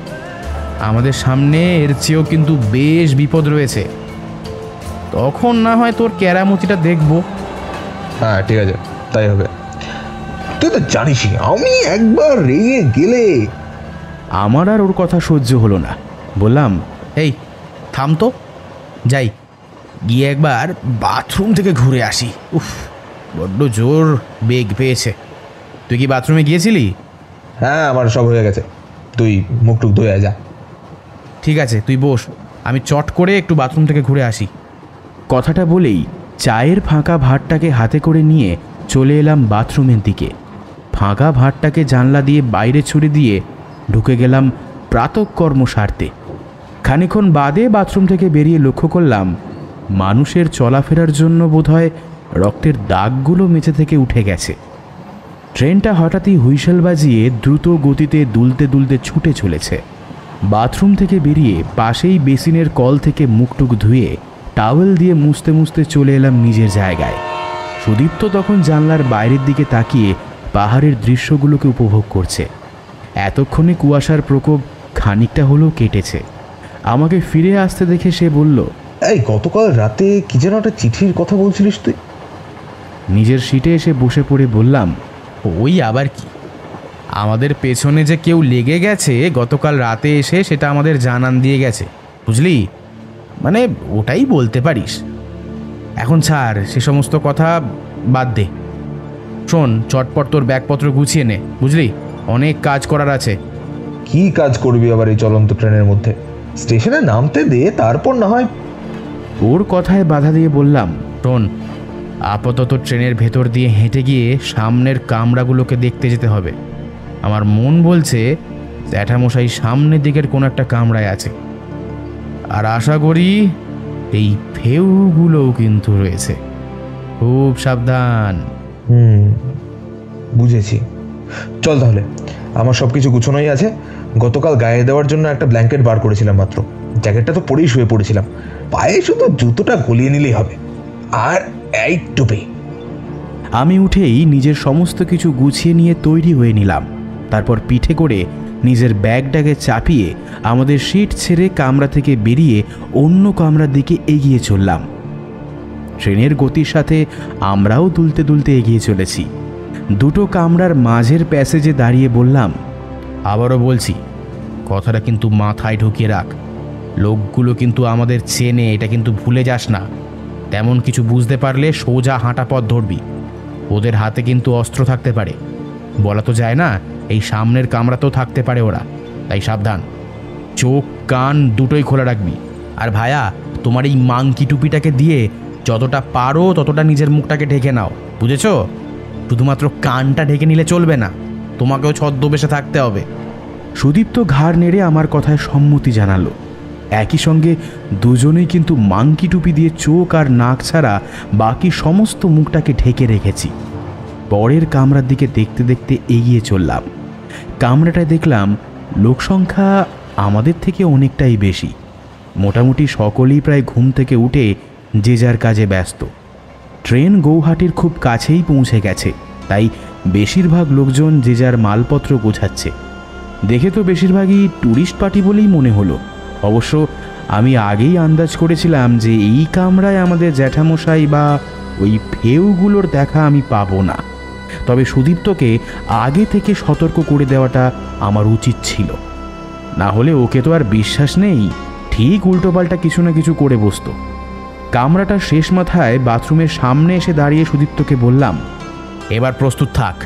আমাদের সামনে এর চেয়েও কিন্তু বেশ বিপদ রয়েছে, তখন না হয় তোর কেরামতিটা দেখবো। হ্যাঁ ঠিক আছে, তাই হবে। তুই তো জানিসই আমি একবার রেগে গেলে। আমার আর ওর কথা সহ্য হলো না, বললাম, এই থাম তো, যাই গিয়ে একবার বাথরুম থেকে ঘুরে আসি। উফ, বড্ড জোর বেগ পেয়েছে। তুই কি বাথরুমে গিয়েছিলি? হ্যাঁ, আমার সব হয়ে গেছে, তুই মুখটুক ধুয়ে যা। ঠিক আছে, তুই বস, আমি চট করে একটু বাথরুম থেকে ঘুরে আসি। কথাটা বলেই চায়ের ফাঁকা ভাতটাকে হাতে করে নিয়ে চলে এলাম বাথরুমের দিকে। ফাঁকা ভাতটাকে জানলা দিয়ে বাইরে ছুড়ে দিয়ে ঢুকে গেলাম প্রাতঃকর্ম সারতে। খানিক্ষণ বাদে বাথরুম থেকে বেরিয়ে লক্ষ্য করলাম মানুষের চলাফেরার জন্য বোধহয় রক্তের দাগগুলো মেঝে থেকে উঠে গেছে। ট্রেনটা হঠাৎই হুইসেল বাজিয়ে দ্রুত গতিতে দুলতে দুলতে ছুটে চলেছে। বাথরুম থেকে বেরিয়ে পাশেই বেসিনের কল থেকে মুখটুক ধুয়ে টাওয়েল দিয়ে মুছতে মুছতে চলে এলাম নিজের জায়গায়। সুদীপ্ত তখন জানলার বাইরের দিকে তাকিয়ে পাহাড়ের দৃশ্যগুলোকে উপভোগ করছে। এতক্ষণে কুয়াশার প্রকোপ খানিকটা হলেও কেটেছে। আমাকে ফিরে আসতে দেখে সে বলল, এই গতকাল রাতে কি যেন একটা চিঠির কথা বলছিলিস তুই? নিজের সিটে এসে বসে পড়ে বললাম, ওই আবার কি, আমাদের পেছনে যে কেউ লেগে গেছে গতকাল রাতে এসে, সেটা আমাদের জানান দিয়ে গেছে, বুঝলি? মানে ওটাই বলতে পারিস। এখন ছাড় সে সমস্ত কথা, বাদ দে। শোন, চটপট তোর ব্যাগপত্র গুছিয়ে নে, বুঝলি? অনেক কাজ করার আছে। কি কাজ করবি আবার এই চলন্ত ট্রেনের মধ্যে? স্টেশনে নামতে দে, তারপর না হয়। ওর কথায় বাধা দিয়ে বললাম, শোন, আপাতত ট্রেনের ভেতর দিয়ে হেঁটে গিয়ে সামনের কামরাগুলোকে দেখতে যেতে হবে। আমার মন বলছে জ্যাঠামশাই সামনের দিকের কোনো একটা কামরায় আছে, আর আশা করি এই ফেউগুলোও কিন্তু রয়েছে। খুব সাবধান। বুঝেছি, চল তাহলে। আমার সব কিছু গুছানোই আছে। গতকাল গায়ে দেওয়ার জন্য একটা ব্ল্যাঙ্কেট বার করেছিলাম মাত্র, জ্যাকেটটা তো পরেই শুয়ে পড়েছিলাম। পায়ে শুধু জুতোটা গলিয়ে নিলেই হবে। আর এই টুপি। আমি উঠেই নিজের সমস্ত কিছু গুছিয়ে নিয়ে তৈরি হয়ে নিলাম। তারপর পিঠে করে নিজের ব্যাগটাকে চাপিয়ে আমাদের সিট ছেড়ে কামরা থেকে বেরিয়ে অন্য কামরার দিকে এগিয়ে চললাম। ট্রেনের গতির সাথে আমরাও দুলতে দুলতে এগিয়ে চলেছি। দুটো কামরার মাঝের প্যাসেজে দাঁড়িয়ে বললাম, আবারও বলছি, কথাটা কিন্তু মাথায় ঢুকিয়ে রাখ। লোকগুলো কিন্তু আমাদের চেনে, এটা কিন্তু ভুলে যাস না। তেমন কিছু বুঝতে পারলে সোজা হাঁটা পথ ধরবি। ওদের হাতে কিন্তু অস্ত্র থাকতে পারে, বলা তো যায় না, এই সামনের কামরাতেও থাকতে পারে ওরা, তাই সাবধান। চোখ কান দুটোই খোলা রাখবি। আর ভায়া, তোমার এই মাংকি টুপিটাকে দিয়ে যতটা পারো ততটা নিজের মুখটাকে ঢেকে নাও, বুঝেছো? শুধুমাত্র কানটা ঢেকে নিলে চলবে না, তোমাকেও ছদ্মবেশে থাকতে হবে। সুদীপ্ত ঘাড় নেড়ে আমার কথায় সম্মতি জানালো। একই সঙ্গে দুজনেই কিন্তু মাংকি টুপি দিয়ে চোখ আর নাক ছাড়া বাকি সমস্ত মুখটাকে ঢেকে রেখেছি। পরের কামরার দিকে দেখতে দেখতে এগিয়ে চললাম। কামরাটায় দেখলাম লোকসংখ্যা আমাদের থেকে অনেকটাই বেশি। মোটামুটি সকলেই প্রায় ঘুম থেকে উঠে যে যার কাজে ব্যস্ত। ট্রেন গৌহাটির খুব কাছেই পৌঁছে গেছে, তাই বেশিরভাগ লোকজন যে যার মালপত্র গোছাচ্ছে। দেখে তো বেশিরভাগই ট্যুরিস্ট পার্টি বলেই মনে হলো। অবশ্য আমি আগেই আন্দাজ করেছিলাম যে এই কামরায় আমাদের জ্যাঠামশাই বা ওই ফেউগুলোর দেখা আমি পাবো না। তবে সুদীপ্তকে আগে থেকে সতর্ক করে দেওয়াটা আমার উচিত ছিল, না হলে ওকে তো আর বিশ্বাস নেই, ঠিক উল্টোপাল্টা কিছু না কিছু করে বসতো। কামরাটার শেষ মাথায় বাথরুমের সামনে এসে দাঁড়িয়ে সুদীপ্তকে বললাম, এবার প্রস্তুত থাক,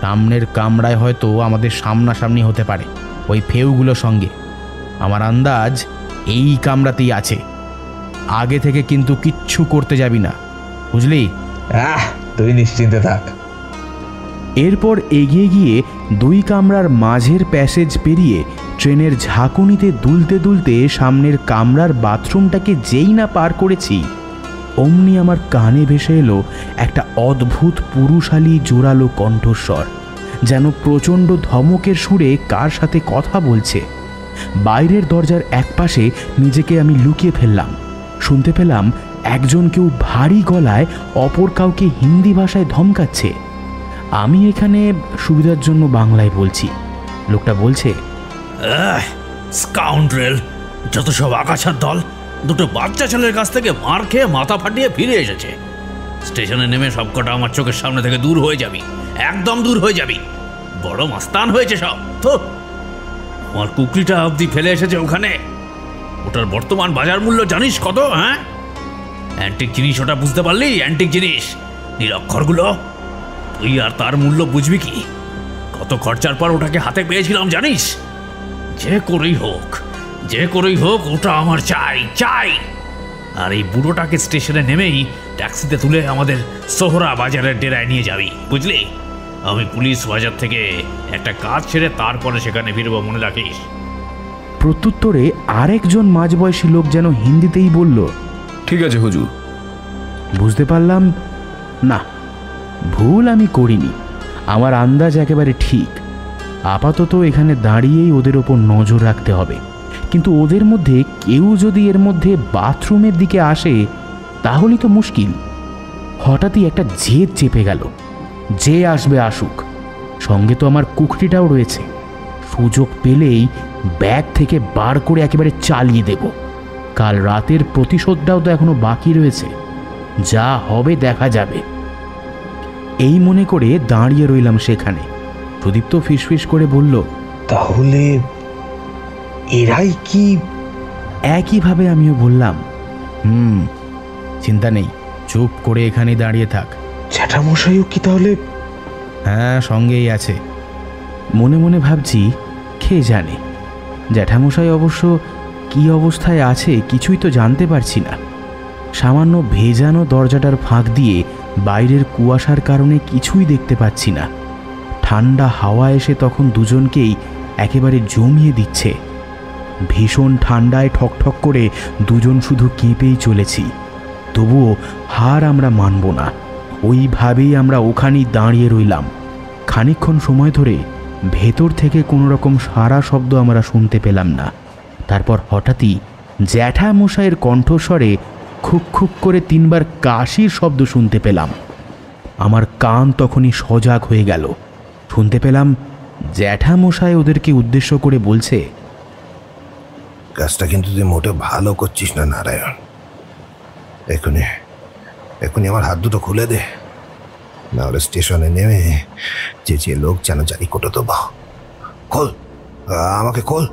সামনের কামরায় হয়তো আমাদের সামনাসামনি হতে পারে ওই ফেউগুলোর সঙ্গে। আমার আন্দাজ এই কামরাতেই আছে। আগে থেকে কিন্তু কিচ্ছু করতে যাবি না, বুঝলি? তুই নিশ্চিন্তে থাক। এরপর এগিয়ে গিয়ে দুই কামরার মাঝের প্যাসেজ পেরিয়ে ট্রেনের ঝাঁকুনিতে দুলতে দুলতে সামনের কামরার বাথরুমটাকে যেই না পার করেছি, অমনি আমার কানে ভেসে এলো একটা অদ্ভুত পুরুষালী জোরালো কণ্ঠস্বর, যেন প্রচণ্ড ধমকের সুরে কার সাথে কথা বলছে। বাইরের দরজার একপাশে নিজেকে আমি লুকিয়ে ফেললাম। শুনতে পেলাম একজন কেউ ভারী গলায় অপর কাউকে হিন্দি ভাষায় ধমকাচ্ছে। আমি এখানে সুবিধার জন্য বাংলায় বলছি। লোকটা বলছে, স্কাউন্ড্রেল, যত সব আগাছার দল, দুটো বাচ্চা ছেলের কাছ থেকে মার খেয়ে মাথা ফাটিয়ে ফিরে এসেছে। স্টেশনে নেমে সবকটা আমার চোখের সামনে থেকে দূর হয়ে যাবি, একদম দূর হয়ে যাবি। বড় মাস্তান হয়েছে সব। তো আমার কুকরিটা অবধি ফেলে এসেছে ওখানে। ওটার বর্তমান বাজার মূল্য জানিস কত? হ্যাঁ, অ্যান্টিক জিনিস, ওটা বুঝতে পারলি? অ্যান্টিক জিনিস, নিরক্ষরগুলো। তুই আর তার মূল্য বুঝবি কি? কত খরচার পর ওটাকে হাতে পেয়েছিলাম জানিস? যে করেই হোক ওটা আমার চাই চাই। আর এই বুড়োটাকে স্টেশনে নেমেই ট্যাক্সিতে তুলে আমাদের সোহরা বাজারের ডেরায় নিয়ে যাবি, বুঝলি? আমি পুলিশ বাজার থেকে একটা কাজ ছেড়ে তারপরে সেখানে ফিরবো, মনে রাখিস। প্রত্যুত্তরে আরেকজন মাঝবয়সী লোক যেন হিন্দিতেই বলল, ঠিক আছে হুজুর। বুঝতে পারলাম না, ভুল আমি করিনি। আমার আন্দাজ একেবারে ঠিক। আপাতত এখানে দাঁড়িয়েই ওদের ওপর নজর রাখতে হবে। কিন্তু ওদের মধ্যে কেউ যদি এর মধ্যে বাথরুমের দিকে আসে তাহলেই তো মুশকিল। হঠাৎই একটা জেদ চেপে গেল, যে আসবে আসুক, সঙ্গে তো আমার কুকরিটাও রয়েছে। সুযোগ পেলেই ব্যাগ থেকে বার করে একেবারে চালিয়ে দেব। কাল রাতের প্রতিশোধটাও তো এখনো বাকি রয়েছে, যা হবে দেখা যাবে। এই মনে করে দাঁড়িয়ে রইলাম সেখানে। সুদীপ্ত ফিসফিস করে বলল, তাহলে এরাই কি? একইভাবে আমিও বললাম, চিন্তা নেই, চুপ করে এখানে দাঁড়িয়ে থাক। জ্যাঠামশাইও কি তাহলে? হ্যাঁ, সঙ্গেই আছে। মনে মনে ভাবছি, কে জানে জ্যাঠামশাই অবশ্য কি অবস্থায় আছে কিছুই তো জানতে পারছি না। সামান্য ভেজানো দরজাটার ফাঁক দিয়ে বাইরের কুয়াশার কারণে কিছুই দেখতে পাচ্ছি না। ঠান্ডা হাওয়া এসে তখন দুজনকেই একেবারে জমিয়ে দিচ্ছে। ভীষণ ঠান্ডায় ঠকঠক করে দুজন শুধু কেঁপেই চলেছি। তবুও হার আমরা মানব না। ওইভাবেই আমরা ওখানেই দাঁড়িয়ে রইলাম। খানিকক্ষণ সময় ধরে ভেতর থেকে কোনো রকম সারা শব্দ আমরা শুনতে পেলাম না। তারপর হঠাৎই জ্যাঠামশাইয়ের কণ্ঠস্বরে খুক খুক করে 3 বার কাশির শব্দ শুনতে পেলাম। আমার কান তখনই সজাগ হয়ে গেল। শুনতে পেলাম জ্যাঠামশাই ওদেরকে উদ্দেশ্য করে বলছে, কাজটা কিন্তু তুই মোটে ভালো করছিস না নারায়ণ। এখনই আমার হাত দুটো খুলে দে, না হলে স্টেশনে নেমে যে লোক যেন জানি কোটো দেবো। খোল, আমাকে খোল।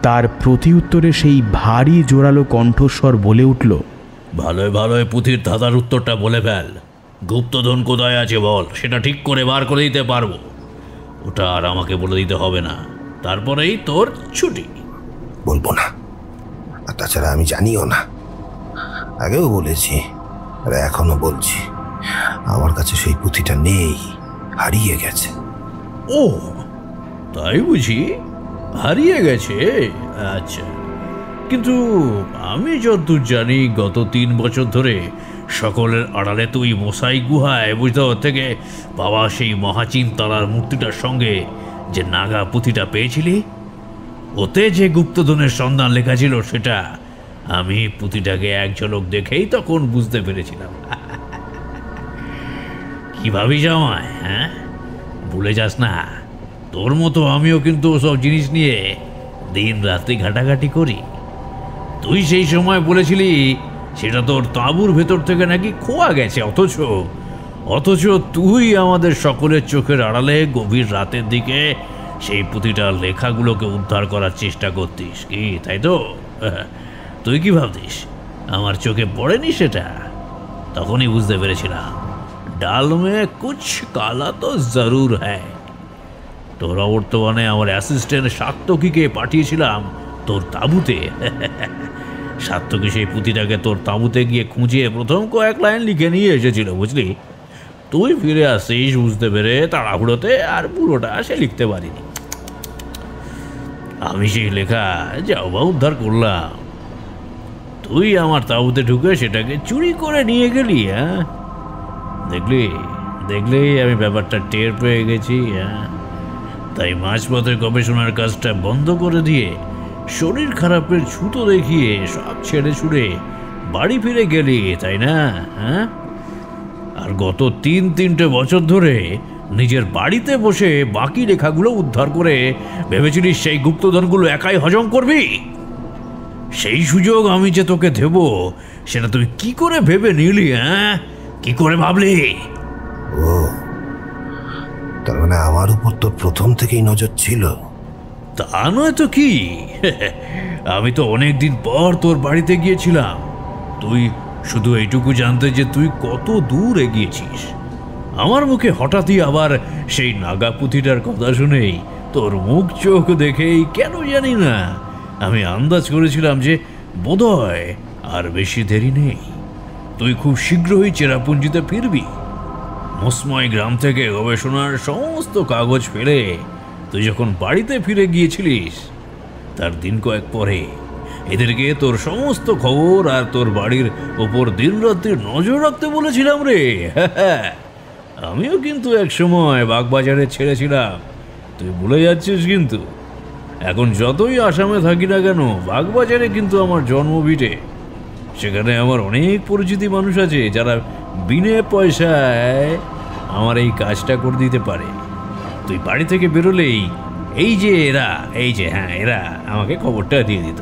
তার প্রতি উত্তরে সেই ভারী জোরালো কণ্ঠস্বর বলে উঠল, ভালোই পুঁথির ধাঁধার উত্তরটা বলে ফেল। গুপ্তধন কোথায় আছে বল, সেটা ঠিক করে বার করে দিতে পারবো। ওটা আর আমাকে বলে দিতে হবে না, তারপরেই তোর ছুটি। বলবো না, আর তাছাড়া আমি জানিও না। আগেও বলেছি আর এখনো বলছি, আমার কাছে সেই পুঁথিটা নেই, হারিয়ে গেছে। ও তাই বুঝি? হারিয়ে গেছে? আচ্ছা, কিন্তু আমি যতদূর জানি গত 3 বছর ধরে সকলের আড়ালে তুই মশাই গুহায় বুঝতে থেকে বাবা সেই মহাচিনতলার মূর্তিটার সঙ্গে যে নাগা পুঁথিটা পেয়েছিলি, ওতে যে গুপ্তধনের সন্ধান লেখা ছিল সেটা আমি পুঁথিটাকে এক ঝলক দেখেই তখন বুঝতে পেরেছিলাম। কি ভাবিস আমায়? হ্যাঁ, ভুলে যাস না, তোর মতো আমিও কিন্তু সব জিনিস নিয়ে দিন রাত্রি ঘাটাঘাটি করি। তুই সেই সময় বলেছিলি সেটা তোর তাঁবুর ভেতর থেকে নাকি খোয়া গেছে, অথচ তুই আমাদের সকলের চোখের আড়ালে গভীর রাতের দিকে সেই পুঁথিটার লেখাগুলোকে উদ্ধার করার চেষ্টা করতিস, কি তাই তো? তুই কি ভাবতিস আমার চোখে পড়েনি সেটা? তখনই বুঝতে পেরেছিলাম ডাল মে কুছ কালা তো জরুর হ্যায়। তোরা বর্তমানে আমার অ্যাসিস্ট্যান্ট সাত্তকীকে পাঠিয়েছিলাম তোর তাঁবুতে। সাত্তকী সেই পুঁথিটাকে তোর তাঁবুতে গিয়ে খুঁজিয়ে প্রথম কয়েক লাইন লিখে নিয়ে এসেছিল, বুঝলি? তুই ফিরে আসিস বুঝতে পেরে তাড়াহুড়োতে, আর পুরোটা সে লিখতে পারিনি। আমি সেই লেখা যাও বা উদ্ধার করলাম, তুই আমার তাঁবুতে ঢুকে সেটাকে চুরি করে নিয়ে গেলি। হ্যাঁ, দেখলি আমি ব্যাপারটা টের পেয়ে গেছি। হ্যাঁ, তাই মাঝপথে গবেষণার কাজটা বন্ধ করে দিয়ে শরীর খারাপের ছুতো দেখিয়ে সব ছেড়ে ছুড়ে বাড়ি ফিরে গেলি, তাই না? হ্যাঁ, আর গত 3 বছর ধরে নিজের বাড়িতে বসে বাকি লেখাগুলো উদ্ধার করে ভেবেছিলিস সেই গুপ্তধনগুলো একাই হজম করবি। সেই সুযোগ আমি যে তোকে দেব সেটা তুই কি করে ভেবে নিলি? হ্যাঁ, কি করে ভাবলি? ও, তার মানে আমার উপর তোর প্রথম থেকেই নজর ছিল? তা নয় তো কি, আমি তো অনেক দিন পর তোর বাড়িতে গিয়েছিলাম। তুই শুধু এইটুকু জানতে যে তুই কত দূর এগিয়েছিস। আমার মুখে হঠাৎই আবার সেই নাগা পুঁথিটার কথা শুনেই তোর মুখ চোখ দেখেই কেন জানি না আমি আন্দাজ করেছিলাম যে বোধহয় আর বেশি দেরি নেই, তুই খুব শীঘ্রই চেরাপুঞ্জিতে ফিরবি। মসময় গ্রাম থেকে গবেষণার সমস্ত কাগজ ফেলে তুই যখন বাড়িতে ফিরে গিয়েছিলিস তার দিন কয়েক পরে এদেরকে তোর সমস্ত খবর আর তোর বাড়ির ওপর দিন রাত্রি নজর রাখতে বলেছিলাম রে। আমিও কিন্তু এক সময় বাগবাজারে ছেড়েছিলাম, তুই ভুলে যাচ্ছিস। কিন্তু এখন যতই আসামে থাকি না কেন, বাগবাজারে কিন্তু আমার জন্মভিটে। সেখানে আমার অনেক পরিচিতি মানুষ আছে যারা বিনে পয়সায় আমার এই কাজটা করে দিতে পারে। তুই বাড়ি থেকে বেরোলেই এরা আমাকে খবরটা দিয়ে দিত।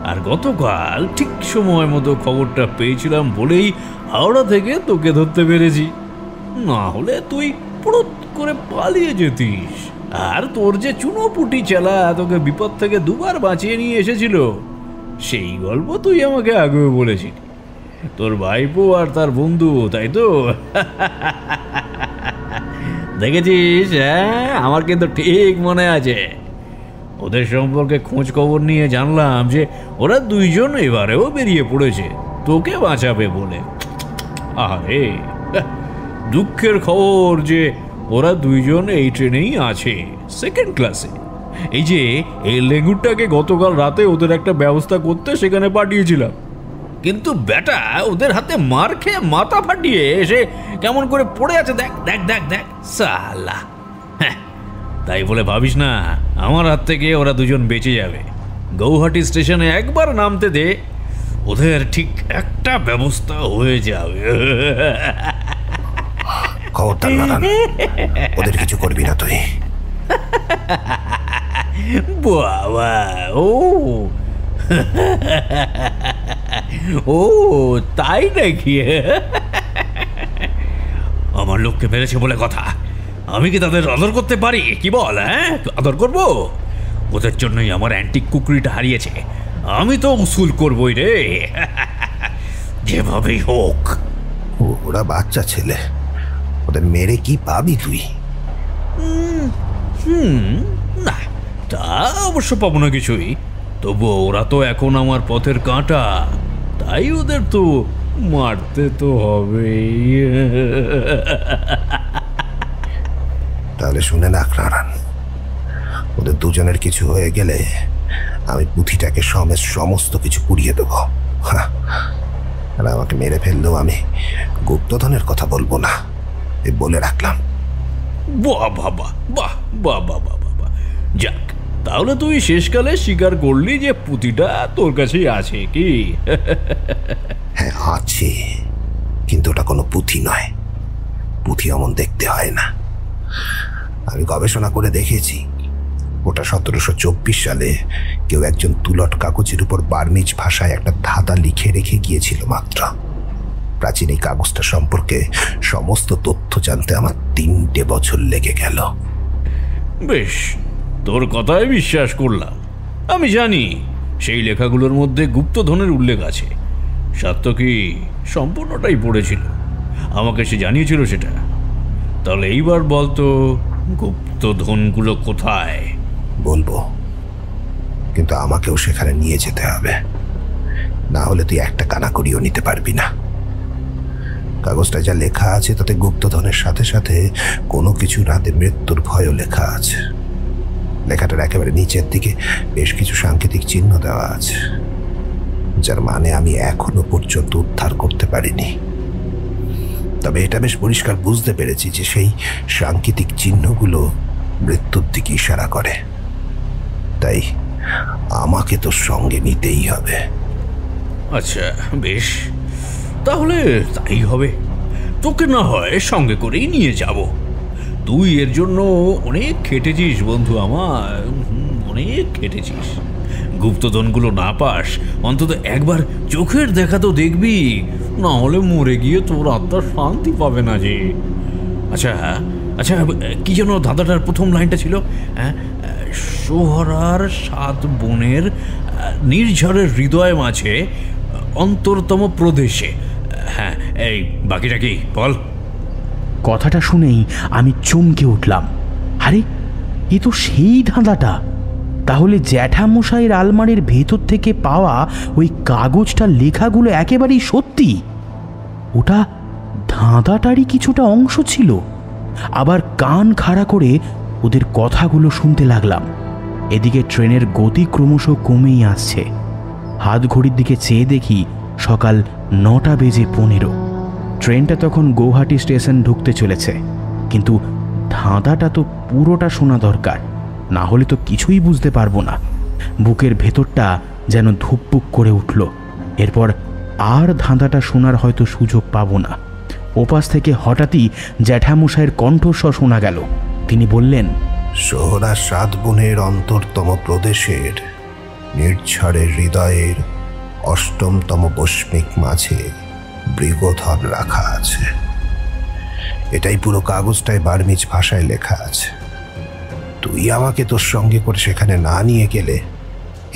আর গতকাল ঠিক সময় মতো খবরটা পেয়েছিলাম বলেই হাওড়া থেকে তোকে ধরতে পেরেছি, না হলে তুই পুরোত করে পালিয়ে যেতিস। আর তোর যে চুনোপুটি চেলা তোকে বিপদ থেকে 2 বার বাঁচিয়ে নিয়ে এসেছিল, সেই গল্প তুই আমাকে আগেও বলেছিলি। তোর ভাইপো আর তার বন্ধু, তাই তো? দেখেছিস? হ্যাঁ, আমার কিন্তু ঠিক মনে আছে। ওদের সম্পর্কে খোঁজ খবর নিয়ে জানলাম যে ওরা 2 জন এবারেও বেরিয়ে পড়েছে তোকে বাঁচাবে বলে। আরে দুঃখের খবর যে ওরা 2 জন এই ট্রেনেই আছে, 2nd ক্লাসে। এই লেঙ্গুরটাকে গতকাল রাতে ওদের একটা ব্যবস্থা করতে সেখানে পাঠিয়েছিলাম, কিন্তু বেটা ওদের হাতে মার খেয়ে মাথা ফাটিয়ে এসে কেমন করে পড়ে আছে দেখ দেখ দেখ দেখ সালা। হ্যাঁ, তাই বলে ভাবিস না আমার হাত থেকে ওরা 2 জন বেঁচে যাবে। গৌহাটি স্টেশনে একবার নামতে দে, ওদের ঠিক একটা ব্যবস্থা হয়ে যাবে। খবরদার নারায়ণ, ওদের কিছু করবি না তুই। বাবা, ও তাই নাকি? আমার লোককে মেরেছে বলে কথা, আমি কি তাদের আদর করতে পারি? কি বল? হ্যাঁ, আদর করবো? ওদের জন্যই আমার অ্যান্টিক কুকুরিটা হারিয়েছে, আমি তো উসুল করবই রে, যেভাবেই হোক। ওরা বাচ্চা ছেলে, ওদের মেরে কি পাবি তুই? না, তা অবশ্য পাবো না কিছুই। তবু ওরা তো এখন আমার পথের কাঁটা, তাই ওদের তো মারতে তো হবেই। তাহলে শুনে না নারায়ণ, ওদের দুজনের কিছু হয়ে গেলে আমি পুঁথিটাকে সমেত সমস্ত কিছু পুড়িয়ে দেবো। আর আমাকে মেরে ফেললেও আমি গুপ্তধনের কথা বলবো না, এই বলে রাখলাম। বাহ বাবা, বাহ বাহ বাহ বাহ বাহ। যাক, তাহলে তুই শেষকালে স্বীকার করলি যে পুঁথিটা তোর কাছেই আছে কি? হ্যাঁ আছে, কিন্তু ওটা কোনো পুঁথি নয়। পুঁথি এমন দেখতে হয় না। আমি গবেষণা করে দেখেছি, ওটা 1724 সালে কেউ একজন তুলট কাগজের উপর বার্মিজ ভাষায় একটা ধাঁধা লিখে রেখে গিয়েছিল মাত্র। প্রাচীন এই কাগজটা সম্পর্কে সমস্ত তথ্য জানতে আমার 3টে বছর লেগে গেল। বেশ, তোর কথায় বিশ্বাস করলাম। আমি জানি সেই লেখাগুলোর মধ্যে গুপ্তধনের উল্লেখ আছে। সাত্যকী সম্পূর্ণটাই পড়েছিল, আমাকে সে জানিয়েছিল সেটা। তাহলে এইবার বলতো গুপ্তধনগুলো কোথায়? বলবো, কিন্তু আমাকেও সেখানে নিয়ে যেতে হবে, না হলে তুই একটা কানাকড়িও নিতে পারবি না। কাগজটা যা লেখা আছে তাতে গুপ্তধনের সাথে সাথে কোনো কিছু রাতে মৃত্যুর ভয়ও লেখা আছে। লেখাটার একেবারে নিচের দিকে বেশ কিছু সাংকেতিক চিহ্ন দেওয়া আছে, যার মানে আমি এখনো পর্যন্ত উদ্ধার করতে পারিনি। তবে এটা বেশ পরিষ্কার বুঝতে পেরেছি যে সেই সাংকেতিক চিহ্নগুলো মৃত্যুর দিকে ইশারা করে। তাই আমাকে তো সঙ্গে নিতেই হবে। আচ্ছা বেশ, তাহলে তাই হবে। তোকে না হয় সঙ্গে করেই নিয়ে যাব। তুই এর জন্য অনেক খেটেছিস বন্ধু আমার, অনেক খেটেছিস। গুপ্তধনগুলো না পাস, অন্তত একবার চোখের দেখা তো দেখবি, না হলে মরে গিয়ে তোর আত্মা শান্তি পাবে না যে। আচ্ছা আচ্ছা, কি যেন দাদাটার প্রথম লাইনটা ছিল? হ্যাঁ, সোহরার 7 বোনের নির্ঝরের হৃদয় মাঝে অন্তরতম প্রদেশে। হ্যাঁ, এই বাকিটা কি বল? কথাটা শুনেই আমি চমকে উঠলাম। আরে, এ তো সেই ধাঁধাটা। তাহলে জ্যাঠামশাইয়ের আলমারির ভেতর থেকে পাওয়া ওই কাগজটার লেখাগুলো একেবারেই সত্যি। ওটা ধাঁধাটারই কিছুটা অংশ ছিল। আবার কান খাড়া করে ওদের কথাগুলো শুনতে লাগলাম। এদিকে ট্রেনের গতি ক্রমশ কমেই আসছে। হাত ঘড়ির দিকে চেয়ে দেখি সকাল 9:15। ট্রেনটা তখন গৌহাটি স্টেশন ঢুকতে চলেছে, কিন্তু ধাঁধাটা তো পুরোটা শোনা দরকার, না হলে তো কিছুই বুঝতে পারবো না। বুকের ভেতরটা যেন ধুকপুক করে উঠল। এরপর আর ধাঁধাটা শোনার হয়তো সুযোগ পাবো না। ওপাশ থেকে হঠাৎই জ্যাঠামশাইয়ের কণ্ঠস্বর শোনা গেল। তিনি বললেন, সোহরার 7 বোনের অন্তরতম প্রদেশের নির্ঝরের হৃদয়ের 8মতম বস্মিক মাঝে মৃগধন রাখা আছে। এটাই পুরো কাগজটায় বার্মিজ ভাষায় লেখা আছে। তুই আমাকে তোর সঙ্গে করে সেখানে না নিয়ে গেলে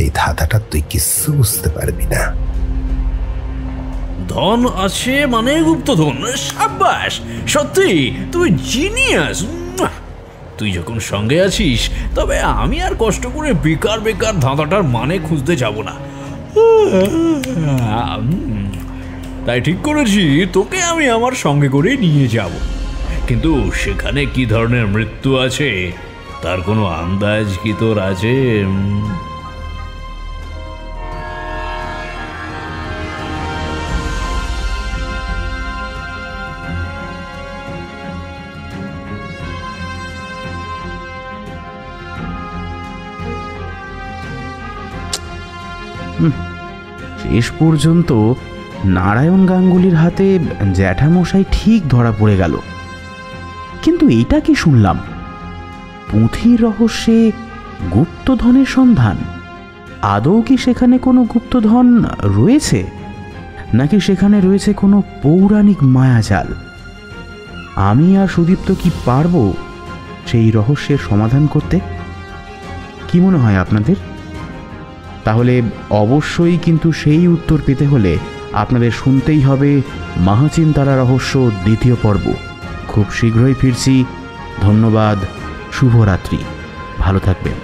এই ধাঁধাটা তুই কিছু বুঝতে পারবি না। ধন আছে মানে গুপ্তধন। সাব্বাস, সত্যি তুই জিনিয়াস। তুই যখন সঙ্গে আছিস, তবে আমি আর কষ্ট করে বেকার বেকার ধাঁধাটার মানে খুঁজতে যাব না। তাই ঠিক করেছি, তোকে আমি আমার সঙ্গে করে নিয়ে যাব। কিন্তু সেখানে কি ধরনের মৃত্যু আছে তার কোনো আন্দাজ কি তোর আছে? শেষ পর্যন্ত নারায়ণ গাঙ্গুলির হাতে জ্যাঠামশাই ঠিক ধরা পড়ে গেল। কিন্তু এটা কি শুনলাম, পুঁথির রহস্যে গুপ্তধনের সন্ধান? আদৌ কি সেখানে কোনো গুপ্তধন রয়েছে, নাকি সেখানে রয়েছে কোনো পৌরাণিক মায়াজাল? আমি আর সুদীপ্ত কি পারবো সেই রহস্যের সমাধান করতে? কি মনে হয় আপনাদের? তাহলে অবশ্যই কিন্তু সেই উত্তর পেতে হলে আপনাদের শুনতেই হবে মহাচিন্তারা রহস্য 2য় পর্ব। খুব শীঘ্রই ফিরছি। ধন্যবাদ, শুভরাত্রি, ভালো থাকবেন।